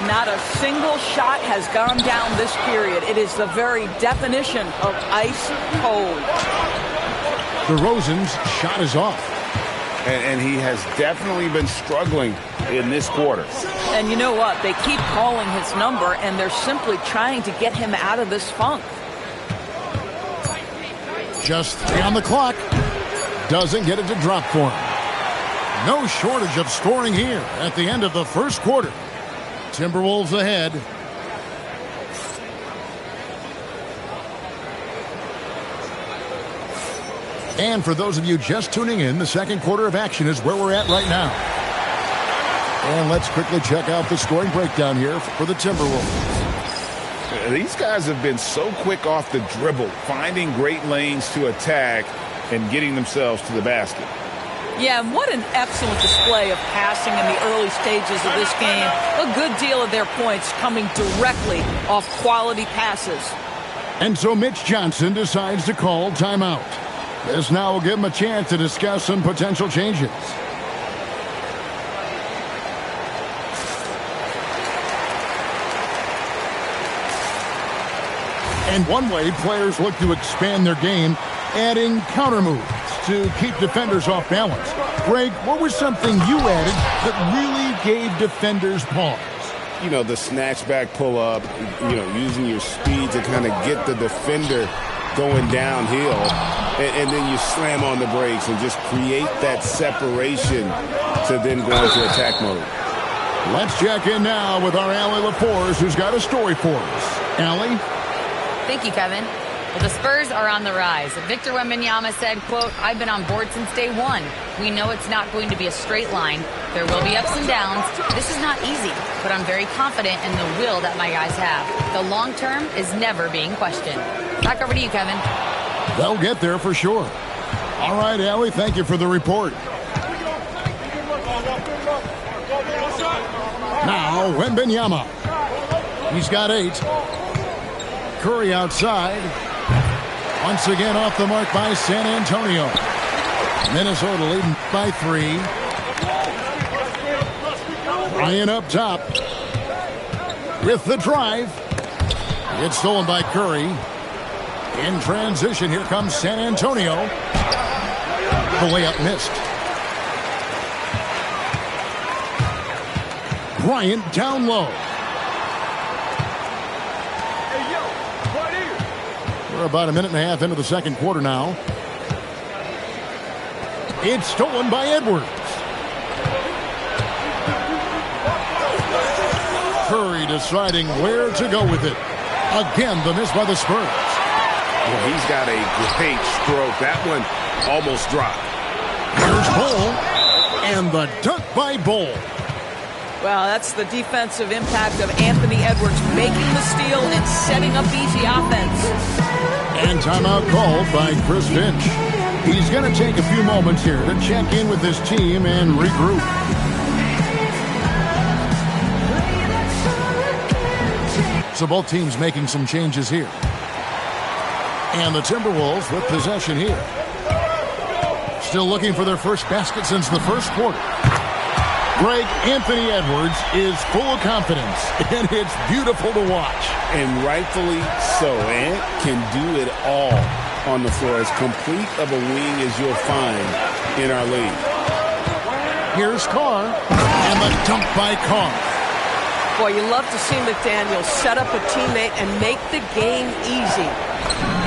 Not a single shot has gone down this period. It is the very definition of ice cold. DeRozan's shot is off. And he has definitely been struggling in this quarter. And you know what? They keep calling his number, and they're simply trying to get him out of this funk. Just 3 on the clock. Doesn't get it to drop for him. No shortage of scoring here at the end of the first quarter. Timberwolves ahead. And for those of you just tuning in, the second quarter of action is where we're at right now. And let's quickly check out the scoring breakdown here for the Timberwolves. These guys have been so quick off the dribble, finding great lanes to attack and getting themselves to the basket. Yeah, and what an excellent display of passing in the early stages of this game. A good deal of their points coming directly off quality passes. And so Mitch Johnson decides to call timeout. This now will give him a chance to discuss some potential changes. And one way players look to expand their game, adding counter moves to keep defenders off balance. Greg, what was something you added that really gave defenders pause? You know, the snatchback pull-up, you know, using your speed to kind of get the defender going downhill, and then you slam on the brakes and just create that separation to then go into attack mode. Let's check in now with our Allie LaForce, who's got a story for us. Allie? Thank you, Kevin. Well, the Spurs are on the rise. Victor Wembanyama said, quote, "I've been on board since day one. We know it's not going to be a straight line. There will be ups and downs. This is not easy, but I'm very confident in the will that my guys have. The long term is never being questioned." Back over to you, Kevin. They'll get there for sure. All right, Allie, thank you for the report. Now, Wembanyama. He's got 8. Curry outside. Once again off the mark by San Antonio. Minnesota leading by 3. Ryan up top. With the drive. It's stolen by Curry. In transition, here comes San Antonio. The layup missed. Bryant down low. We're about a minute and a half into the second quarter now. It's stolen by Edwards. Curry deciding where to go with it. Again, the miss by the Spurs. Well, he's got a great stroke. That one almost dropped. Here's Bull. And the dunk by Bull. Well, that's the defensive impact of Anthony Edwards making the steal and setting up easy offense. And timeout called by Chris Finch. He's going to take a few moments here to check in with his team and regroup. So both teams making some changes here. And the Timberwolves with possession here. Still looking for their first basket since the first quarter. Greg, Anthony Edwards is full of confidence, and it's beautiful to watch. And rightfully so. Ant can do it all on the floor. As complete of a wing as you'll find in our league. Here's Carr, and the dunk by Carr. Boy, you love to see McDaniel set up a teammate and make the game easy.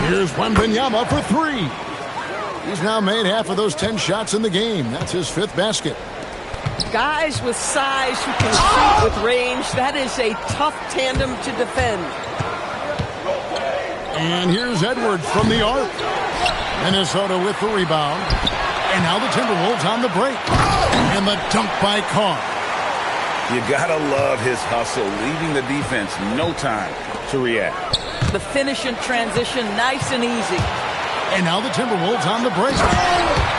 Here's Wembanyama for 3. He's now made half of those 10 shots in the game. That's his 5th basket. Guys with size who can shoot with range, that is a tough tandem to defend. And here's Edwards from the arc. Minnesota with the rebound. And now the Timberwolves on the break. And the dunk by Carr. You gotta love his hustle, leaving the defense no time to react. The finish in transition, nice and easy. And now the Timberwolves on the break.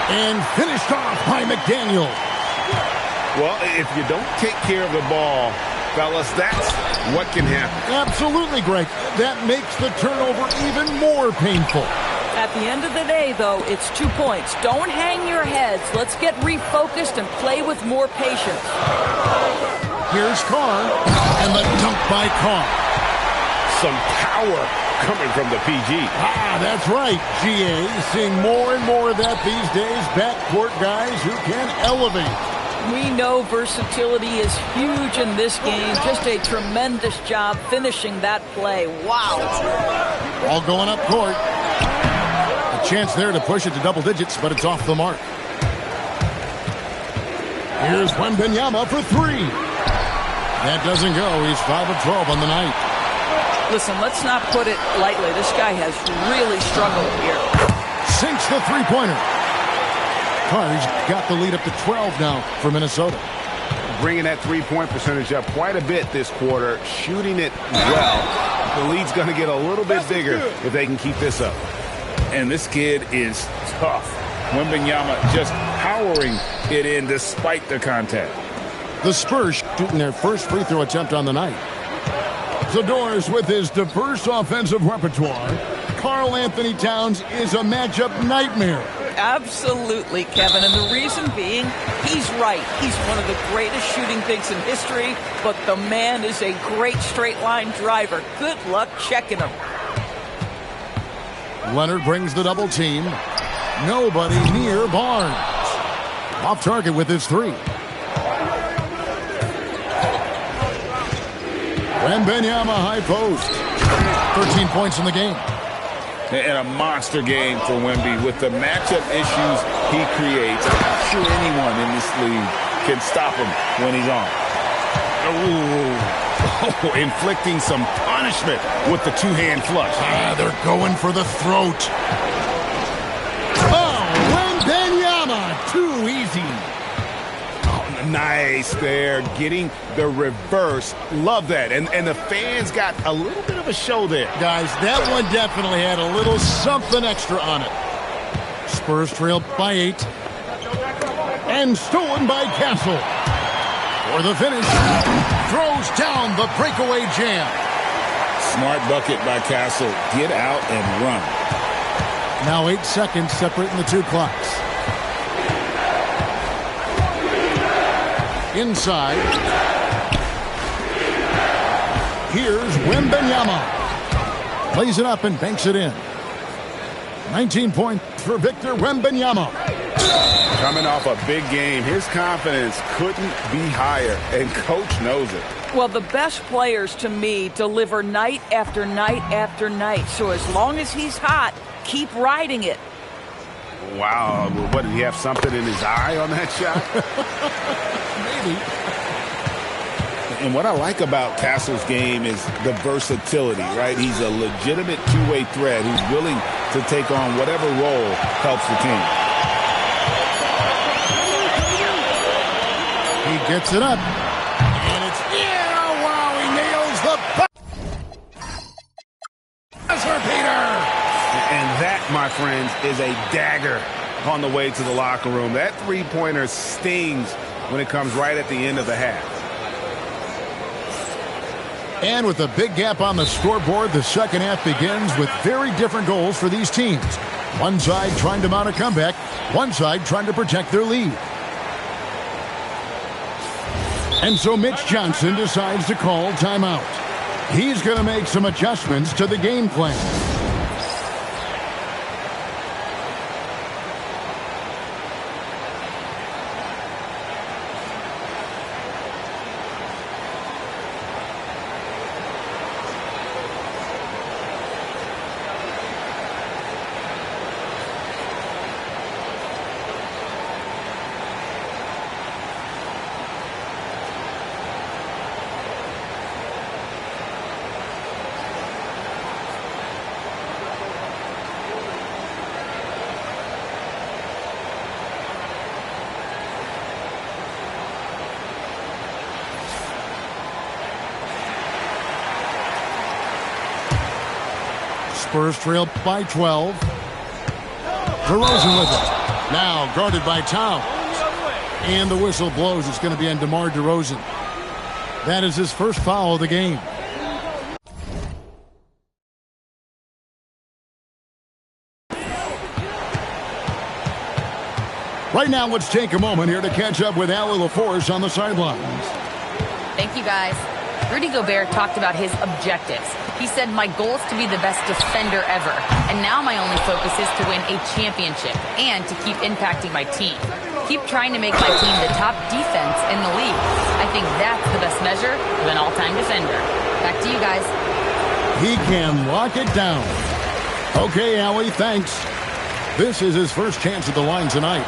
And finished off by McDaniel. Well, if you don't take care of the ball Fellas, that's what can happen. Absolutely, Greg. That makes the turnover even more painful. At the end of the day, though, it's 2 points. Don't hang your heads. Let's get refocused and play with more patience. Here's Carr, and the dunk by Carr. Some power coming from the PG. That's right, GA. Seeing more and more of that these days. Backcourt guys who can elevate. We know versatility is huge in this game. Just a tremendous job finishing that play. Wow. All going up court. A chance there to push it to double digits, but it's off the mark. Here's Wembanyama for three. That doesn't go. He's 5 of 12 on the night. Listen, let's not put it lightly. This guy has really struggled here. Sinks the three-pointer. Carr's got the lead up to 12 now for Minnesota. Bringing that three-point percentage up quite a bit this quarter, shooting it well. The lead's going to get a little bit bigger if they can keep this up. And this kid is tough. Wembanyama just powering it in despite the contact. The Spurs shooting their first free throw attempt on the night. Zador's with his diverse offensive repertoire. Karl Anthony Towns is a matchup nightmare. Absolutely, Kevin. And the reason being, he's right. He's one of the greatest shooting bigs in history, but the man is a great straight-line driver. Good luck checking him. Leonard brings the double team. Nobody near Barnes. Off target with his three. Wembanyama high post. 13 points in the game. And a monster game for Wemby with the matchup issues he creates. I'm not sure anyone in this league can stop him when he's on. Oh, inflicting some punishment with the two-hand flush. They're going for the throat. Oh, Wembanyama, too easy. Nice there, getting the reverse. Love that. And the fans got a little bit of a show there. Guys, that one definitely had a little something extra on it. Spurs trail by 8. And stolen by Castle. For the finish. Throws down the breakaway jam. Smart bucket by Castle. Get out and run. Now 8 seconds separating the two clocks. Inside. Here's Wembanyama. Plays it up and banks it in. 19 points for Victor Wembanyama. Coming off a big game, his confidence couldn't be higher, and coach knows it. Well, the best players to me deliver night after night after night. So as long as he's hot, keep riding it. Wow, what, did he have something in his eye on that shot? Maybe. And what I like about Castle's game is the versatility, right? He's a legitimate two-way threat who's willing to take on whatever role helps the team. He gets it up. And it's in. Oh, wow, he nails the buzzer beater. And that, my friends, is a dagger on the way to the locker room. That three-pointer stings when it comes right at the end of the half. And with a big gap on the scoreboard, the second half begins with very different goals for these teams. One side trying to mount a comeback, one side trying to protect their lead. And so Mitch Johnson decides to call timeout. He's going to make some adjustments to the game plan. Spurs trail by 12. DeRozan with it. Now guarded by Towns. And the whistle blows. It's going to be on DeMar DeRozan. That is his first foul of the game. Right now, let's take a moment here to catch up with Allie LaForce on the sidelines. Thank you, guys. Rudy Gobert talked about his objectives. He said, my goal is to be the best defender ever. And now my only focus is to win a championship and to keep impacting my team. Keep trying to make my team the top defense in the league. I think that's the best measure of an all-time defender. Back to you guys. He can lock it down. Okay, Allie, thanks. This is his first chance at the line tonight.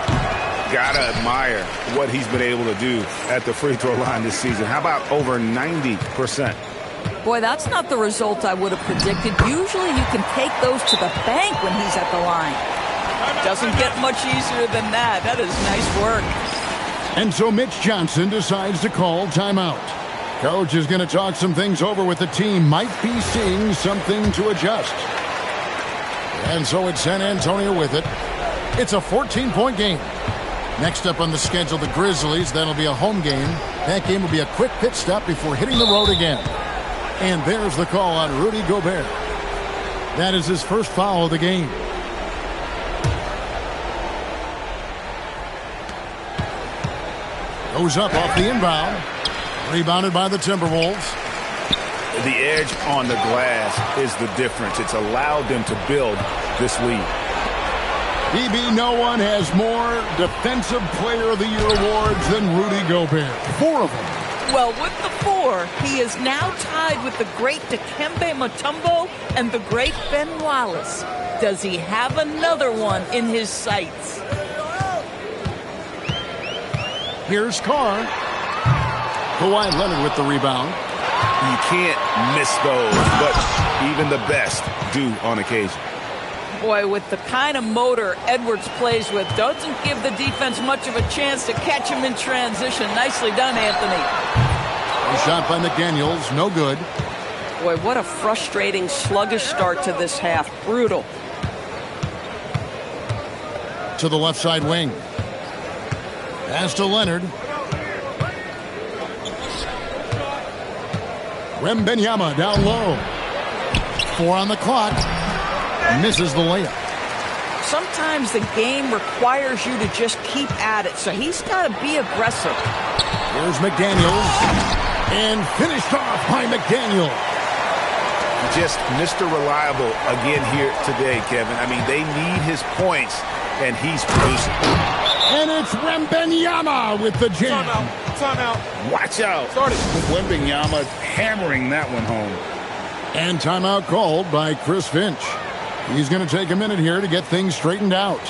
Gotta admire what he's been able to do at the free throw line this season. How about over 90%? Boy, that's not the result I would have predicted. Usually you can take those to the bank when he's at the line. Doesn't get much easier than that. That is nice work. And so Mitch Johnson decides to call timeout. Coach is going to talk some things over with the team. Might be seeing something to adjust. And so it's San Antonio with it. It's a 14-point game. Next up on the schedule, the Grizzlies. That'll be a home game. That game will be a quick pit stop before hitting the road again. And there's the call on Rudy Gobert. That is his first foul of the game. Goes up off the inbound. Rebounded by the Timberwolves. The edge on the glass is the difference. It's allowed them to build this lead. BB, no one has more Defensive Player of the Year awards than Rudy Gobert. 4 of them. Well, with the 4, he is now tied with the great Dikembe Mutombo and the great Ben Wallace. Does he have another one in his sights? Here's Carr. Kawhi Leonard with the rebound. You can't miss those, but even the best do on occasion. Boy, with the kind of motor Edwards plays with, doesn't give the defense much of a chance to catch him in transition. Nicely done, Anthony. A shot by McDaniels, no good. Boy, what a frustrating, sluggish start to this half. Brutal. To the left side wing. Pass to Leonard. Wembanyama down low. 4 on the clock. Misses the layup. Sometimes the game requires you to just keep at it, so he's got to be aggressive. Here's McDaniels. And finished off by McDaniels. Just Mr. Reliable again here today, Kevin. I mean, they need his points, and he's producing. And it's Wembanyama with the jam. Timeout. Watch out. Started. Wembanyama hammering that one home. And timeout called by Chris Finch. He's going to take a minute here to get things straightened out.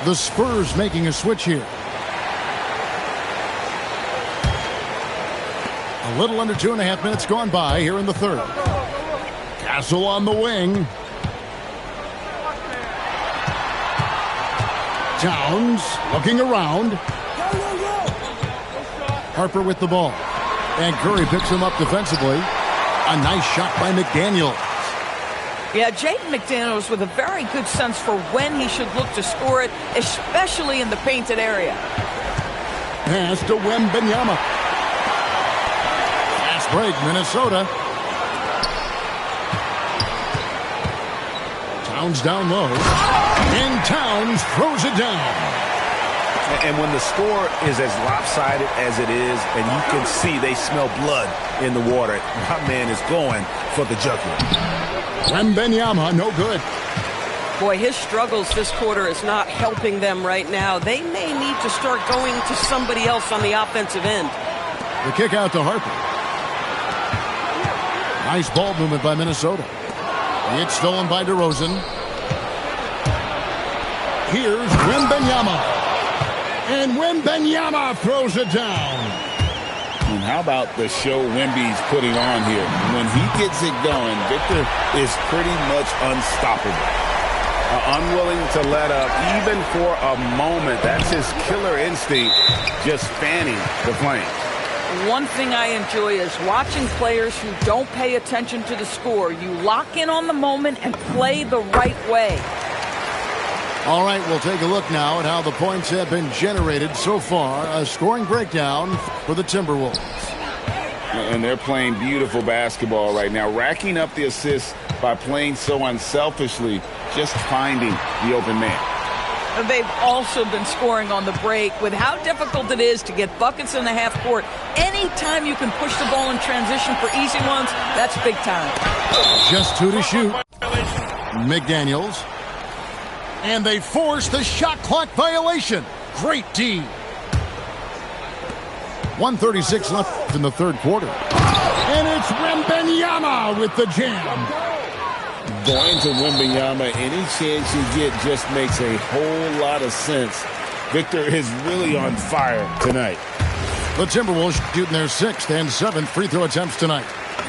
The Spurs making a switch here. A little under 2.5 minutes gone by here in the third. Castle on the wing. Towns looking around. Harper with the ball. And Curry picks him up defensively. A nice shot by McDaniels. Yeah, Jaden McDaniels with a very good sense for when he should look to score it, especially in the painted area. Pass to Wembanyama. Fast break, Minnesota. Towns down low. And Towns throws it down. And when the score is as lopsided as it is, and you can see they smell blood in the water, my man is going for the jugular. Wembanyama, no good. Boy, his struggles this quarter is not helping them right now. They may need to start going to somebody else on the offensive end. The kick out to Harper. Nice ball movement by Minnesota. It's stolen by DeRozan. Here's Wembanyama. And Wembanyama throws it down. And how about the show Wemby's putting on here? When he gets it going, Victor is pretty much unstoppable. Unwilling to let up, even for a moment. That's his killer instinct, just fanning the flames. One thing I enjoy is watching players who don't pay attention to the score. You lock in on the moment and play the right way. All right, we'll take a look now at how the points have been generated so far. A scoring breakdown for the Timberwolves. And they're playing beautiful basketball right now, racking up the assists by playing so unselfishly, just finding the open man. They've also been scoring on the break with how difficult it is to get buckets in the half court. Anytime you can push the ball in transition for easy ones, that's big time. Just 2 to shoot. McDaniels. And they force the shot clock violation. Great D. 1:36 left in the third quarter. And it's Wembanyama with the jam. Going to Wembanyama, any chance you get just makes a whole lot of sense. Victor is really on fire tonight. The Timberwolves shooting their 6th and 7th free throw attempts tonight.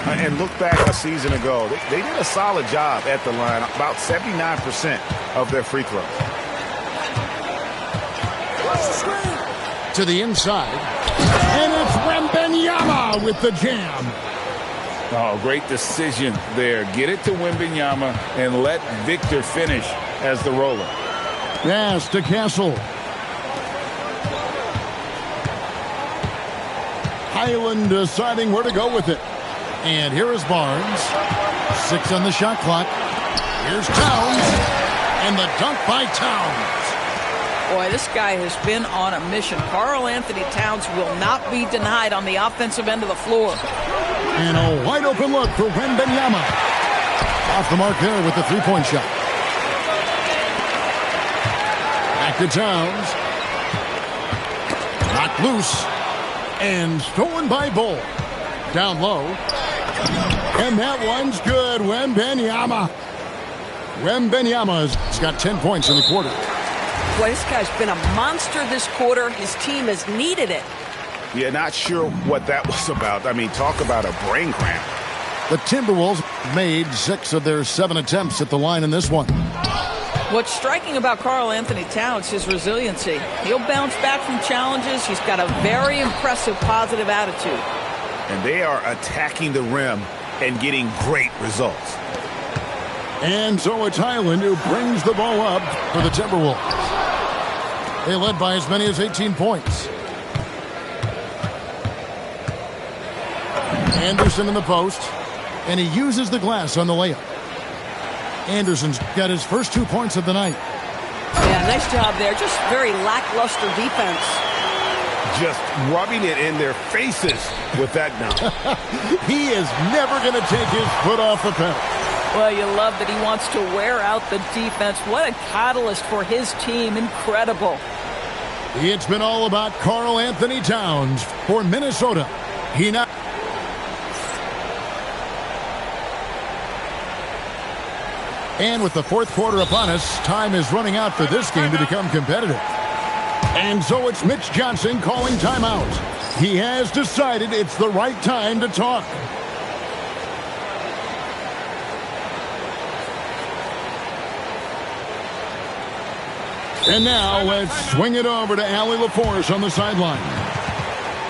And look back a season ago. They did a solid job at the line, about 79% of their free throws. To the inside. And it's Wembanyama with the jam. Oh, great decision there. Get it to Wembanyama and let Victor finish as the roller. Pass to Castle. Highland deciding where to go with it. And here is Barnes. 6 on the shot clock. Here's Towns. And the dunk by Towns. Boy, this guy has been on a mission. Karl Anthony Towns will not be denied on the offensive end of the floor. And a wide open look for Wembanyama. Off the mark there with the three-point shot. Back to Towns. Knocked loose. And stolen by Bull. Down low. And that one's good. Wembanyama. Wembanyama's got 10 points in the quarter. Boy, this guy's been a monster this quarter. His team has needed it. Yeah, not sure what that was about. I mean, talk about a brain cramp. The Timberwolves made 6 of their 7 attempts at the line in this one. What's striking about Karl Anthony Towns is resiliency. He'll bounce back from challenges. He's got a very impressive positive attitude. And they are attacking the rim and getting great results. And so it's Highland who brings the ball up for the Timberwolves. They led by as many as 18 points. Anderson in the post, and he uses the glass on the layup. Anderson's got his first 2 points of the night. Yeah, nice job there. Just very lackluster defense. Just rubbing it in their faces with that dunk. He is never going to take his foot off the pedal. Well, you love that he wants to wear out the defense. What a catalyst for his team. Incredible. It's been all about Karl Anthony Towns for Minnesota. He now... And with the fourth quarter upon us, time is running out for this game to become competitive. And so it's Mitch Johnson calling timeout. He has decided it's the right time to talk. And now let's swing it over to Allie LaForce on the sideline.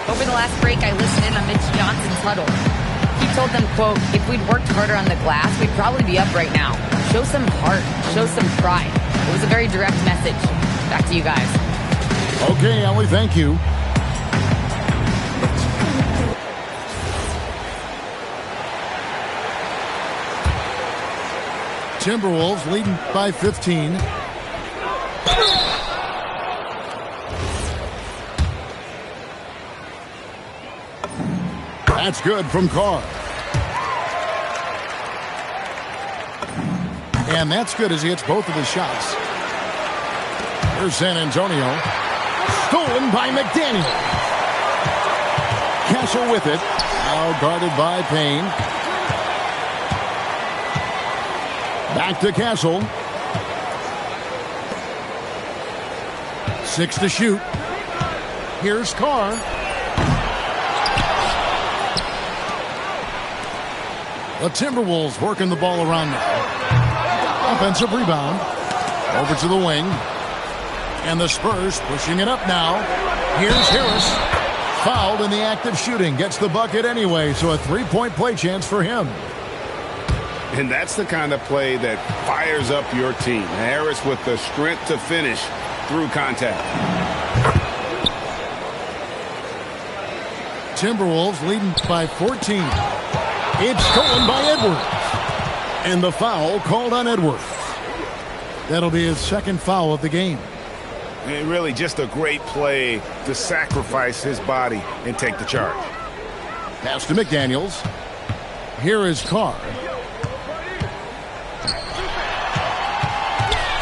Over the last break, I listened in on Mitch Johnson's huddle. He told them, quote, if we'd worked harder on the glass, we'd probably be up right now. Show some heart. Show some pride. It was a very direct message. Back to you guys. Okay, Allie, thank you. Timberwolves leading by 15. That's good from Carr. And that's good as he hits both of his shots. Here's San Antonio. Stolen by McDaniel. Castle with it. Now guarded by Payne. Back to Castle. 6 to shoot. Here's Carr. The Timberwolves working the ball around now. Offensive rebound. Over to the wing. And the Spurs pushing it up now. Here's Harris. Fouled in the act of shooting. Gets the bucket anyway, so a three-point play chance for him. And that's the kind of play that fires up your team. Harris with the strength to finish through contact. Timberwolves leading by 14. It's stolen by Edwards. And the foul called on Edwards. That'll be his second foul of the game. And really just a great play to sacrifice his body and take the charge. Pass to McDaniels. Here is Carr.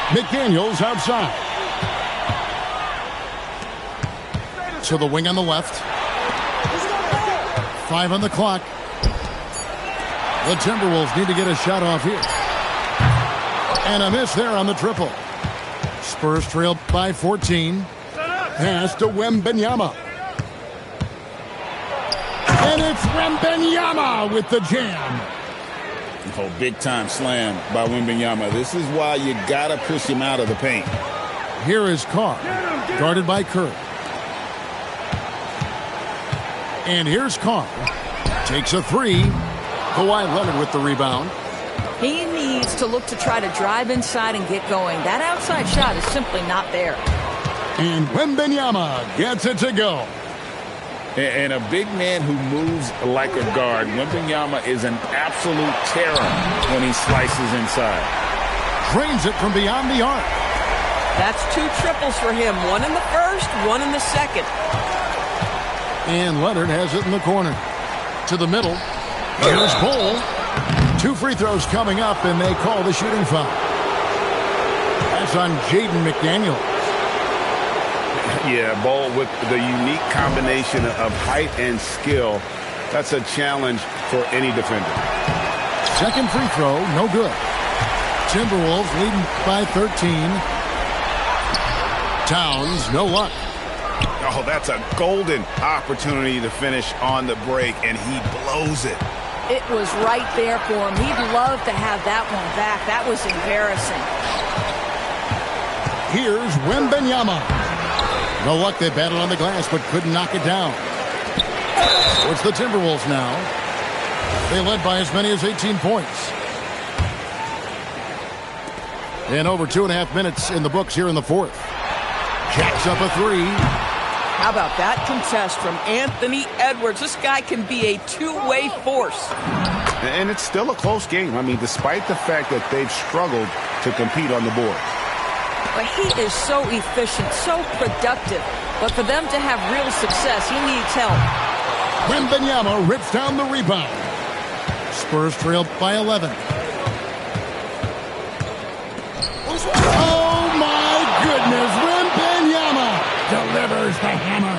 McDaniels outside. To the wing on the left. 5 on the clock. The Timberwolves need to get a shot off here. And a miss there on the triple. Spurs trail by 14. Pass to Wembanyama. And it's Wembanyama with the jam. Oh, big-time slam by Wembanyama. This is why you got to push him out of the paint. Here is Carr, guarded by Kerr. And here's Carr. Takes a three. Kawhi Leonard with the rebound. He needs to look to try to drive inside and get going. That outside shot is simply not there. And Wembanyama gets it to go. And a big man who moves like a guard, Wembanyama is an absolute terror when he slices inside. Drains it from beyond the arc. That's 2 triples for him. 1 in the first, 1 in the second. And Leonard has it in the corner. To the middle. Here's Bull. 2 free throws coming up, and they call the shooting foul. That's on Jaden McDaniels. Yeah, Bull with the unique combination of height and skill. That's a challenge for any defender. Second free throw, no good. Timberwolves leading by 13. Towns, no luck. Oh, that's a golden opportunity to finish on the break, and he blows it. It was right there for him. He'd love to have that one back. That was embarrassing. Here's Wembanyama. No luck, they battled on the glass, but couldn't knock it down. So it's the Timberwolves now. They led by as many as 18 points. And over 2.5 minutes in the books here in the fourth. Jacks up a three. How about that contest from Anthony Edwards? This guy can be a two-way force. And it's still a close game. I mean, despite the fact that they've struggled to compete on the board. But he is so efficient, so productive. But for them to have real success, he needs help. Wembanyama rips down the rebound. Spurs trail by 11. Oh, my goodness. Wembanyama delivers the hammer.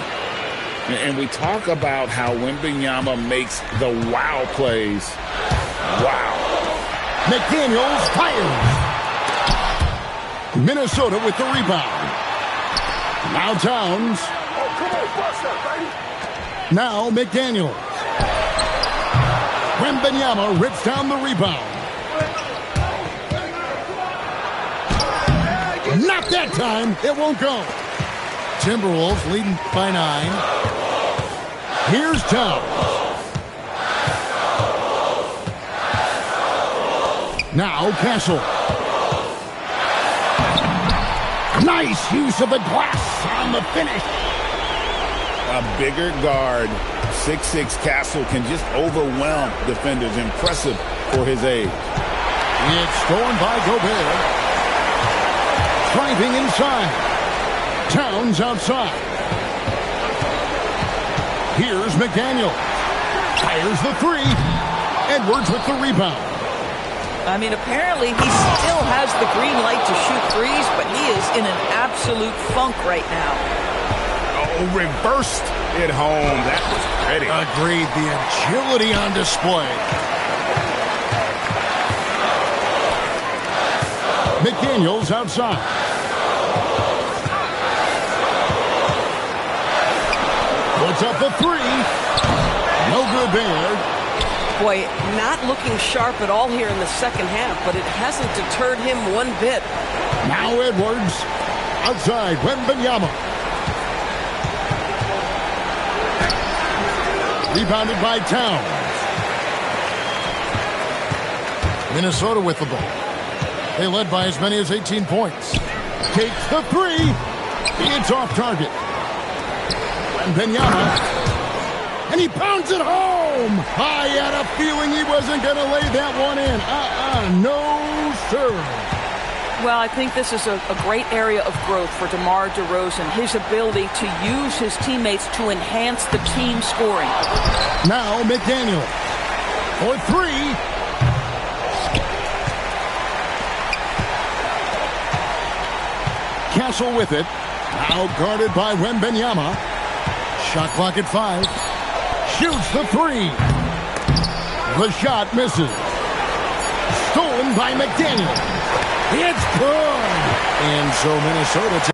And we talk about how Wembanyama makes the wow plays. Wow. McDaniels fires. Minnesota with the rebound. Now Towns. Oh, come on, bust that, baby. Now McDaniels. Wembanyama rips down the rebound. Not that time. It won't go. Timberwolves leading by 9. Here's Towns. Now Castle. Nice use of the glass on the finish. A bigger guard, 6'6" Castle, can just overwhelm defenders. Impressive for his age. It's stolen by Gobert. Driving inside. Towns outside. Here's McDaniel. Fires the three. Edwards with the rebound. I mean, apparently he still has the green light to shoot threes, but he is in an absolute funk right now. Oh, reversed it home. That was pretty. Agreed. The agility on display. McDaniels outside. Puts up the three. No good there. Boy, not looking sharp at all here in the second half, but it hasn't deterred him one bit. Now Edwards. Outside, Wembanyama. Rebounded by Towns. Minnesota with the ball. They led by as many as 18 points. Takes the three. It's off target. Wembanyama. And he pounds it home. I had a feeling he wasn't going to lay that one in. No, sir. Well, I think this is a great area of growth for DeMar DeRozan, his ability to use his teammates to enhance the team scoring. Now McDaniel for three. Castle with it. Now guarded by Wembanyama. Shot clock at 5. Shoots the three. The shot misses. Stolen by McDaniel. It's good. And so Minnesota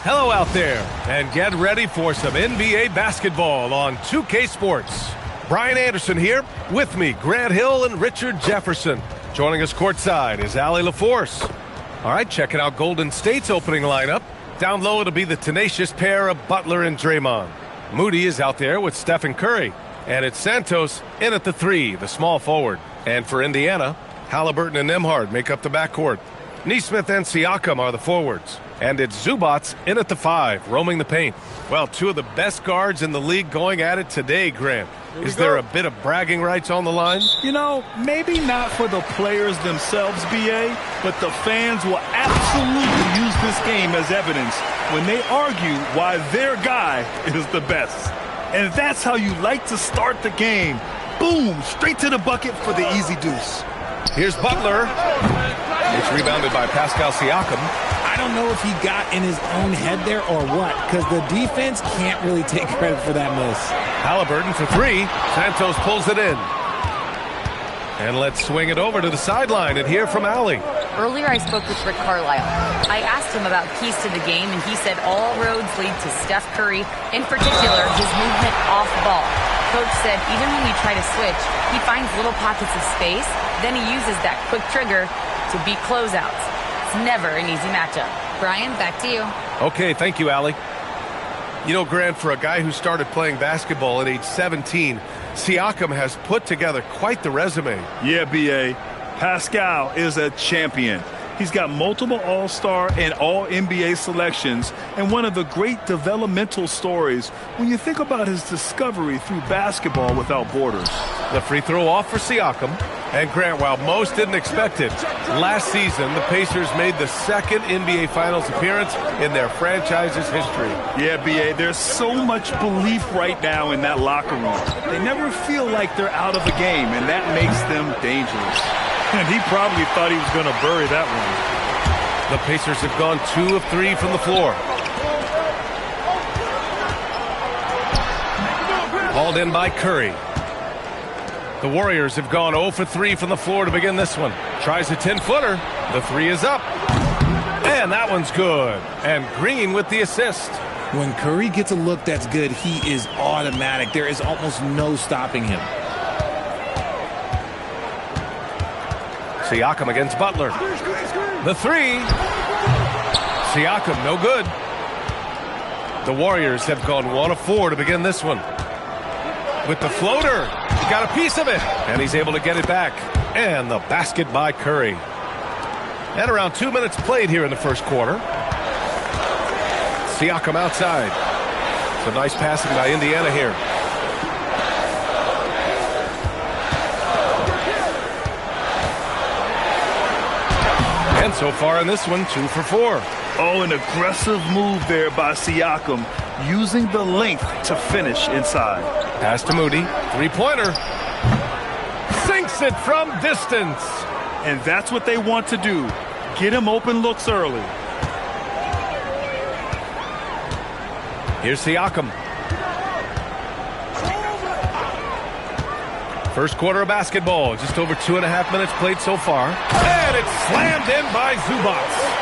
Hello out there, and get ready for some NBA basketball on 2K Sports. Brian Anderson here, with me, Grant Hill and Richard Jefferson. Joining us courtside is Allie LaForce. All right, checking out Golden State's opening lineup. Down low, it'll be the tenacious pair of Butler and Draymond. Moody is out there with Stephen Curry. And it's Santos in at the 3, the small forward. And for Indiana, Halliburton and Nembhard make up the backcourt. Nesmith and Siakam are the forwards. And it's Zubats in at the 5, roaming the paint. Well, two of the best guards in the league going at it today, Grant. Is there a bit of bragging rights on the line? You know, maybe not for the players themselves, B.A., but the fans will absolutely use this game as evidence when they argue why their guy is the best. And that's how you like to start the game. Boom, straight to the bucket for the easy deuce. Here's Butler. It's rebounded by Pascal Siakam. I don't know if he got in his own head there or what, because the defense can't really take credit for that miss. Halliburton for 3. Santos pulls it in. And let's swing it over to the sideline and hear from Allie. Earlier I spoke with Rick Carlisle. I asked him about keys to the game, and he said all roads lead to Steph Curry, in particular his movement off ball. Coach said even when we try to switch, he finds little pockets of space, then he uses that quick trigger to beat closeouts. It's never an easy matchup. Brian, back to you. Okay, thank you, Allie. You know, Grant, for a guy who started playing basketball at age 17, Siakam has put together quite the resume. Yeah, B.A. Pascal is a champion. He's got multiple All-Star and All-NBA selections, and one of the great developmental stories when you think about his discovery through basketball without borders. The free throw off for Siakam. And Grant, while most didn't expect it, last season the Pacers made the second NBA Finals appearance in their franchise's history. Yeah, B.A., there's so much belief right now in that locker room. They never feel like they're out of the game, and that makes them dangerous. And he probably thought he was going to bury that one. The Pacers have gone 2 of 3 from the floor. Hauled in by Curry. The Warriors have gone 0 for 3 from the floor to begin this one. Tries a 10-footer. The 3 is up. And that one's good. And Green with the assist. When Curry gets a look that's good, he is automatic. There is almost no stopping him. Siakam against Butler. The 3. Siakam, no good. The Warriors have gone 1 of 4 to begin this one. With the floater, he got a piece of it, and he's able to get it back. And the basket by Curry. And around 2 minutes played here in the first quarter. Siakam outside. It's a nice passing by Indiana here. And so far in this one, 2 for 4. Oh, an aggressive move there by Siakam, using the length to finish inside. Pass to Moody. 3-pointer. Sinks it from distance. And that's what they want to do. Get him open looks early. Here's Siakam. First quarter of basketball. Just over 2.5 minutes played so far. And it's slammed in by Zubats.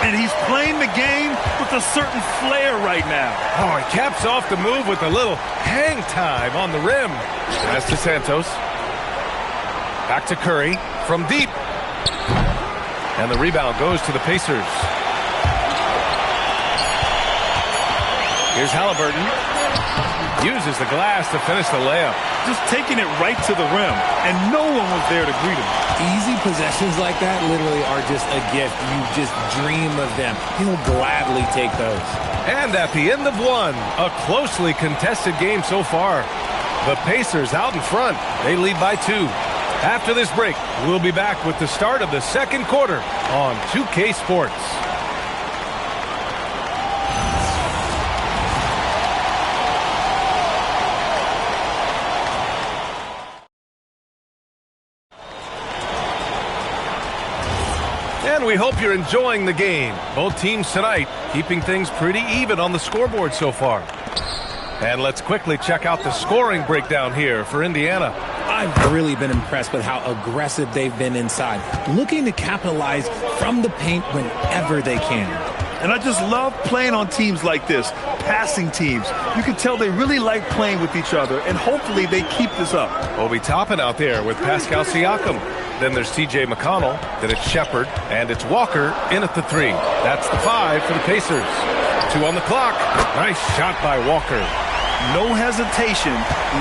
And he's playing the game with a certain flair right now. Oh, he caps off the move with a little hang time on the rim. Pass to Santos. Back to Curry from deep. And the rebound goes to the Pacers. Here's Halliburton. Uses the glass to finish the layup. Just taking it right to the rim, and no one was there to greet him. Easy possessions like that literally are just a gift. You just dream of them. He'll gladly take those. And at the end of one, a closely contested game so far. The Pacers out in front. They lead by 2. After this break, we'll be back with the start of the second quarter on 2K Sports. And we hope you're enjoying the game. Both teams tonight keeping things pretty even on the scoreboard so far. And let's quickly check out the scoring breakdown here for Indiana. I've really been impressed with how aggressive they've been inside, looking to capitalize from the paint whenever they can. And I just love playing on teams like this, passing teams. You can tell they really like playing with each other, and hopefully they keep this up. Obi Toppin out there with Pascal Siakam. Then there's T.J. McConnell. Then it's Shepard. And it's Walker in at the 3. That's the 5 for the Pacers. 2 on the clock. Nice shot by Walker. No hesitation.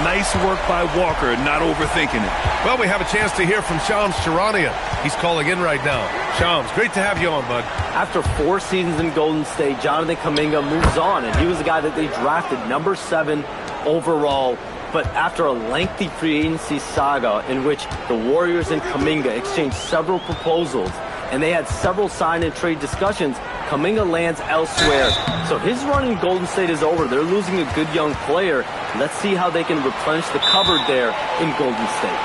Nice work by Walker, not overthinking it. Well, we have a chance to hear from Shams Charania. He's calling in right now. Shams, great to have you on, bud. After 4 seasons in Golden State, Jonathan Kuminga moves on, and he was the guy that they drafted number 7 overall. But after a lengthy free agency saga in which the Warriors and Kuminga exchanged several proposals, and they had several sign and trade discussions, Kuminga lands elsewhere. So his run in Golden State is over. They're losing a good young player. Let's see how they can replenish the cupboard there in Golden State.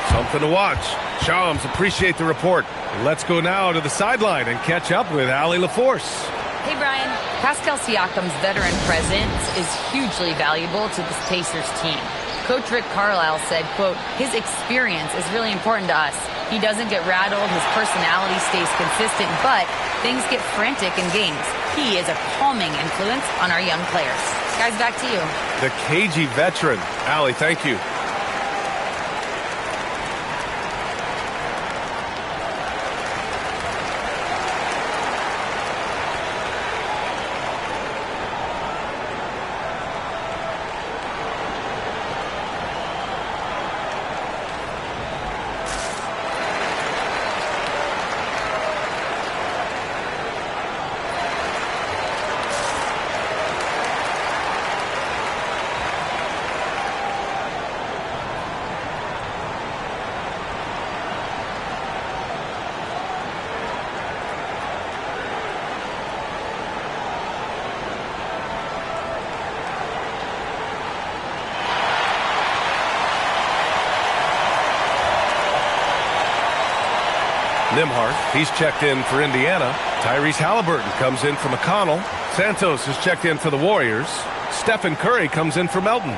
Something to watch. Shams, appreciate the report. Let's go now to the sideline and catch up with Allie LaForce. Hey, Brian. Pascal Siakam's veteran presence is hugely valuable to this Pacers team. Coach Rick Carlisle said, quote, his experience is really important to us. He doesn't get rattled, his personality stays consistent, but things get frantic in games. He is a calming influence on our young players. Guys, back to you. The cagey veteran. Allie, thank you. Nimhart, he's checked in for Indiana. Tyrese Halliburton comes in for McConnell. Santos is checked in for the Warriors. Stephen Curry comes in for Melton.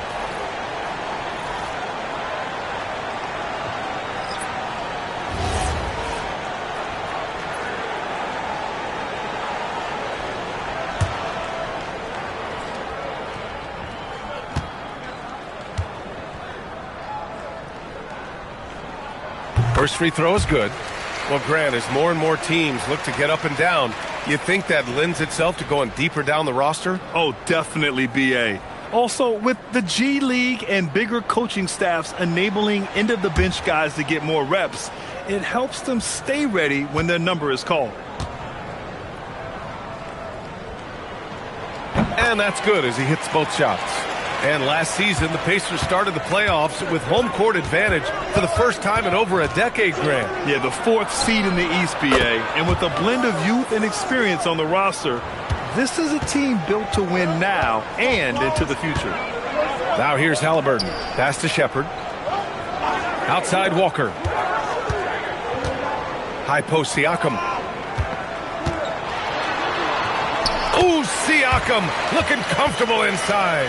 First free throw is good. Well, Grant, as more and more teams look to get up and down, you think that lends itself to going deeper down the roster? Oh, definitely, B.A. Also, with the G League and bigger coaching staffs enabling end-of-the-bench guys to get more reps, it helps them stay ready when their number is called. And that's good as he hits both shots. And last season, the Pacers started the playoffs with home court advantage for the first time in over a decade, Grant. Yeah, the 4th seed in the East, B.A. And with a blend of youth and experience on the roster, this is a team built to win now and into the future. Now here's Halliburton. Pass to Shepard. Outside Walker. High post Siakam. Ooh, Siakam looking comfortable inside.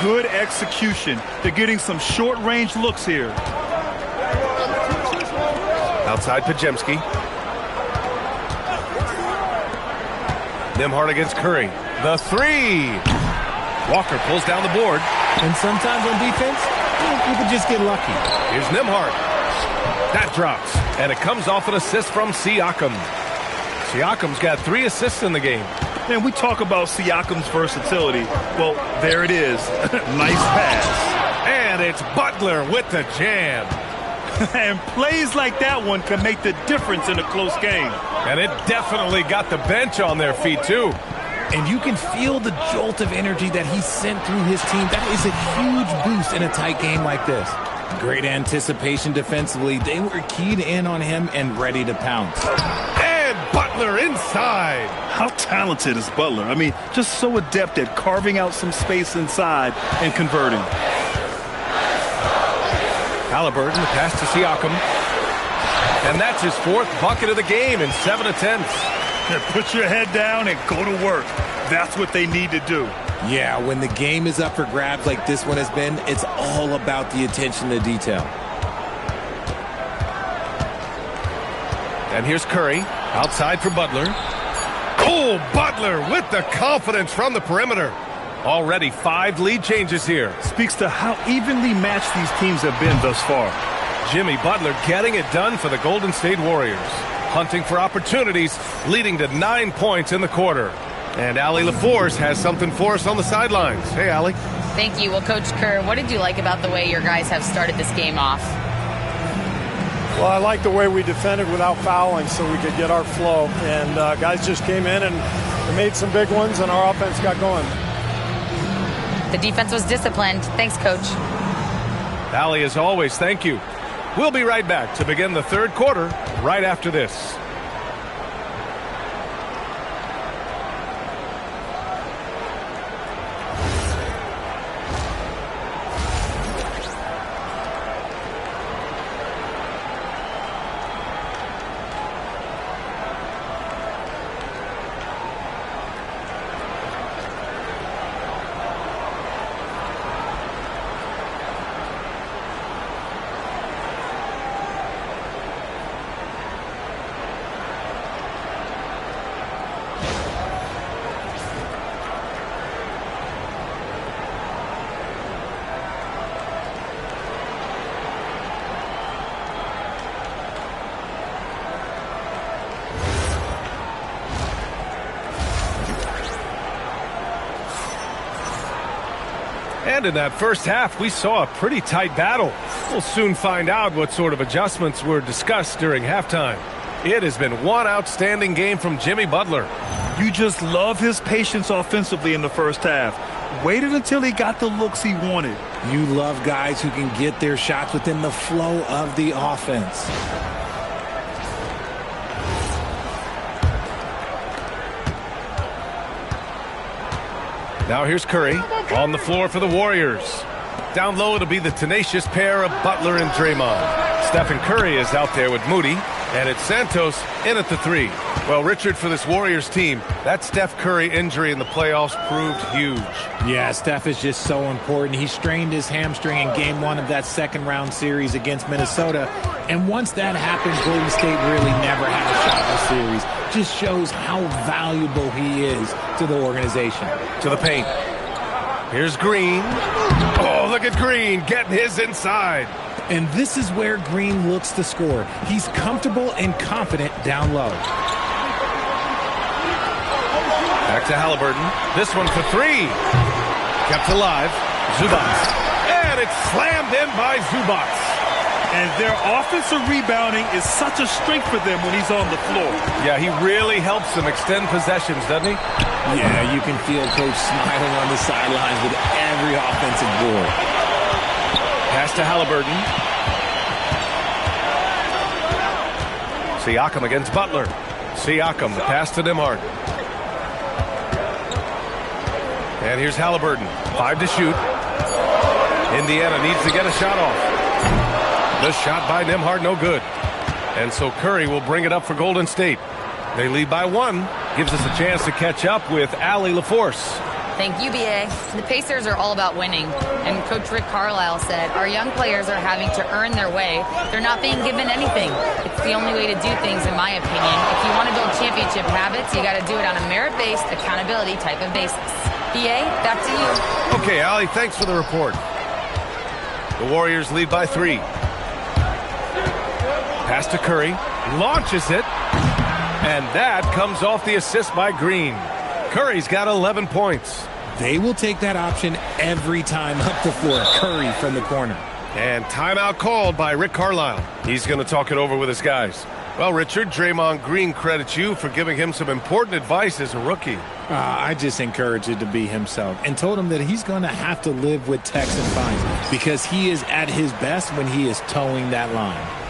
Good execution. They're getting some short-range looks here. Outside Pajemski. Nimhart against Curry. The 3. Walker pulls down the board. And sometimes on defense, you can just get lucky. Here's Nimhart. That drops. And it comes off an assist from Siakam. Siakam's got 3 assists in the game. Man, we talk about Siakam's versatility. Well, there it is. Nice pass. And it's Butler with the jam. And plays like that one can make the difference in a close game. And it definitely got the bench on their feet, too. And you can feel the jolt of energy that he sent through his team. That is a huge boost in a tight game like this. Great anticipation defensively. They were keyed in on him and ready to pounce. And Butler inside. How talented is Butler? I mean, just so adept at carving out some space inside and converting. Halliburton, the pass to Siakam. And that's his 4th bucket of the game in 7 attempts. Yeah, put your head down and go to work. That's what they need to do. Yeah, when the game is up for grabs like this one has been, it's all about the attention to detail. And here's Curry, outside for Butler. Oh, Butler with the confidence from the perimeter. Already 5 lead changes here. Speaks to how evenly matched these teams have been thus far. Jimmy Butler getting it done for the Golden State Warriors. Hunting for opportunities, leading to 9 points in the quarter. And Allie LaForce has something for us on the sidelines. Hey, Allie. Thank you. Well, Coach Kerr, what did you like about the way your guys have started this game off? Well, I like the way we defended without fouling so we could get our flow. And guys just came in and made some big ones, and our offense got going. The defense was disciplined. Thanks, Coach. Allie, as always, thank you. We'll be right back to begin the third quarter right after this. And in that first half, we saw a pretty tight battle. We'll soon find out what sort of adjustments were discussed during halftime. It has been one outstanding game from Jimmy Butler. You just love his patience offensively in the first half. Waited until he got the looks he wanted. You love guys who can get their shots within the flow of the offense. Now here's Curry on the floor for the Warriors. Down low, it'll be the tenacious pair of Butler and Draymond. Stephen Curry is out there with Moody, and it's Santos in at the 3. Well, Richard, for this Warriors team, that Steph Curry injury in the playoffs proved huge. Yeah, Steph is just so important. He strained his hamstring in game 1 of that second-round series against Minnesota. And once that happened, Golden State really never had a shot in the series. Just shows how valuable he is to the organization. To the paint. Here's Green. Oh, look at Green getting his inside. And this is where Green looks to score. He's comfortable and confident down low. Back to Halliburton. This one for 3. Kept alive. Zubac. And it's slammed in by Zubac. And their offensive rebounding is such a strength for them when he's on the floor. Yeah, he really helps them extend possessions, doesn't he? Yeah, you can feel Coach smiling on the sidelines with every offensive board. Pass to Halliburton. Siakam against Butler. Siakam, the pass to Nembhard. And here's Halliburton. 5 to shoot. Indiana needs to get a shot off. The shot by Nembhard, no good. And so Curry will bring it up for Golden State. They lead by 1. Gives us a chance to catch up with Allie LaForce. Thank you, B.A. The Pacers are all about winning. And Coach Rick Carlisle said, our young players are having to earn their way. They're not being given anything. It's the only way to do things, in my opinion. If you want to build championship habits, you got to do it on a merit-based, accountability type of basis. B.A., back to you. Okay, Allie, thanks for the report. The Warriors lead by 3. Pass to Curry, launches it, and that comes off the assist by Green. Curry's got 11 points. They will take that option every time up the floor. Curry from the corner. And timeout called by Rick Carlisle. He's going to talk it over with his guys. Well, Richard, Draymond Green credits you for giving him some important advice as a rookie. I just encouraged him to be himself and told him that he's going to have to live with techs and fines because he is at his best when he is towing that line.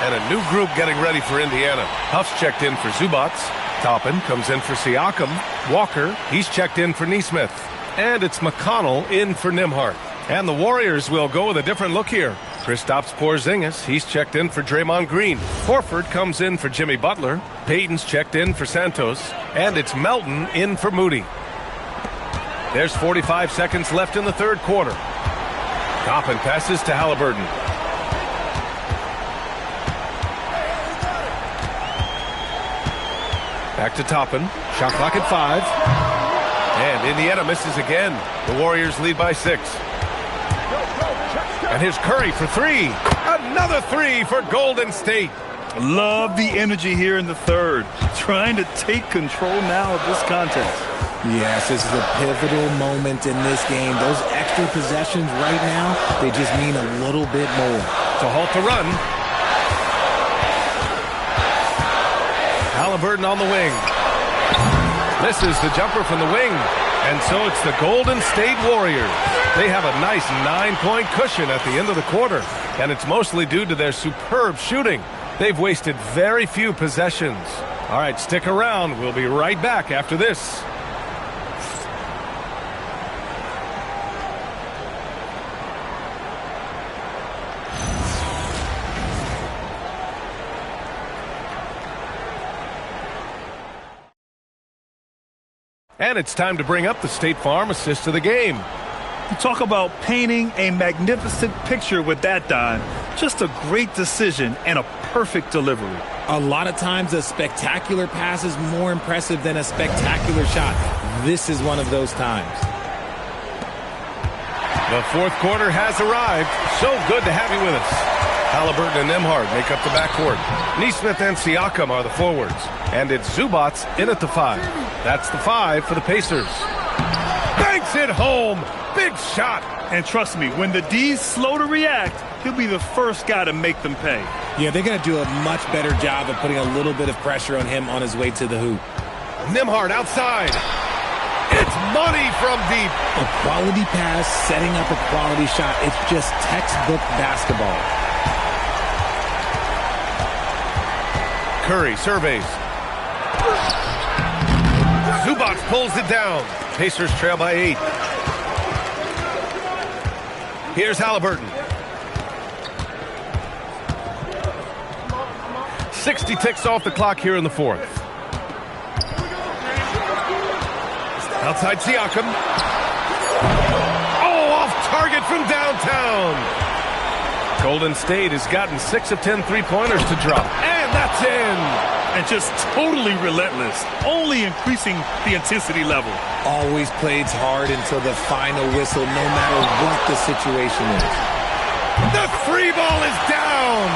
And a new group getting ready for Indiana. Huff's checked in for Zubats. Toppin comes in for Siakam. Walker, he's checked in for Nesmith. And it's McConnell in for Nembhard. And the Warriors will go with a different look here. Kristaps Porzingis, he's checked in for Draymond Green. Horford comes in for Jimmy Butler. Payton's checked in for Santos. And it's Melton in for Moody. There's 45 seconds left in the third quarter. Toppin passes to Halliburton. Back to Toppin. Shot clock at 5. And Indiana misses again. The Warriors lead by 6. And here's Curry for 3. Another 3 for Golden State. Love the energy here in the third. Trying to take control now of this contest. Yes, this is a pivotal moment in this game. Those extra possessions right now, they just mean a little bit more. To halt the run. Halliburton on the wing. Misses the jumper from the wing. And so it's the Golden State Warriors. They have a nice 9-point cushion at the end of the quarter. And it's mostly due to their superb shooting. They've wasted very few possessions. All right, stick around. We'll be right back after this. And it's time to bring up the State Farm assist of the game. You talk about painting a magnificent picture with that, Don. Just a great decision and a perfect delivery. A lot of times a spectacular pass is more impressive than a spectacular shot. This is one of those times. The fourth quarter has arrived. So good to have you with us. Halliburton and Nembhard make up the backcourt. Nesmith and Siakam are the forwards. And it's Zubats in at the 5. That's the 5 for the Pacers. Banks it home. Big shot. And trust me, when the D's slow to react, he'll be the first guy to make them pay. Yeah, they're going to do a much better job of putting a little bit of pressure on him on his way to the hoop. Nembhard outside. It's money from deep. A quality pass, setting up a quality shot. It's just textbook basketball. Curry surveys. Zubats pulls it down. Pacers trail by 8. Here's Halliburton. 60 ticks off the clock here in the fourth. Outside Siakam. Oh, off target from downtown. Golden State has gotten 6 of 10 three-pointers to drop. And that's in. And just totally relentless, only increasing the intensity level. Always plays hard until the final whistle, no matter what the situation is. The 3 ball is down.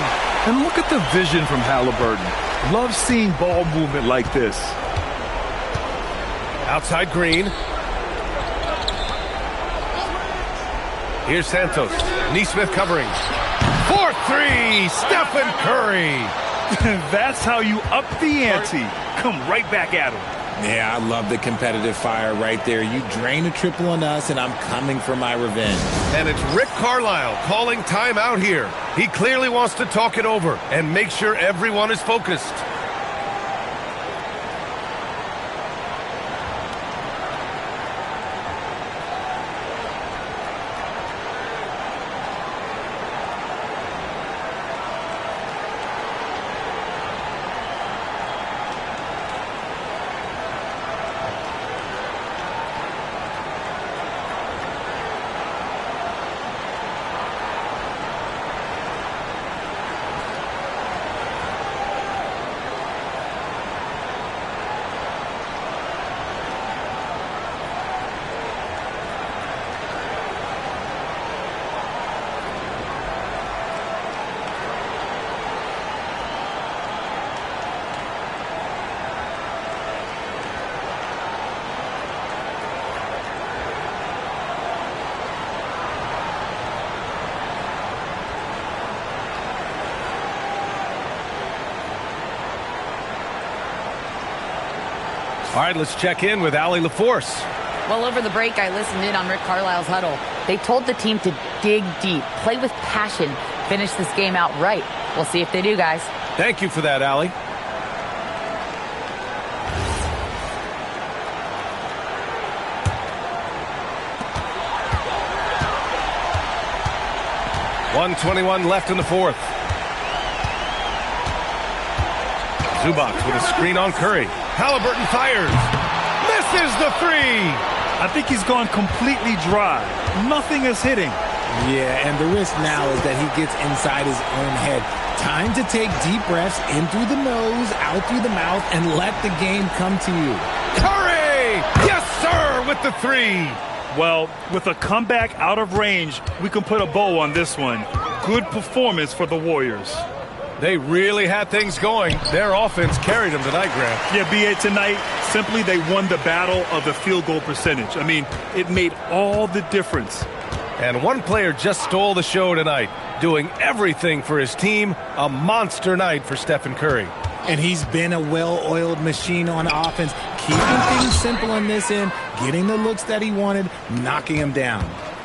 And look at the vision from Halliburton. Love seeing ball movement like this. Outside Green. Here's Santos. Nesmith covering. 4-3, Stephen Curry. That's how you up the ante. Come right back at him. Yeah, I love the competitive fire right there. You drain a triple on us, and I'm coming for my revenge. And it's Rick Carlisle calling timeout here. He clearly wants to talk it over and make sure everyone is focused. All right, let's check in with Allie LaForce. Well, over the break, I listened in on Rick Carlisle's huddle. They told the team to dig deep, play with passion, finish this game out right. We'll see if they do, guys. Thank you for that, Allie. .121 left in the fourth. Zubac with a screen on Curry. Halliburton fires. Misses the three. I think he's gone completely dry. Nothing is hitting. Yeah, and the risk now is that he gets inside his own head. Time to take deep breaths in through the nose, out through the mouth, and let the game come to you. Curry! Yes, sir, with the three. Well, with a comeback out of range, we can put a bow on this one. Good performance for the Warriors. They really had things going. Their offense carried them tonight, Grant. Yeah, B.A., tonight, simply they won the battle of the field goal percentage. I mean, it made all the difference. And one player just stole the show tonight, doing everything for his team. A monster night for Stephen Curry. And he's been a well-oiled machine on offense, keeping things simple on this end, getting the looks that he wanted, knocking him down.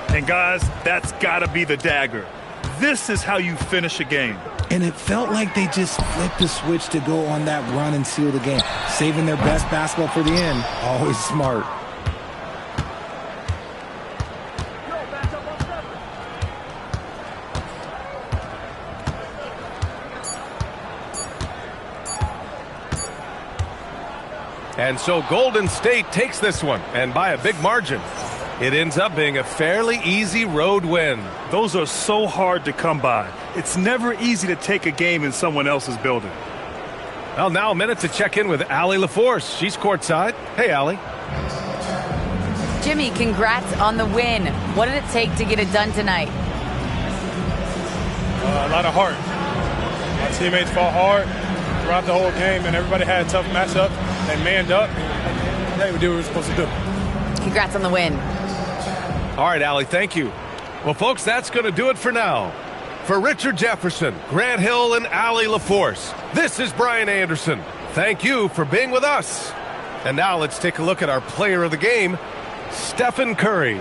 And guys, that's got to be the dagger. This is how you finish a game. And it felt like they just flipped the switch to go on that run and seal the game, saving their best basketball for the end. Always smart. And so Golden State takes this one, and by a big margin. It ends up being a fairly easy road win. Those are so hard to come by. It's never easy to take a game in someone else's building. Well, now a minute to check in with Allie LaForce. She's courtside. Hey, Allie. Jimmy, congrats on the win. What did it take to get it done tonight? A lot of heart. My teammates fought hard throughout the whole game, and everybody had a tough matchup. They manned up. They would do what we were supposed to do. Congrats on the win. All right, Allie, thank you. Well, folks, that's going to do it for now. For Richard Jefferson, Grant Hill, and Allie LaForce, this is Brian Anderson. Thank you for being with us. And now let's take a look at our player of the game, Stephen Curry.